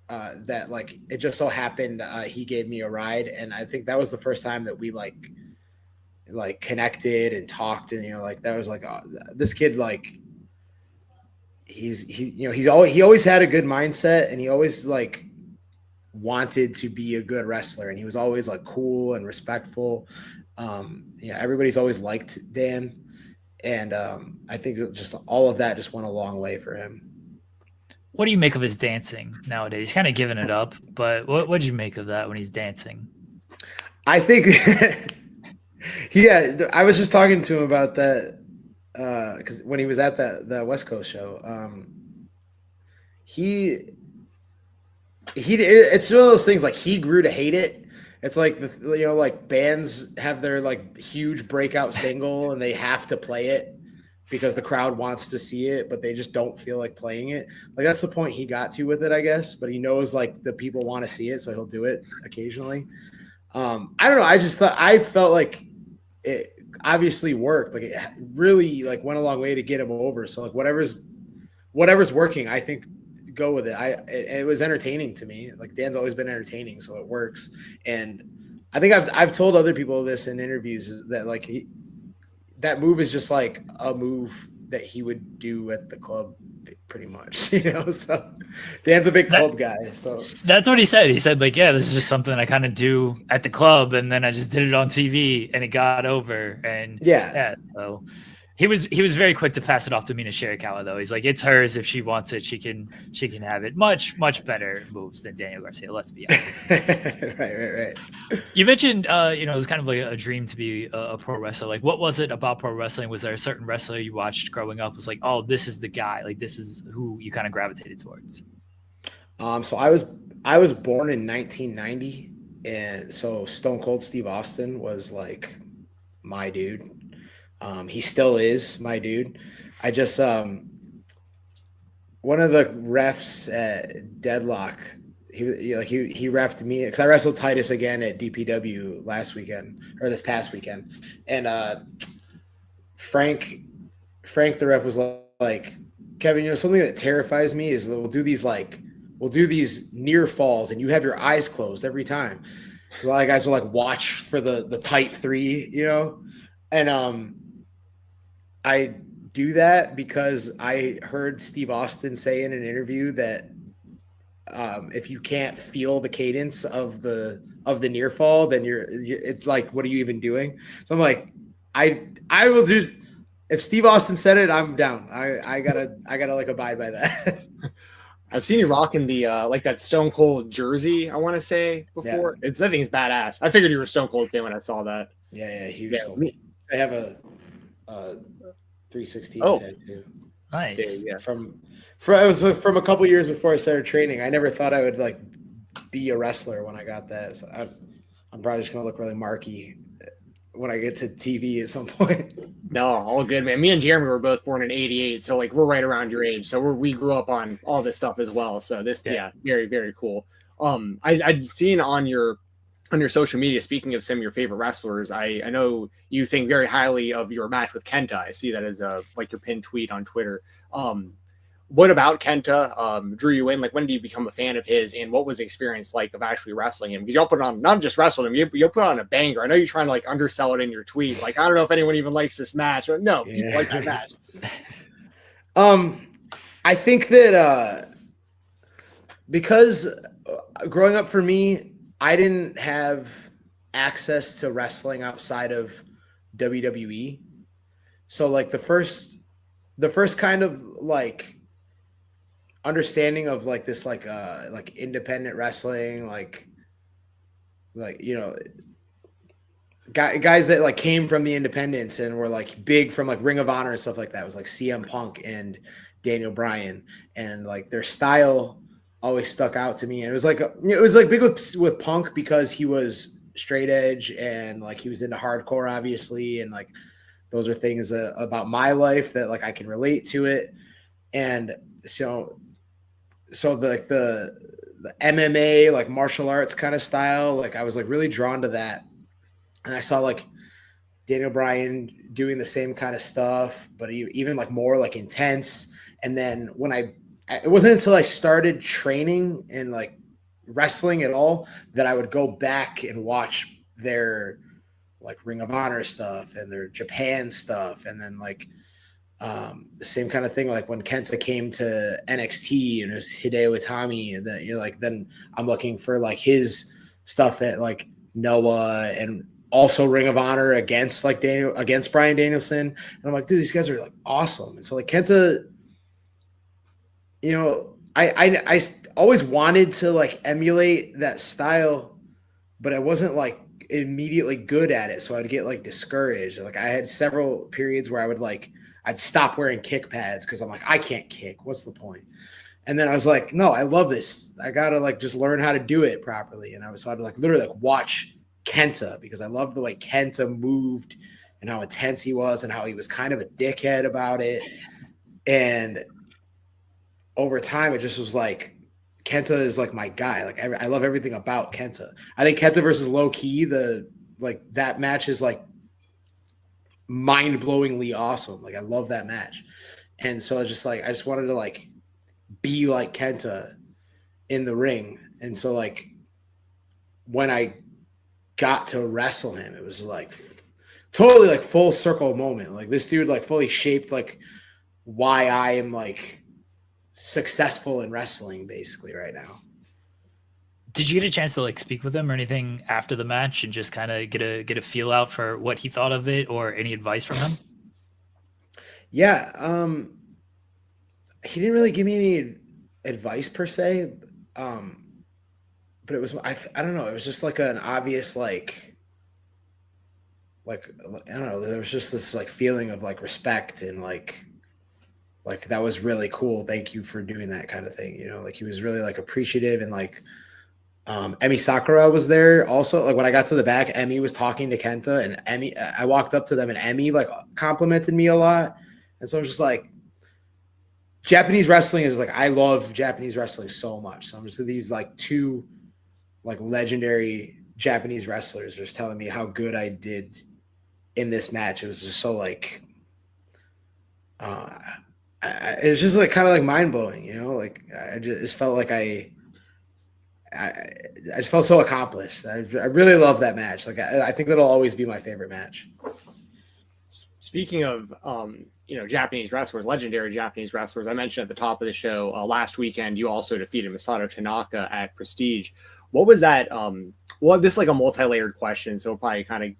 that like it just so happened he gave me a ride, and I think that was the first time that we like connected and talked, and like that was like this kid, like he always had a good mindset, and he always like wanted to be a good wrestler, and he was always like cool and respectful. Everybody's always liked Dan, and I think just all of that just went a long way for him. What do you make of his dancing nowadays? He's kind of giving it up, but what did you make of that when he's dancing? I think, yeah, I was just talking to him about that because when he was at that West Coast show, it's one of those things, like he grew to hate it. It's like like bands have their like huge breakout single and they have to play it because the crowd wants to see it, but they just don't feel like playing it. Like that's the point he got to with it, I guess. But he knows like the people want to see it, so he'll do it occasionally. I don't know. I felt like it obviously worked. Like it really like went a long way to get him over. So like whatever's working, I think go with it. It was entertaining to me. Like Dan's always been entertaining, so it works. And I think I've told other people this in interviews that like that move is just like a move that he would do at the club pretty much, so Dan's a big club guy. So that's what he said. He said like, yeah, this is just something I kind of do at the club. And then I just did it on TV and it got over. And yeah so he was very quick to pass it off to Mina Shirakawa, though. He's like, it's hers. If she wants it, she can have it. Much better moves than Daniel Garcia. Let's be honest. Right. You mentioned, it was kind of like a dream to be a pro wrestler. Like, what was it about pro wrestling? Was there a certain wrestler you watched growing up? Was like, oh, this is the guy. Like, this is who you kind of gravitated towards. So I was born in 1990, and so Stone Cold Steve Austin was like my dude. He still is my dude. I just one of the refs at Deadlock, he refed me because I wrestled Titus again at DPW this past weekend, and Frank the ref was like, Kevin, something that terrifies me is that we'll do these near falls and you have your eyes closed every time. A lot of guys will like watch for the tight three, and I do that because I heard Steve Austin say in an interview that if you can't feel the cadence of the near fall, then it's like, what are you even doing? So I'm like, I will do. If Steve Austin said it, I'm down. I gotta like abide by that. I've seen you rocking the like that Stone Cold jersey, I want to say before. Yeah. I think it's badass. I figured you were a Stone Cold fan when I saw that. Yeah, huge. Yeah, I have a 316 tattoo. Nice. Yeah, it was from a couple years before I started training. I never thought I would like be a wrestler when I got that. So I'm probably just gonna look really marky when I get to TV at some point. No, all good, man. Me and Jeremy were both born in '88, so like we're right around your age. So we grew up on all this stuff as well. So this, very, very cool. I'd seen on your social media, speaking of some of your favorite wrestlers, I know you think very highly of your match with Kenta. I see that as like your pinned tweet on Twitter. What about Kenta drew you in? Like, when did you become a fan of his, and what was the experience like of actually wrestling him? Because y'all put on, not just wrestling him, you put on a banger. I know you're trying to like undersell it in your tweet. Like, I don't know if anyone even likes this match. Or, no, people like that match. I think that because growing up for me, I didn't have access to wrestling outside of WWE. So like the first kind of like understanding of like this like independent wrestling, like guys that like came from the independents and were like big from like Ring of Honor and stuff like that was like CM Punk and Daniel Bryan, and like their style always stuck out to me. And it was like big with Punk because he was straight edge and like he was into hardcore, obviously, and like those are things about my life that like I can relate to it. And so the MMA, like martial arts kind of style, like I was like really drawn to that. And I saw like Daniel Bryan doing the same kind of stuff, but even like more like intense. And then when it wasn't until I started training and like wrestling at all that I would go back and watch their like Ring of Honor stuff and their Japan stuff. And then like the same kind of thing, like when Kenta came to NXT and it was Hideo Itami, and then you're like, then I'm looking for like his stuff at like Noah and also Ring of Honor against Bryan Danielson. And I'm like, dude, these guys are like awesome. And so like Kenta, you know, I always wanted to like emulate that style, but I wasn't like immediately good at it. So I'd get like discouraged. Like I had several periods where I'd stop wearing kick pads because I'm like, I can't kick. What's the point? And then I was like, no, I love this. I gotta like just learn how to do it properly. And I'd like literally like watch Kenta because I loved the way Kenta moved and how intense he was and how he was kind of a dickhead about it. And over time, it just was like Kenta is like my guy. Like I love everything about Kenta. I think Kenta versus Low Ki, that match is like mind-blowingly awesome. Like I love that match. And so I just wanted to like be like Kenta in the ring. And so like when I got to wrestle him, it was like totally like full circle moment. Like this dude like fully shaped like why I am like successful in wrestling basically right now. Did you get a chance to like speak with him or anything after the match and just kind of get a feel out for what he thought of it or any advice from him? Yeah. He didn't really give me any advice per se. But it was, I don't know. It was just like an obvious, like, I don't know. There was just this like feeling of like respect and like that was really cool. Thank you for doing that kind of thing. You know, like he was really like appreciative. And like Emi Sakura was there also. Like when I got to the back, Emi was talking to Kenta, and I walked up to them and Emi like complimented me a lot. And so I was just like, Japanese wrestling is like, I love Japanese wrestling so much. So I'm just these like two like legendary Japanese wrestlers just telling me how good I did in this match. It was just so like, it was just like kind of like mind blowing, you know. Like I just felt like I just felt so accomplished. I really love that match. Like I think that'll always be my favorite match. Speaking of Japanese wrestlers, legendary Japanese wrestlers, I mentioned at the top of the show last weekend, you also defeated Masato Tanaka at Prestige. What was that? Well, this is like a multi-layered question, so we'll probably kind of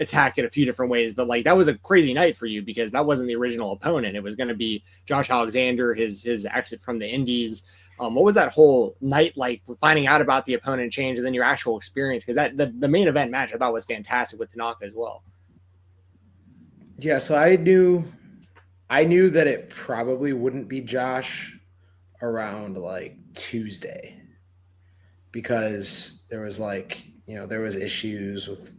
attack it a few different ways. But like that was a crazy night for you because that wasn't the original opponent. It was going to be Josh Alexander, his exit from the Indies. What was that whole night like, finding out about the opponent change and then your actual experience? Because the main event match I thought was fantastic with Tanaka as well. Yeah, so I knew that it probably wouldn't be Josh around like Tuesday because there was like, there was issues with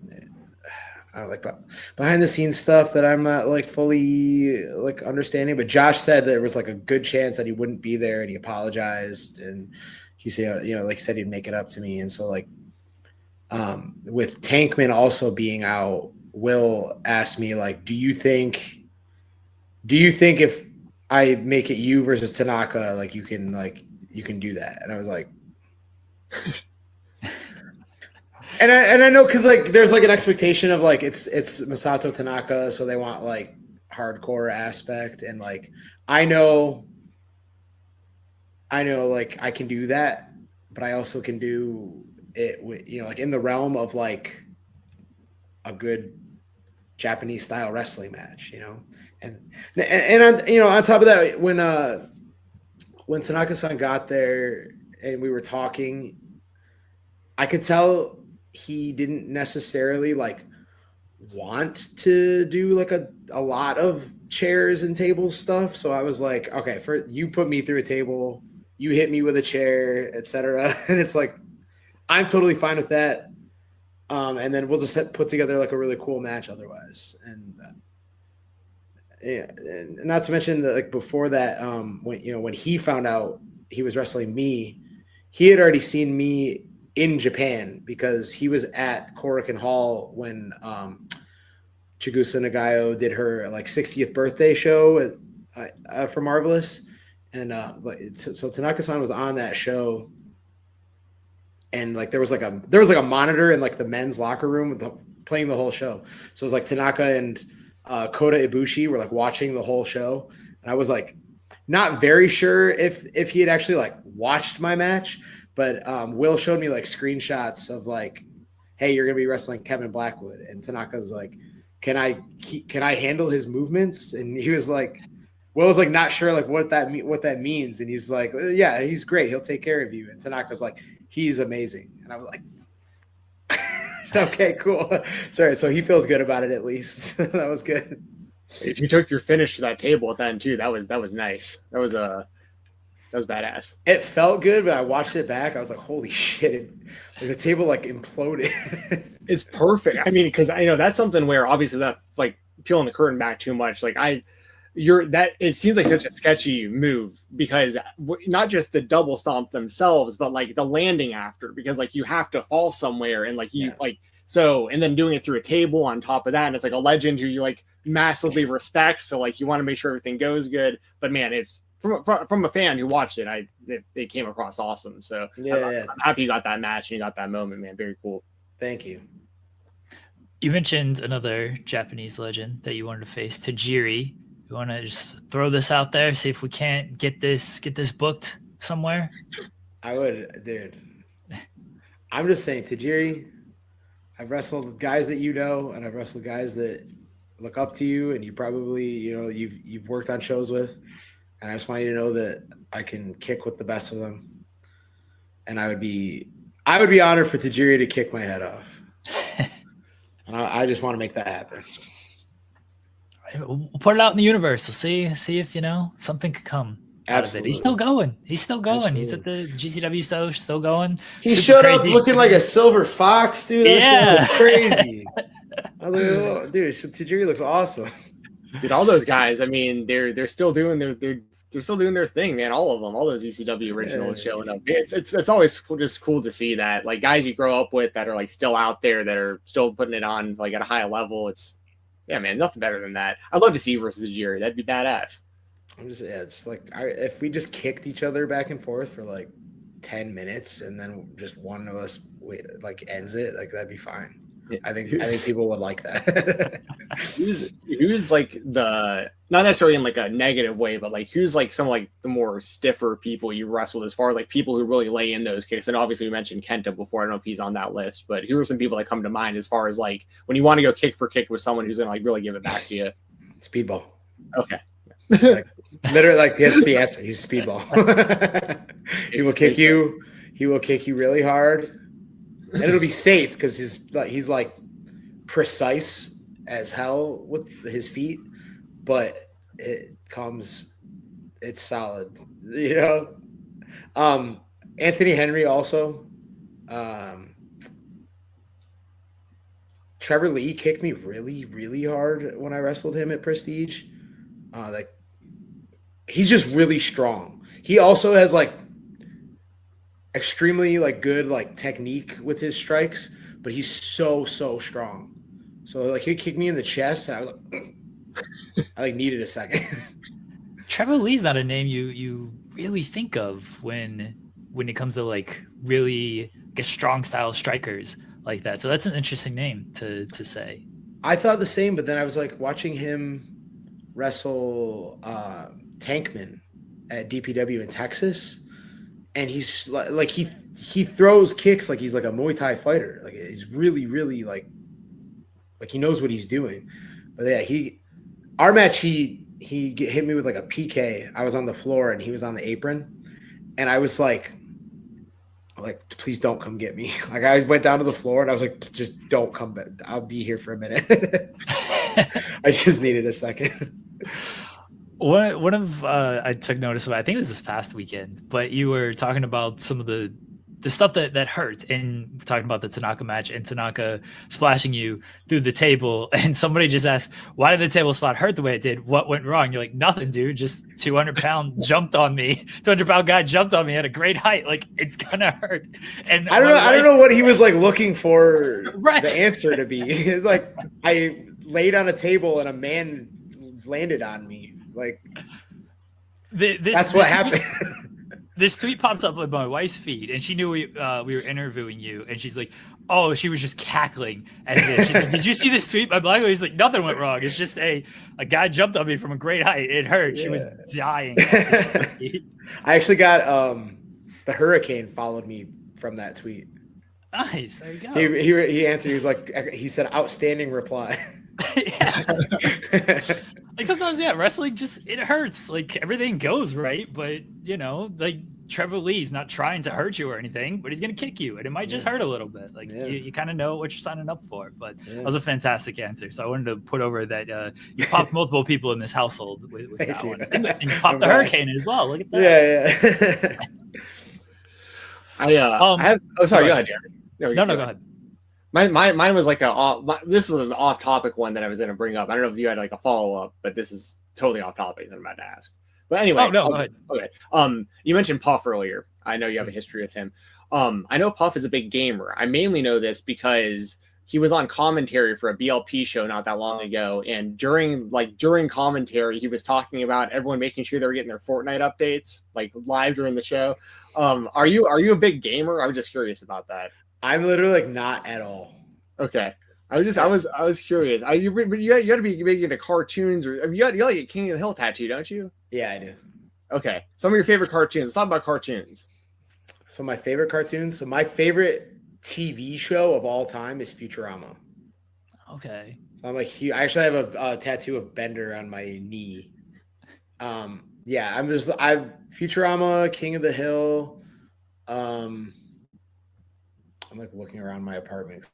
behind the scenes stuff that I'm not like fully like understanding. But Josh said there was like a good chance that he wouldn't be there, and he apologized, and he said, like he said, he'd make it up to me. And so like, with Tankman also being out, Will asked me like, do you think if I make it you versus Tanaka, like you can do that? And I was like, and I know because like there's like an expectation of like it's Masato Tanaka, so they want like hardcore aspect, and like I know like I can do that, but I also can do it with, like in the realm of like a good Japanese style wrestling match, and on top of that, when Tanaka-san got there and we were talking, I could tell he didn't necessarily like want to do like a lot of chairs and tables stuff. So I was like, okay, you put me through a table, you hit me with a chair, etc. And it's like, I'm totally fine with that. And then we'll just put together like a really cool match otherwise. And and not to mention that like before that, when he found out he was wrestling me, he had already seen me in Japan because he was at Korakuen Hall when Chigusa Nagayo did her like 60th birthday show for Marvelous. And so Tanaka-san was on that show. And like there was like a monitor in like the men's locker room playing the whole show. So it was like Tanaka and Kota Ibushi were like watching the whole show, and I was like not very sure if he had actually like watched my match, but Will showed me like screenshots of like, hey, you're gonna be wrestling Kevin Blackwood, and Tanaka's like, can I handle his movements? And he was like, Will was like not sure like what that means, and he's like, yeah, he's great, he'll take care of you. And Tanaka's like, he's amazing. And I was like, okay, cool. Sorry. So he feels good about it at least. That was good. If you took your finish to that table at the end too, that was nice. That was badass. It felt good, but I watched it back. I was like, holy shit. The table like imploded. It's perfect. I mean, because I know that's something where obviously that like peeling the curtain back too much. Like it seems like such a sketchy move because not just the double stomp themselves, but like the landing after, because like you have to fall somewhere and like and then doing it through a table on top of that. And it's like a legend who you like massively respect. So like you want to make sure everything goes good, but man, it's from a fan who watched it, it came across awesome. So I'm happy you got that match and you got that moment, man. Very cool. Thank you. You mentioned another Japanese legend that you wanted to face, Tajiri. You want to just throw this out there, see if we can't get this booked somewhere? I would, dude. I'm just saying, Tajiri, I've wrestled guys that you know, and I've wrestled guys that look up to you, and you probably, you've worked on shows with. And I just want you to know that I can kick with the best of them. And I would be honored for Tajiri to kick my head off. And I just want to make that happen. We'll put it out in the universe. We'll see if something could come out of it. He's still going. Absolutely. He's at the GCW show, still going. He showed up looking like a silver fox, dude. That shit was crazy. I was like, oh, dude, Tajiri looks awesome. Dude, all those guys. I mean, they're still doing they're still doing their thing, man. All of them, all those ECW originals showing up. It's always just cool to see that, like guys you grow up with that are like still out there that are still putting it on like at a high level. Yeah, man, nothing better than that. I'd love to see you versus Jerry. That'd be badass. I'm just like, if we just kicked each other back and forth for like 10 minutes and then just one of us ends it, like that'd be fine. I think people would like that. who's like not necessarily in like a negative way, but like who's like some like the more stiffer people you wrestled as far as like people who really lay in those kicks? And obviously we mentioned Kenta before. I don't know if he's on that list, but who are some people that come to mind as far as like when you want to go kick for kick with someone who's gonna like really give it back to you? Speedball. Okay. Literally, like that's the answer. He's Speedball. He will kick you. He will kick you really hard. And it'll be safe because he's like precise as hell with his feet, but it's solid, Anthony Henry also. Trevor Lee kicked me really, really hard when I wrestled him at Prestige. He's just really strong. He also has like extremely like good like technique with his strikes, but he's so strong. So like he kicked me in the chest and I was like I like needed a second. Trevor Lee's not a name you really think of when it comes to like really strong style strikers like that. So that's an interesting name to say. I thought the same, but then I was like watching him wrestle Tankman at DPW in Texas. And he's just like he throws kicks like he's like a Muay Thai fighter. Like he's really, really like he knows what he's doing. But yeah, our match he hit me with like a PK. I was on the floor and he was on the apron, and I was like like, please don't come get me. Like I went down to the floor and I was like, just don't come back. I'll be here for a minute. I just needed a second. One of I took notice of, I think it was this past weekend, but you were talking about some of the stuff that hurt, and talking about the Tanaka match and Tanaka splashing you through the table, and somebody just asked, why did the table spot hurt the way it did? What went wrong? You're like, nothing, dude. Just 200-pound jumped on me. 200-pound guy jumped on me at a great height. Like, it's gonna hurt. And I don't know what he was like looking for right. the answer to be. It's like I laid on a table and a man landed on me. Like that's what happened. This tweet popped up on my wife's feed, and she knew we were interviewing you, and she's like, "Oh, she was just cackling." And she's like, "Did you see this tweet by Blackwood?" He's like, "Nothing went wrong. It's just a guy jumped on me from a great height. It hurt." Yeah. She was dying. I actually got the Hurricane followed me from that tweet. Nice. There you go. He answered. He said, "Outstanding reply." Like sometimes, wrestling just it hurts. Like everything goes right, but like Trevor Lee's not trying to hurt you or anything, but he's gonna kick you, and it might just hurt a little bit. Like you kind of know what you're signing up for. But that was a fantastic answer. So I wanted to put over that you popped multiple people in this household with that one, and you popped the Hurricane as well. Look at that. Yeah. Sorry, go ahead, Jeremy. No, go ahead. Mine was like this is an off-topic one that I was going to bring up. I don't know if you had like a follow-up, but this is totally off-topic that I'm about to ask. But anyway, go ahead. Okay. You mentioned Puff earlier. I know you have a history with him. I know Puff is a big gamer. I mainly know this because he was on commentary for a BLP show not that long ago, and during commentary, he was talking about everyone making sure they were getting their Fortnite updates like live during the show. Are you a big gamer? I was just curious about that. I'm literally like not at all. Okay. I was curious. You got to be big into cartoons, or you got like a King of the Hill tattoo, don't you? Yeah, I do. Okay. Some of your favorite cartoons. Let's talk about cartoons. So my favorite cartoons. So my favorite TV show of all time is Futurama. Okay. So I'm like, I actually have a tattoo of Bender on my knee. I'm Futurama, King of the Hill. I'm like looking around my apartment.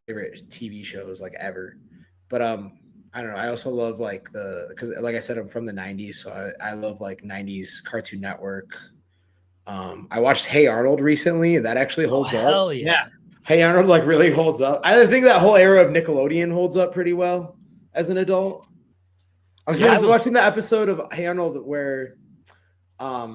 Favorite TV shows like ever, but I don't know. I also love like because like I said, I'm from the 90s, so I love like 90s Cartoon Network. I watched Hey Arnold recently, and that actually holds up. Hell yeah. Hey Arnold like really holds up. I think that whole era of Nickelodeon holds up pretty well as an adult. I was watching the episode of Hey Arnold where I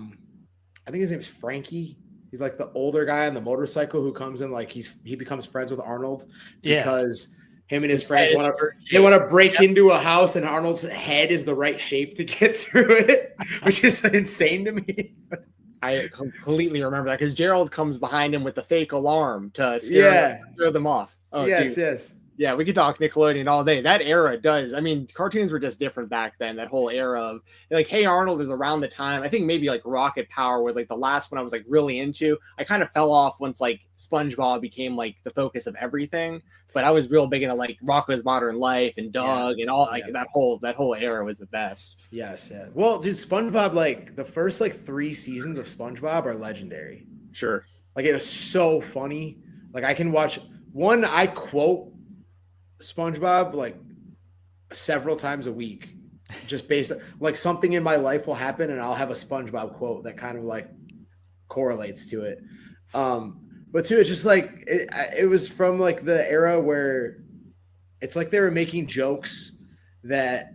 think his name is Frankie. He's like the older guy on the motorcycle who comes in, like he becomes friends with Arnold because him and his friends want to break into a house, and Arnold's head is the right shape to get through it, which is insane to me. I completely remember that because Gerald comes behind him with the fake alarm to scare them off. Oh, yes, dude. yes. Yeah, we could talk Nickelodeon all day. That era does. I mean, cartoons were just different back then. That whole era of like, Hey Arnold is around the time. I think maybe like Rocket Power was like the last one I was like really into. I kind of fell off once like SpongeBob became like the focus of everything. But I was real big into like Rocko's Modern Life and Doug and all like that whole era was the best. Yes, yeah. Well, dude, SpongeBob, like the first like 3 seasons of SpongeBob are legendary. Sure. Like it was so funny. Like I can watch one. I quote SpongeBob like several times a week, just based like something in my life will happen and I'll have a SpongeBob quote that kind of like correlates to it. But too, it's just like it was from like the era where it's like they were making jokes that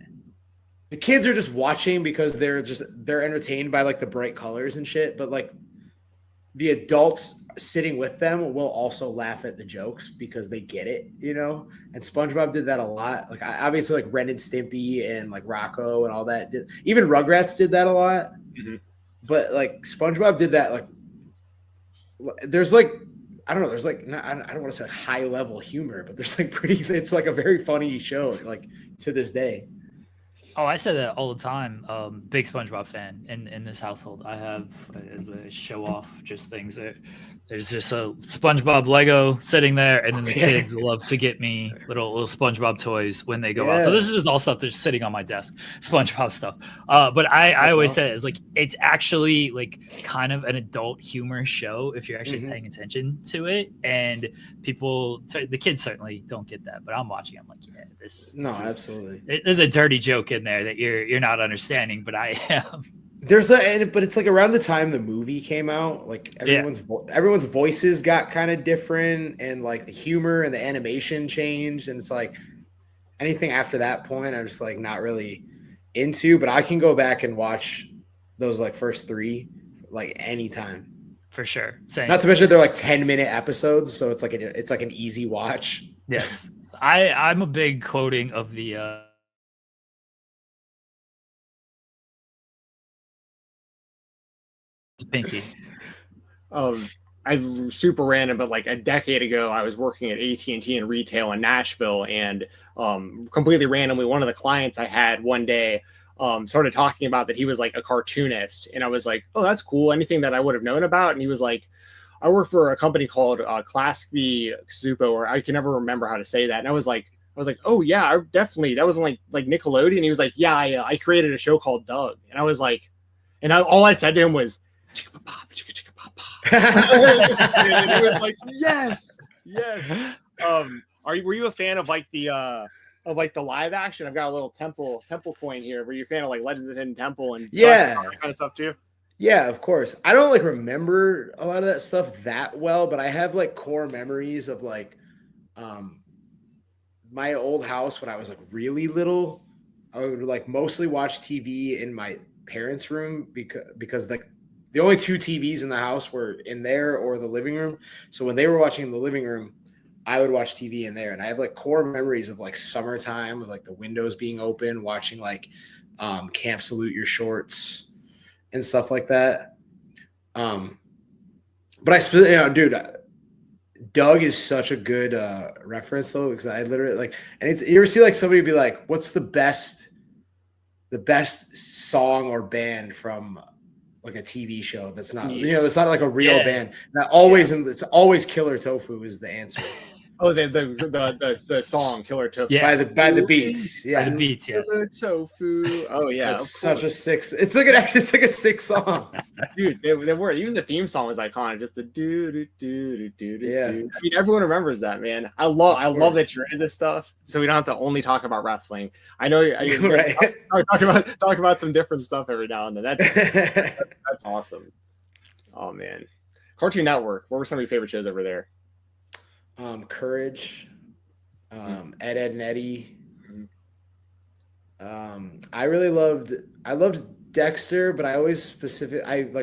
the kids are just watching because they're entertained by like the bright colors and shit, but like the adults sitting with them will also laugh at the jokes because they get it, you know? And SpongeBob did that a lot. Like obviously like Ren and Stimpy and like Rocco and all that. Even Rugrats did that a lot. Mm-hmm. But like SpongeBob did that. Like there's like, I don't know. There's like, I don't want to say like high level humor, but there's like it's like a very funny show like to this day. Oh, I say that all the time. Big SpongeBob fan in this household. I have as a show off just things. There's just a SpongeBob Lego sitting there, and then the kids love to get me little SpongeBob toys when they go out. So this is just all stuff that's sitting on my desk, SpongeBob stuff. But I always say it's like it's actually like kind of an adult humor show if you're actually paying attention to it. And the kids certainly don't get that, but I'm watching. I'm like, yeah, this absolutely. There's a dirty joke in there that you're not understanding, but I am. But it's like around the time the movie came out, like everyone's voices got kind of different, and like the humor and the animation changed, and it's like anything after that point, I'm just like not really into. But I can go back and watch those like first 3 like anytime for sure. Same. Not to mention they're like 10-minute episodes, so it's like an easy watch. Yes, I'm a big quoting of the. Pinky. I super random, but like a decade ago, I was working at AT&T in retail in Nashville, and completely randomly, one of the clients I had one day started talking about that he was like a cartoonist, and I was like, oh, that's cool. Anything that I would have known about? And he was like, I work for a company called Classic V Zupo, or I can never remember how to say that. And I was like, oh yeah, I definitely, that was on like Nickelodeon. He was like, yeah, I created a show called Doug, and I was like, all I said to him was, chicka pop, chicka chicka pop pop. And he was like, yes. Were you a fan of like the live action? I've got a little temple coin here. Were you a fan of like Legends of the Hidden Temple and that kind of stuff too? Yeah, of course. I don't like remember a lot of that stuff that well, but I have like core memories of like my old house when I was like really little. I would like mostly watch TV in my parents' room because like the only 2 TVs in the house were in there or the living room. So when they were watching in the living room, I would watch TV in there. And I have like core memories of like summertime with like the windows being open, watching like Camp Salute Your Shorts and stuff like that. But dude, Doug is such a good reference though, because I literally like, and you ever see like somebody be like, what's the best song or band from like a TV show that's not, that's not like a real band. That always, it's always Killer Tofu is the answer. Oh, the song Killer Tofu. Yeah, by the Beats. Yeah, by the Beats. Yeah, Killer Tofu. Oh yeah, it's such a sick. It's like a sick song, dude. They were, even the theme song was iconic. Just the do. Yeah, I mean, everyone remembers that, man. I love that you're into this stuff, so we don't have to only talk about wrestling. I know you're right. talk about some different stuff every now and then. That's awesome. Oh man, Cartoon Network. What were some of your favorite shows over there? Courage, Ed, and Eddie. I loved Dexter, but I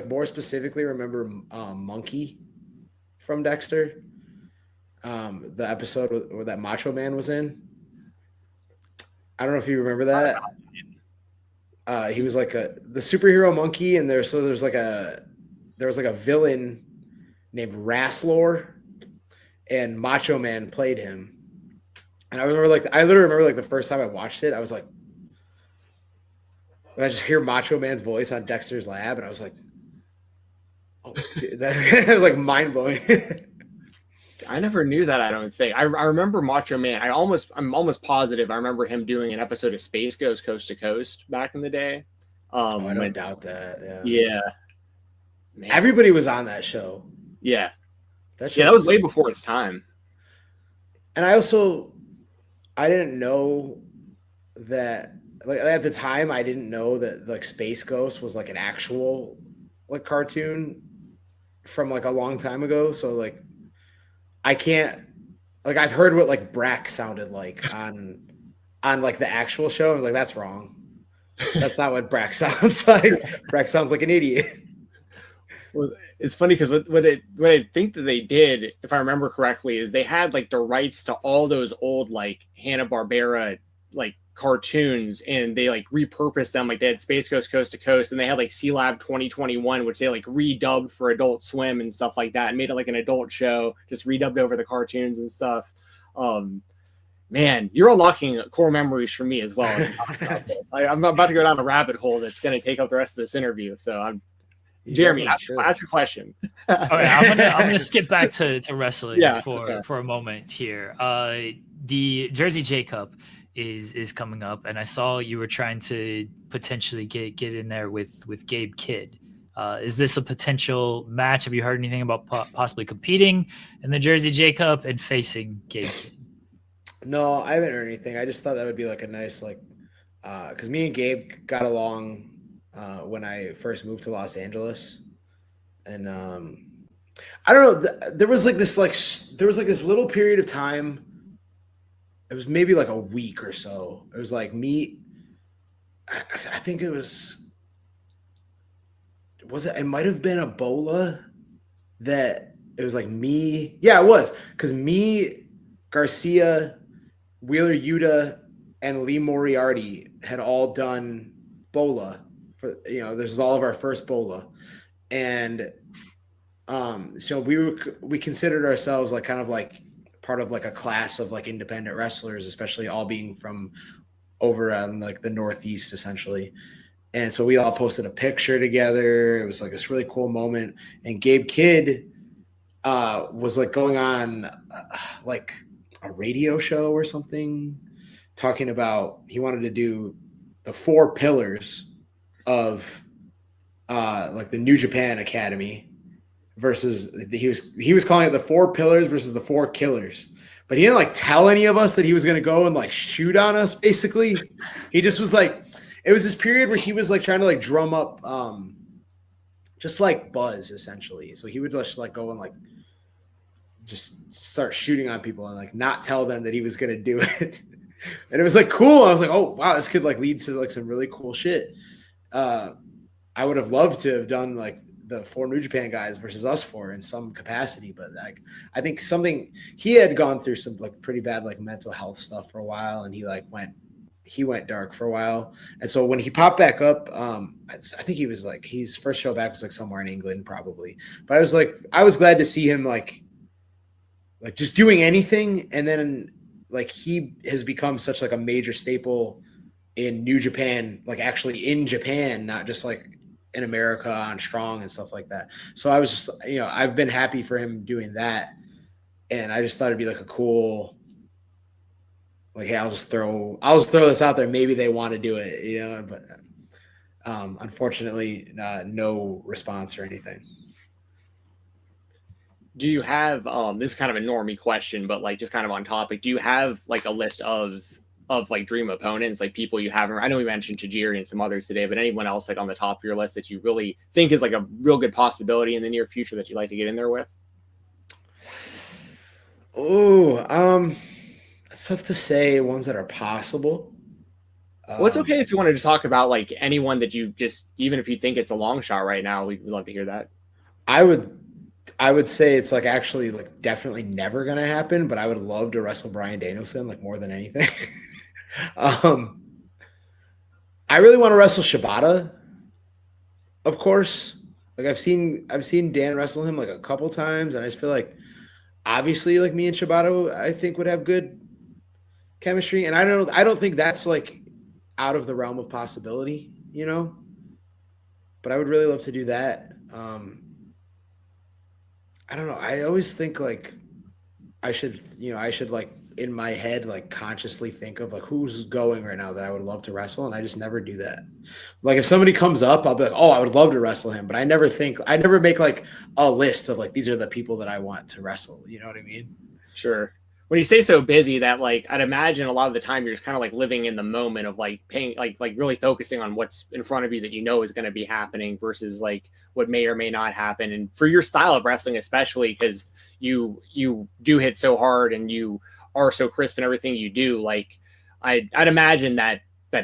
more specifically remember Monkey from Dexter. The episode where that Macho Man was in. I don't know if you remember that. He was like the superhero monkey, and there was like a villain named Rasslor. And Macho Man played him. And I literally remember the first time I watched it, I was like, I just hear Macho Man's voice on Dexter's Lab, and I was like, oh, dude, that was like mind blowing. I never knew that. I don't think I remember Macho Man. I'm almost positive I remember him doing an episode of Space Ghost Coast to Coast back in the day. I don't doubt that. Yeah. Man. Everybody was on that show. Yeah. That was way before its time. And I didn't know that, like, at the time, I didn't know that like Space Ghost was like an actual like cartoon from like a long time ago. So like, I can't, like, I've heard what like Brack sounded like on like the actual show. I'm like, that's wrong. That's not what Brack sounds like. Brack sounds like an idiot. Well, it's funny because what I think that they did, if I remember correctly, is they had like the rights to all those old like Hanna-Barbera like cartoons, and they like repurposed them. Like they had Space Ghost Coast to Coast, and they had like C-Lab 2021, which they like redubbed for Adult Swim and stuff like that, and made it like an adult show, just redubbed over the cartoons and stuff. Man, you're unlocking core memories for me as well. I'm about to go down a rabbit hole that's going to take up the rest of this interview. So Jeremy, ask a question. All right, I'm gonna skip back to wrestling for a moment here. The Jersey J Cup is coming up, and I saw you were trying to potentially get in there with Gabe Kidd. Is this a potential match? Have you heard anything about possibly competing in the Jersey J Cup and facing Gabe Kidd? No, I haven't heard anything. I just thought that would be like a nice, like, because me and Gabe got along when I first moved to Los Angeles, and I don't know. There was this little period of time. It was maybe like a week or so. It was like me. I think it was. Was it? It might have been Ebola. That it was like me. Yeah, it was because me, Garcia, Wheeler Yuta, and Lee Moriarty had all done Bola for, this is all of our first Bola. And so we considered ourselves like kind of like part of like a class of like independent wrestlers, especially all being from over on like the Northeast essentially. And so we all posted a picture together. It was like this really cool moment. And Gabe Kidd was like going on like a radio show or something, talking about he wanted to do the 4 pillars of like the New Japan Academy versus he was calling it the 4 pillars versus the 4 killers. But he didn't like tell any of us that he was going to go and like shoot on us. Basically, he just was like, it was this period where he was like trying to like drum up just like buzz essentially. So he would just like go and like just start shooting on people and like not tell them that he was going to do it. And it was like cool. I was like, oh wow, this could like lead to like some really cool shit. I would have loved to have done like the 4 New Japan guys versus us 4 in some capacity, but like I think he had gone through some like pretty bad like mental health stuff for a while, and he went dark for a while. And so when he popped back up, I think he was like, his first show back was like somewhere in England probably. But I was glad to see him like just doing anything. And then like he has become such like a major staple in New Japan, like actually in Japan, not just like in America on Strong and stuff like that. So I was just, I've been happy for him doing that. And I just thought it'd be like a cool, like, hey, I'll just throw this out there. Maybe they want to do it, but unfortunately, no response or anything. Do you have, this is kind of a normie question, but like just kind of on topic, do you have like a list of like dream opponents, like people you haven't, I know we mentioned Tajiri and some others today, but anyone else like on the top of your list that you really think is like a real good possibility in the near future that you'd like to get in there with? Oh, it's tough to say ones that are possible. Well, it's okay if you wanted to talk about like anyone that you just, even if you think it's a long shot right now, we'd love to hear that. I would say it's like actually like definitely never going to happen, but I would love to wrestle Bryan Danielson like more than anything. I really want to wrestle Shibata, of course. Like I've seen Dan wrestle him like a couple times, and I just feel like obviously like me and Shibata I think would have good chemistry, and I don't think that's like out of the realm of possibility, but I would really love to do that. I don't know. I always think like I should like in my head, like consciously think of like who's going right now that I would love to wrestle. And I just never do that. Like if somebody comes up, I'll be like, oh, I would love to wrestle him. But I never make like a list of like, these are the people that I want to wrestle. You know what I mean? Sure. When you stay so busy that like, I'd imagine a lot of the time you're just kind of like living in the moment of like paying, like really focusing on what's in front of you that is going to be happening versus like what may or may not happen. And for your style of wrestling, especially because you do hit so hard and you are so crisp in everything you do, like I'd imagine that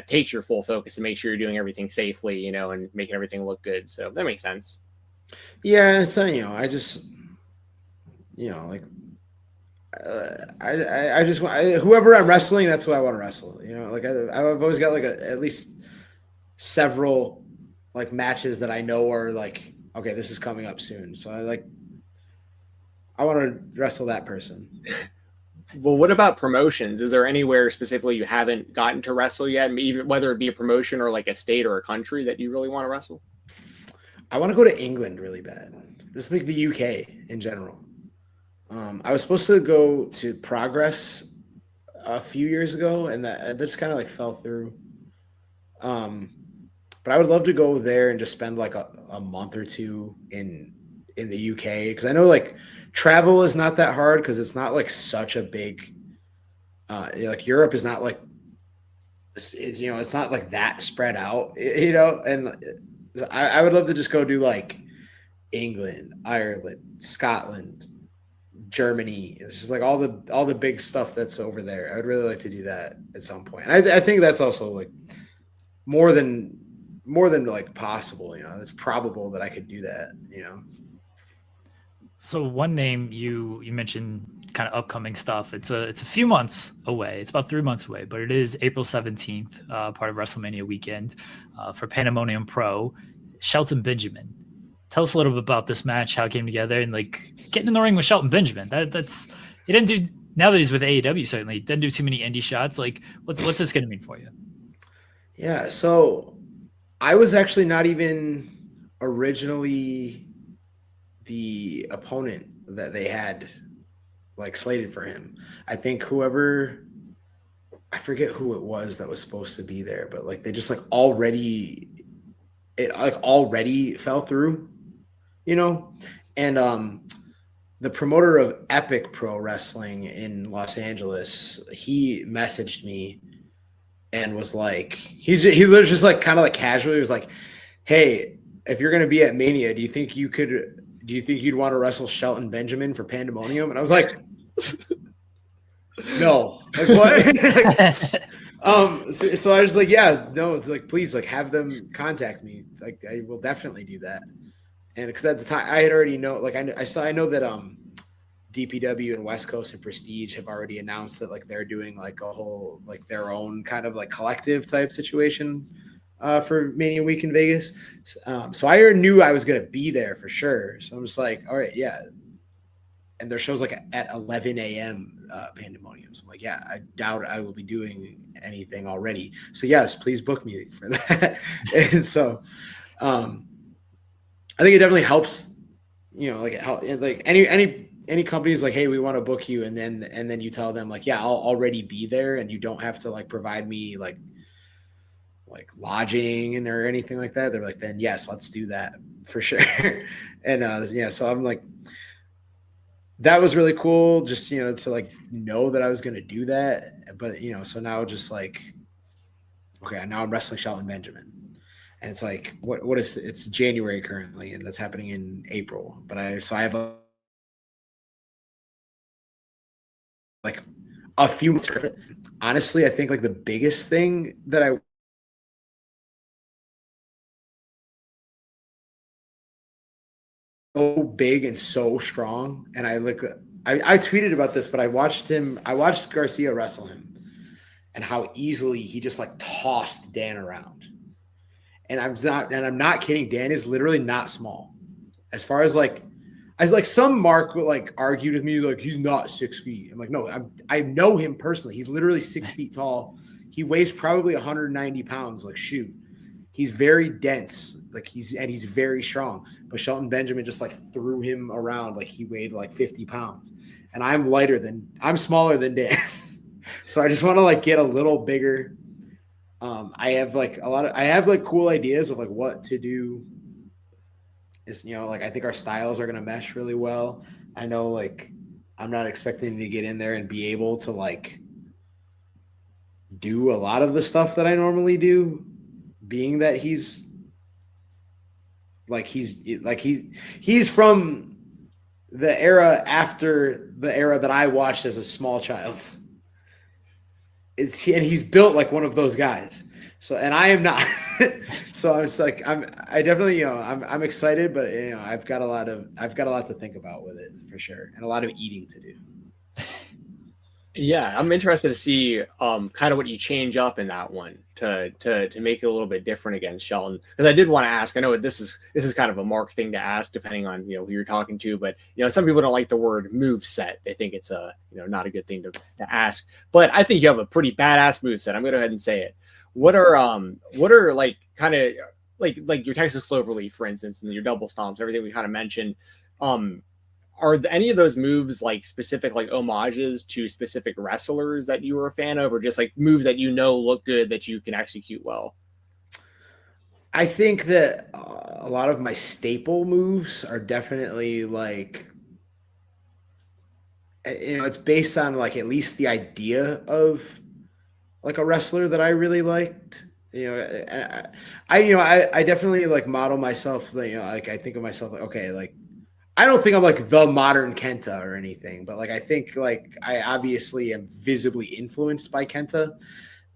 takes your full focus to make sure you're doing everything safely, and making everything look good. So that makes sense. Yeah. And it's, I just, like, I just want whoever I'm wrestling, that's who I want to wrestle. Like I've always got like at least several like matches that I know are like, okay, this is coming up soon. So I want to wrestle that person. Well, what about promotions? Is there anywhere specifically you haven't gotten to wrestle yet? Even whether it be a promotion or like a state or a country that you really want to wrestle? I want to go to England really bad. Just like the UK in general. I was supposed to go to Progress a few years ago, and that just kind of like fell through. But I would love to go there and just spend like a month or two in the UK, because I know like travel is not that hard because it's not like such a big like Europe is not like it's not like that spread out, and I would love to just go do like England, Ireland, Scotland, Germany. It's just like all the big stuff that's over there. I would really like to do that at some point. And I think that's also like more than like possible. It's probable that I could do that. So one name you mentioned, kind of upcoming stuff. It's a few months away. It's about 3 months away, but it is April 17th, part of WrestleMania weekend for Pandemonium Pro. Shelton Benjamin. Tell us a little bit about this match, how it came together, and like getting in the ring with Shelton Benjamin. That's he didn't do, now that he's with AEW, certainly didn't do too many indie shots. Like what's this going to mean for you? Yeah, so I was actually not even originally the opponent that they had like slated for him. I think I forget who it was that was supposed to be there, but like they just like already fell through, and the promoter of Epic Pro Wrestling in Los Angeles, he messaged me and was like, he literally just like kind of like casually was like, hey, if you're going to be at Mania, do you think you'd want to wrestle Shelton Benjamin for Pandemonium? And I was like, no, like what? So I was like, yeah, no, like, please, like have them contact me. Like I will definitely do that. And because at the time I had already know that DPW and West Coast and Prestige have already announced that like they're doing like a whole like their own kind of like collective type situation for Mania Week in Vegas. So I already knew I was gonna be there for sure. So I'm just like, all right, yeah. And their show's like at 11 a.m. Pandemonium. So I'm like, yeah, I doubt I will be doing anything already. So yes, please book me for that. And so I think it definitely helps, like any company's like, hey, we want to book you, and then you tell them like, yeah, I'll already be there, and you don't have to like provide me like lodging or anything like that. They're like, then yes, let's do that for sure. And so I'm like, that was really cool, just to like know that I was gonna do that. But so now just like, okay, now I'm wrestling Shelton Benjamin. And it's like, what is it's January currently, and that's happening in April. But I have like a few months. Honestly, I think like the biggest thing that I so big and so strong, and I tweeted about this, but I watched Garcia wrestle him, and how easily he just like tossed Dan around. And I'm not kidding. Dan is literally not small. As far as like some Mark would like argued with me, like he's not 6 feet. I'm like, no, I know him personally. He's literally 6 feet tall. He weighs probably 190 pounds. Like shoot, he's very dense. Like he's very strong. But Shelton Benjamin just like threw him around like he weighed like 50 pounds. And I'm smaller than Dan. So I just want to like get a little bigger. I have like cool ideas of like what to do. Is like I think our styles are gonna mesh really well. I know like I'm not expecting to get in there and be able to like do a lot of the stuff that I normally do, being that he's from the era after the era that I watched as a small child. And he's built like one of those guys. So, and I am not. So I was like, I'm excited, but I've got a lot to think about with it for sure, and a lot of eating to do. Yeah, I'm interested to see kind of what you change up in that one to make it a little bit different against Shelton. Because I did want to ask, I know this is kind of a Mark thing to ask depending on who you're talking to, but some people don't like the word move set. They think it's a not a good thing to ask. But I think you have a pretty badass move set. I'm gonna go ahead and say it. What are like kind of like your Texas Cloverleaf, for instance, and your double stomps, everything we kind of mentioned. Are any of those moves like specific like homages to specific wrestlers that you were a fan of, or just like moves that look good that you can execute well? I think that a lot of my staple moves are definitely like, it's based on like at least the idea of like a wrestler that I really liked. I definitely like model myself. Like I think of myself like, okay, like I don't think I'm like the modern Kenta or anything, but like I think like I obviously am visibly influenced by Kenta,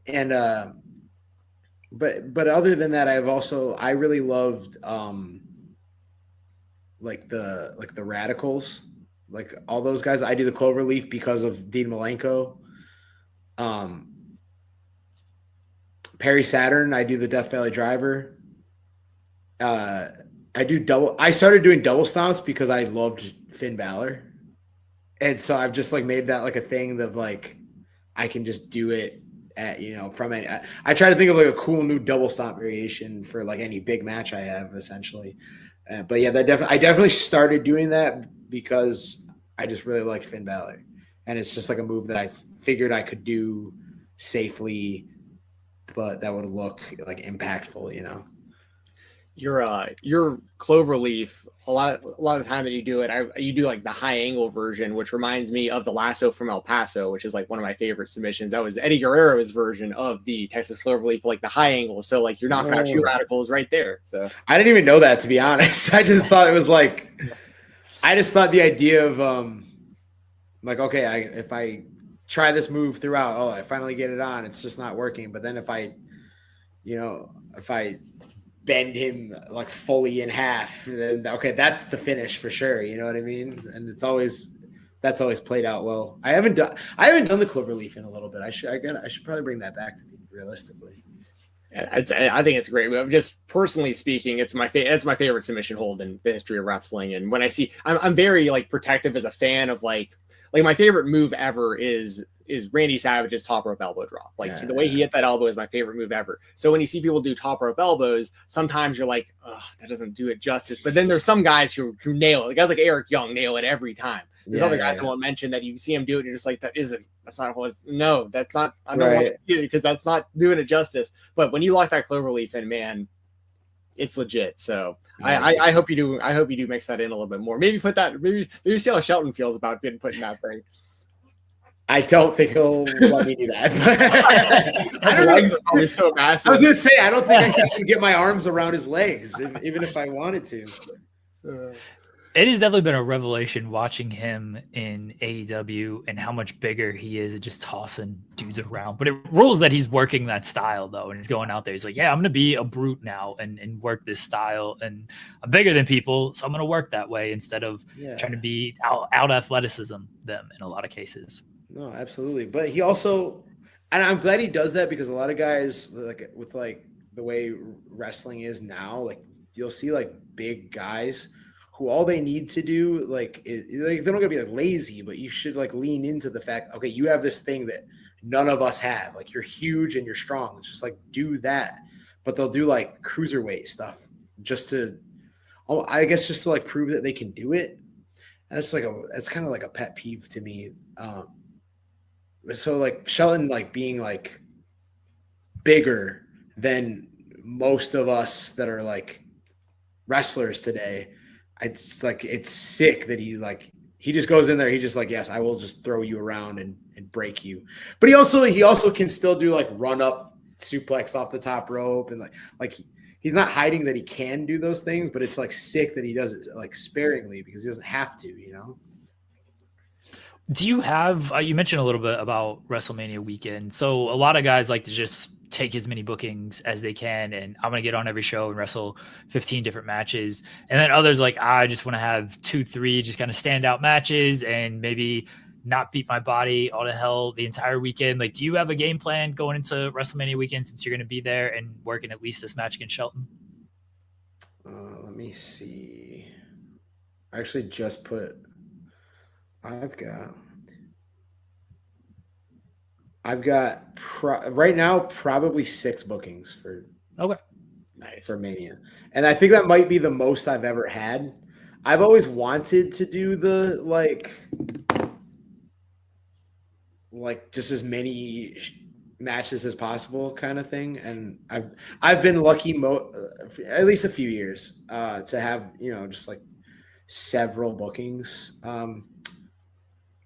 and but other than that, I really loved like the Radicals, like all those guys. I do the Cloverleaf because of Dean Malenko. Perry Saturn, I do the Death Valley Driver. I started doing double stomps because I loved Finn Balor. And so I've just like made that like a thing of like, I can just do it at, from any, I try to think of like a cool new double stomp variation for like any big match I have essentially. But yeah, I definitely started doing that because I just really liked Finn Balor. And it's just like a move that I figured I could do safely, but that would look like impactful, Your Cloverleaf, a lot of the time that you do it, you do like the high angle version, which reminds me of the lasso from El Paso, which is like one of my favorite submissions. That was Eddie Guerrero's version of the Texas Cloverleaf, like the high angle. So like you're knocking out two radicals right there. So I didn't even know that, to be honest. I just thought it was like, I just thought the idea of like, okay, if I try this move throughout, I finally get it on, it's just not working. But then if I bend him like fully in half, then okay, that's the finish for sure. You know what I mean? And that's always played out well. I haven't done the Cloverleaf in a little bit. I should probably bring that back to me realistically. I think it's a great move. Just personally speaking, it's my favorite submission hold in the history of wrestling. And when I see, I'm very like protective as a fan of like my favorite move ever is Randy Savage's top rope elbow drop. Like the way he hit that elbow is my favorite move ever. So when you see people do top rope elbows, sometimes you're like, oh, that doesn't do it justice. But then there's some guys who nail it. Guys like Eric Young nail it every time. There's other guys I won't mention that you see him do it and you're just like, that's not what it's, no, that's not, I don't want to do it because that's not doing it justice. But when you lock that Cloverleaf in, man, it's legit. So I hope you do mix that in a little bit more. Maybe maybe see how Shelton feels about being put in that thing. I don't think he'll let me do that. His legs are probably so massive. I was going to say, I don't think I can get my arms around his legs, even if I wanted to. It has definitely been a revelation watching him in AEW and how much bigger he is at just tossing dudes around. But it rules that he's working that style, though, and he's going out there. He's like, yeah, I'm going to be a brute now and work this style. And I'm bigger than people, so I'm going to work that way instead of trying to be out athleticism them in a lot of cases. No, absolutely. But he also, and I'm glad he does that because a lot of guys, like with like the way wrestling is now, like you'll see like big guys who all they need to do like they're not gonna be like lazy, but you should like lean into the fact, okay, you have this thing that none of us have. Like you're huge and you're strong. It's just like do that. But they'll do like cruiserweight stuff just to, I guess, just to like prove that they can do it. And it's kind of like a pet peeve to me. So like Shelton like being like bigger than most of us that are like wrestlers today. It's like, it's sick that he just goes in there. He just like, yes, I will just throw you around and break you. But he also can still do like run up suplex off the top rope. And like he's not hiding that he can do those things, but it's like sick that he does it like sparingly because he doesn't have to, Do you have, you mentioned a little bit about WrestleMania weekend. So a lot of guys like to just take as many bookings as they can. And I'm going to get on every show and wrestle 15 different matches. And then others like, I just want to have 2-3 just kind of standout matches and maybe not beat my body all to hell the entire weekend. Like, do you have a game plan going into WrestleMania weekend since you're going to be there and working at least this match against Shelton? Let me see. I actually just put. I've got right now probably 6 bookings for Mania, and I think that might be the most I've ever had. I've always wanted to do the like just as many matches as possible kind of thing, and I've been lucky at least a few years to have just like several bookings.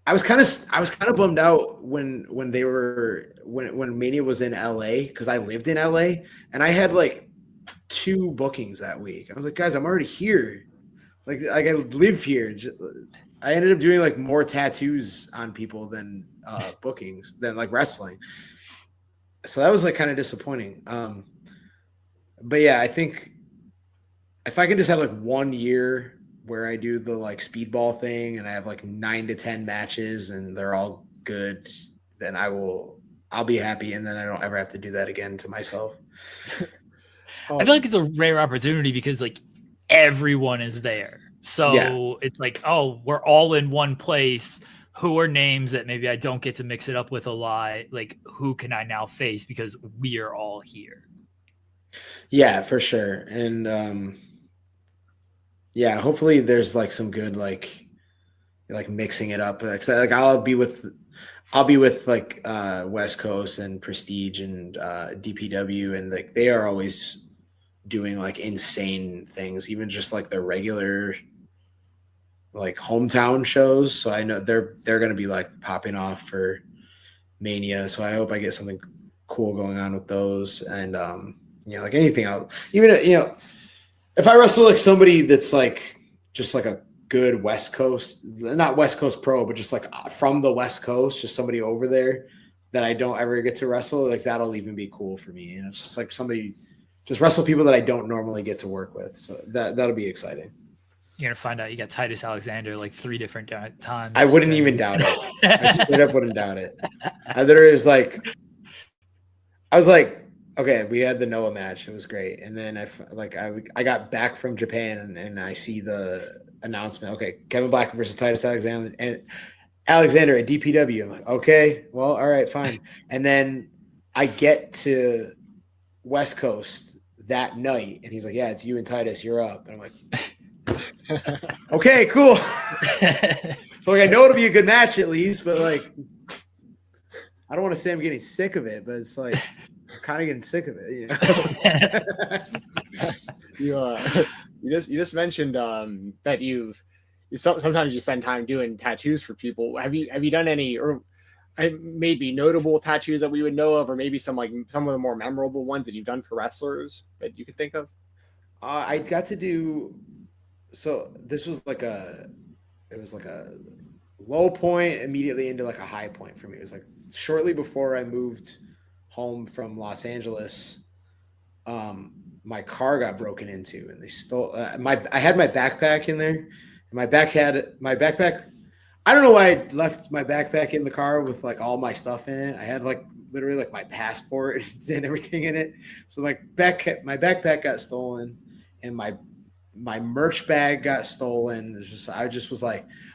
I was kind of bummed out when Mania was in LA, because I lived in LA and I had like 2 bookings that week. I was like, guys, I'm already here. Like I live here. I ended up doing like more tattoos on people than bookings than like wrestling. So that was like kind of disappointing. But yeah, I think if I can just have like 1 year where I do the like speedball thing and I have like 9 to 10 matches and they're all good, then I'll be happy. And then I don't ever have to do that again to myself. I feel like it's a rare opportunity because like everyone is there. So It's like, oh, we're all in one place. Who are names that maybe I don't get to mix it up with a lot? Like, who can I now face because we are all here? Yeah, for sure. And hopefully there's like some good like mixing it up. Like I'll be with like West Coast and Prestige and DPW, and like they are always doing like insane things, even just like their regular like hometown shows. So I know they're going to be like popping off for Mania. So I hope I get something cool going on with those. And like anything else, even if I wrestle like somebody that's like just like a good West Coast, not West Coast pro, but just like from the West Coast, just somebody over there that I don't ever get to wrestle, like that'll even be cool for me. And it's just like somebody just wrestle people that I don't normally get to work with. So that'll be exciting. You're going to find out you got Titus Alexander like 3 different times. I wouldn't even doubt it. I straight up wouldn't doubt it. I was like, okay, we had the Noah match. It was great. And then I got back from Japan and I see the announcement. Okay, Kevin Blackwood versus Titus Alexander at DPW. I'm like, okay, well, all right, fine. And then I get to West Coast that night and he's like, yeah, it's you and Titus, you're up. And I'm like, okay, cool. So like I know it'll be a good match at least, but like I don't want to say I'm getting sick of it, but it's like I'm kind of getting sick of it, You just mentioned that sometimes you spend time doing tattoos for people. Have you done any or maybe notable tattoos that we would know of, or maybe some of the more memorable ones that you've done for wrestlers that you could think of? I got to do. So this was like a low point immediately into like a high point for me. It was like shortly before I moved home from Los Angeles. My car got broken into and they stole I had my backpack in there, and my backpack. I don't know why I left my backpack in the car with like all my stuff in it. I had like literally like my passport and everything in it. So my backpack got stolen and my merch bag got stolen.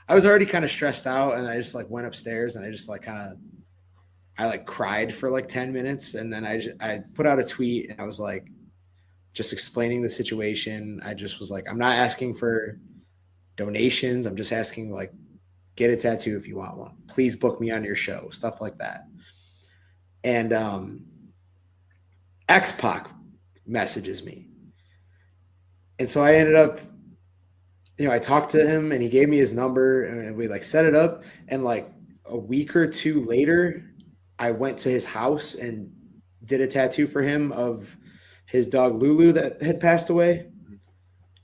I was already kind of stressed out, and I just like went upstairs and I just like I cried for like 10 minutes. And then I put out a tweet and I was like, just explaining the situation. I just was like, I'm not asking for donations. I'm just asking like, get a tattoo if you want one. Please book me on your show, stuff like that. And X-Pac messages me. And so I ended up, I talked to him and he gave me his number and we like set it up. And like a week or 2 later, I went to his house and did a tattoo for him of his dog Lulu that had passed away.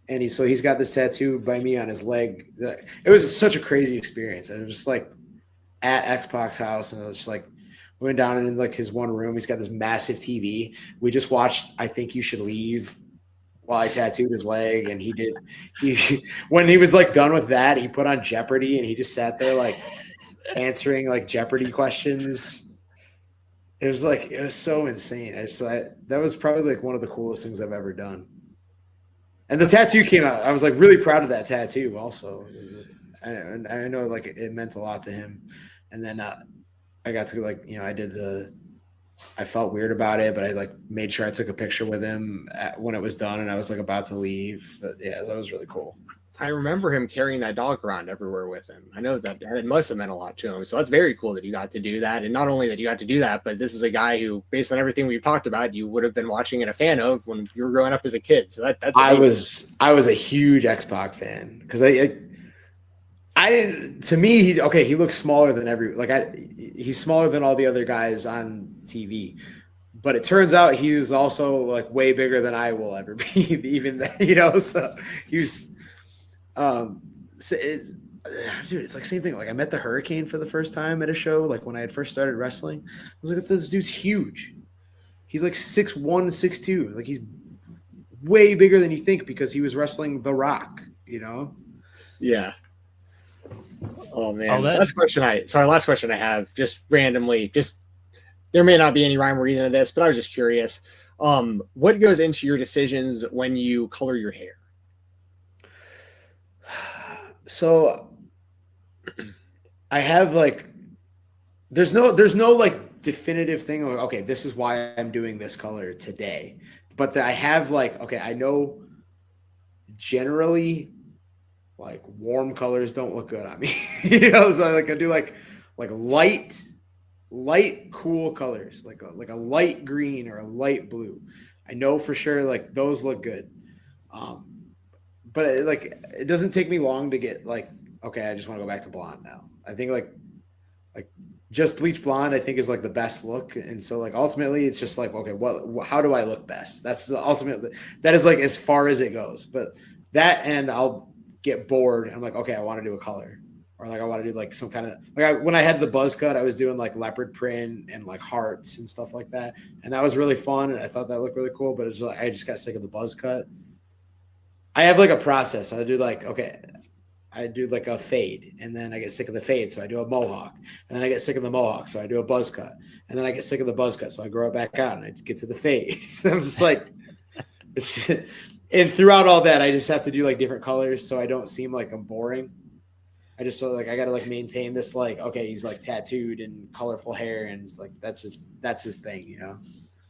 And he's got this tattoo by me on his leg. It was such a crazy experience. I was just like at X-Pac's house, and I was just like, we went down in like his one room. He's got this massive TV. We just watched I Think You Should Leave while I tattooed his leg. And when he was like done with that, he put on Jeopardy and he just sat there like answering like Jeopardy questions. It was so insane. That was probably like one of the coolest things I've ever done. And the tattoo came out. I was like really proud of that tattoo also. And I know like it meant a lot to him. And then I got to like, I felt weird about it, but I like made sure I took a picture with him when it was done and I was like about to leave. But yeah, that was really cool. I remember him carrying that dog around everywhere with him. I know that must have meant a lot to him. So that's very cool that you got to do that. And not only that you got to do that, but this is a guy who, based on everything we've talked about, you would have been watching and a fan of when you were growing up as a kid. So that's amazing. I was a huge X-Pac fan because to me, he looks smaller than he's smaller than all the other guys on TV. But it turns out he was also like way bigger than I will ever be, even that, so he was it's like same thing. Like I met the Hurricane for the first time at a show, like when I had first started wrestling. I was like, this dude's huge. He's like 6'1", 6'2". Like he's way bigger than you think because he was wrestling The Rock, Yeah. Oh man. Last question I have, just randomly, there may not be any rhyme or reason to this, but I was just curious. What goes into your decisions when you color your hair? So I have like, there's no like definitive thing. Like, okay, this is why I'm doing this color today. But I have like, okay, I know generally like warm colors don't look good on me. So like I do like light, cool colors, like a light green or a light blue. I know for sure like those look good. But it doesn't take me long to get like, okay, I just want to go back to blonde now. I think like just bleach blonde, I think is like the best look. And so like, ultimately it's just like, okay, how do I look best? That's the ultimate, that is like as far as it goes, but that, and I'll get bored. I'm like, okay, I want to do a color, or like, I want to do like some kind of, when I had the buzz cut, I was doing like leopard print and like hearts and stuff like that. And that was really fun. And I thought that looked really cool, but it's like, I just got sick of the buzz cut. I have like a process. I do like a fade, and then I get sick of the fade, so I do a mohawk, and then I get sick of the mohawk, so I do a buzz cut, and then I get sick of the buzz cut, so I grow it back out, and I get to the fade. So I'm just like, and throughout all that, I just have to do like different colors, so I don't seem like I'm boring. I just feel like I got to like maintain this, like, okay, he's like tattooed and colorful hair, and it's like that's his thing,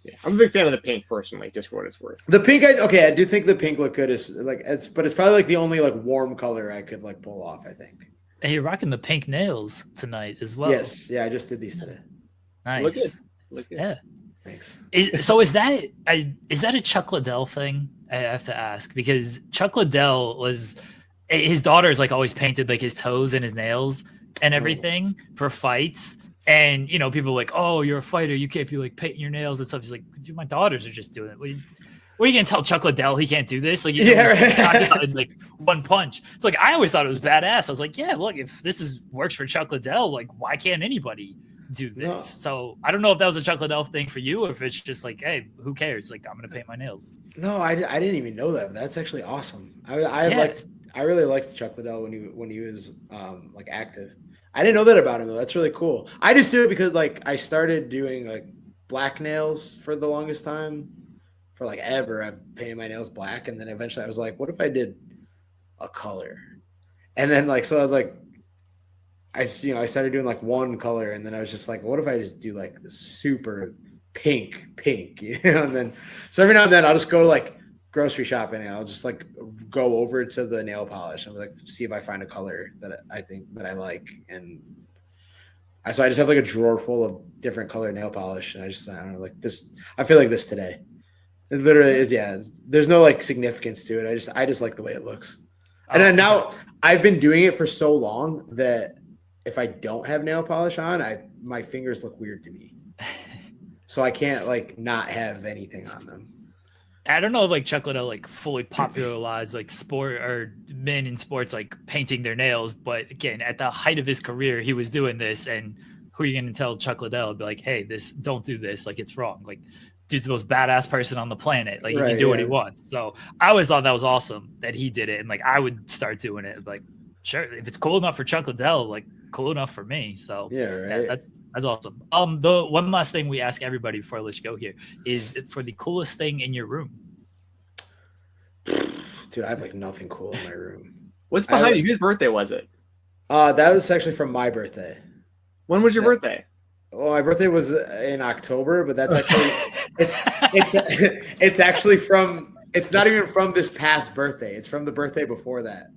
Yeah, I'm a big fan of the pink personally, just for what it's worth. The pink, I do think the pink look good. But it's probably like the only like warm color I could like pull off, I think. Hey, you're rocking the pink nails tonight as well. Yes, yeah, I just did these today. Nice. Look good. Yeah. Thanks. Is that a Chuck Liddell thing? I have to ask, because Chuck Liddell was, his daughter's like always painted like his toes and his nails and everything for fights. And, people are like, oh, you're a fighter, you can't be like painting your nails and stuff. He's like, dude, my daughters are just doing it. What are you going to tell Chuck Liddell he can't do this? Like, in like one punch. So like, I always thought it was badass. I was like, yeah, look, if this works for Chuck Liddell, like, why can't anybody do this? No. So I don't know if that was a Chuck Liddell thing for you, or if it's just like, hey, who cares? Like, I'm going to paint my nails. No, I didn't even know that. That's actually awesome. I really liked Chuck Liddell when he was like active. I didn't know that about him though. That's really cool. I just do it because like I started doing like black nails for the longest time. For like ever, I've painted my nails black, and then eventually I was like, what if I did a color? And then like I started doing like one color, and then I was just like, what if I just do like the super pink, and then so every now and then I'll just go like grocery shopping and I'll just like go over to the nail polish and like see if I find a color that I think that I like, and so I just have like a drawer full of different color nail polish, and I don't know, like this, I feel like this today. It literally is, yeah. There's no like significance to it. I just like the way it looks. And then now I've been doing it for so long that if I don't have nail polish on, my fingers look weird to me. So I can't like not have anything on them. I don't know if like Chuck Liddell like fully popularized like sport or men in sports like painting their nails, but again, at the height of his career, he was doing this. And who are you going to tell Chuck Liddell? Be like, hey, don't do this. Like, it's wrong. Like, dude's the most badass person on the planet. Like, he can do what he wants. So I always thought that was awesome that he did it, and like I would start doing it. Like, sure, if it's cool enough for Chuck Liddell, like cool enough for me. So Yeah, right. that's awesome. The one last thing we ask everybody before I let you go here is for the coolest thing in your room. Dude, I have like nothing cool in my room. What's behind you? Whose birthday was it? That was actually from my birthday. When was your birthday? Well, my birthday was in October, but that's actually it's actually from. It's not even from this past birthday. It's from the birthday before that.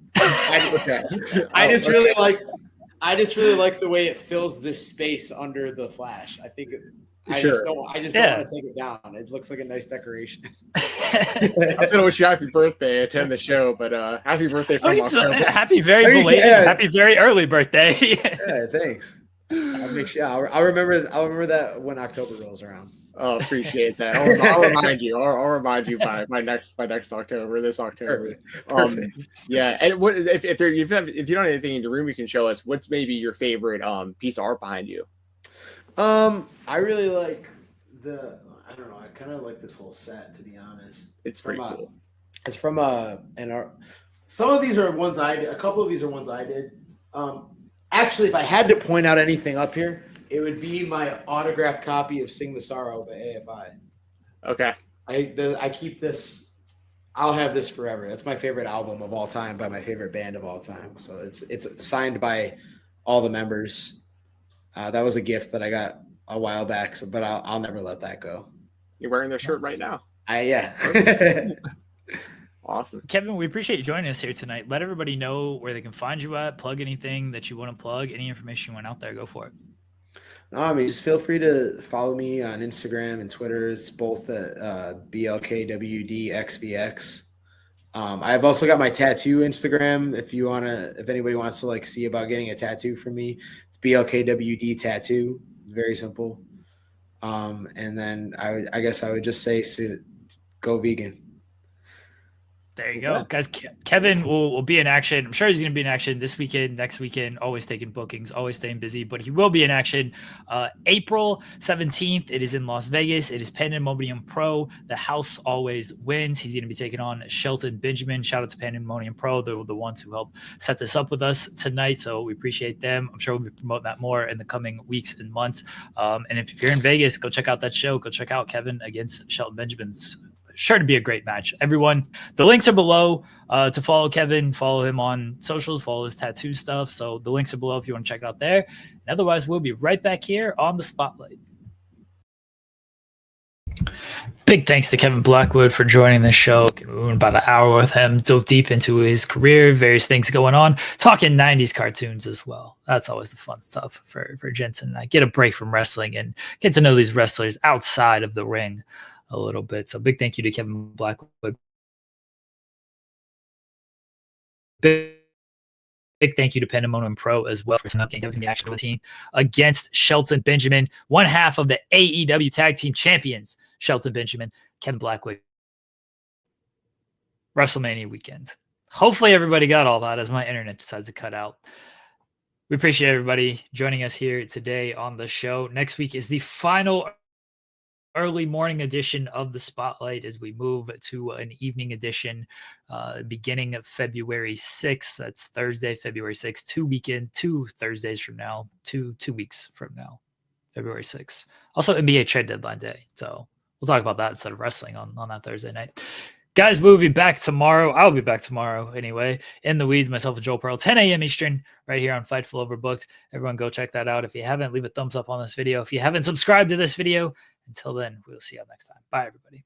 I just really like the way it fills this space under the flash. I think I just don't want to take it down. It looks like a nice decoration. I was gonna wish you happy birthday, attend the show, but happy birthday from October. Happy very belated, happy very early birthday. Yeah, thanks. I'll make sure. I'll remember that when October rolls around. Oh, appreciete that. I'll remind you. I'll remind you by next October, this October. Perfect. Yeah. And what if you don't have anything in your room you can show us? What's maybe your favorite piece of art behind you? I really like I don't know. I kind of like this whole set, to be honest. It's pretty cool. It's from an art. Some of these are ones I did. A couple of these are ones I did. Actually, if I had to point out anything up here, it would be my autographed copy of "Sing the Sorrow" by AFI. Okay. I keep this. I'll have this forever. That's my favorite album of all time by my favorite band of all time. So it's signed by all the members. That was a gift that I got a while back. But I'll never let that go. You're wearing their shirt right now. Yeah. Awesome. Kevin, we appreciate you joining us here tonight. Let everybody know where they can find you at. Plug anything that you want to plug. Any information you want out there, go for it. No, I mean, just feel free to follow me on Instagram and Twitter. It's both at BLKWDXVX. I've also got my tattoo Instagram. If anybody wants to like see about getting a tattoo from me, it's BLKWD Tattoo. Very simple. And then I guess I would just say go vegan. There you go, guys. Kevin will be in action. I'm sure he's going to be in action this weekend, next weekend, always taking bookings, always staying busy, but he will be in action April 17th. It is in Las Vegas. It is Pandemonium Pro. The house always wins. He's going to be taking on Shelton Benjamin. Shout out to Pandemonium Pro. They're the ones who helped set this up with us tonight, so we appreciate them. I'm sure we'll be promoting that more in the coming weeks and months. And if you're in Vegas, go check out that show. Go check out Kevin against Shelton Benjamin's sure to be a great match. Everyone, the links are below to follow Kevin, follow him on socials, follow his tattoo stuff. So the links are below if you want to check it out there. And otherwise, we'll be right back here on the Spotlight. Big thanks to Kevin Blackwood for joining the show. We went about an hour with him, dove deep into his career, various things going on, talking 90s cartoons as well. That's always the fun stuff for Jensen and I. Get a break from wrestling and get to know these wrestlers outside of the ring a little bit. So big thank you to Kevin Blackwood. Big thank you to Pandemonium Pro as well for getting the action with the team against Shelton Benjamin, one half of the AEW Tag Team Champions, Shelton Benjamin, Kevin Blackwood. WrestleMania weekend. Hopefully everybody got all that as my internet decides to cut out. We appreciate everybody joining us here today on the show. Next week is the final early morning edition of the Spotlight as we move to an evening edition beginning of February 6th. That's Thursday, February 6th, 2 Thursdays from now, two weeks from now, February 6th. Also NBA trade deadline day. So we'll talk about that instead of wrestling on that Thursday night. Guys, we'll be back tomorrow. I'll be back tomorrow anyway. In the Weeds, myself and Joel Pearl, 10 a.m. Eastern, right here on Fightful Overbooked. Everyone go check that out. If you haven't, leave a thumbs up on this video. If you haven't subscribed to this video, until then, we'll see you next time. Bye, everybody.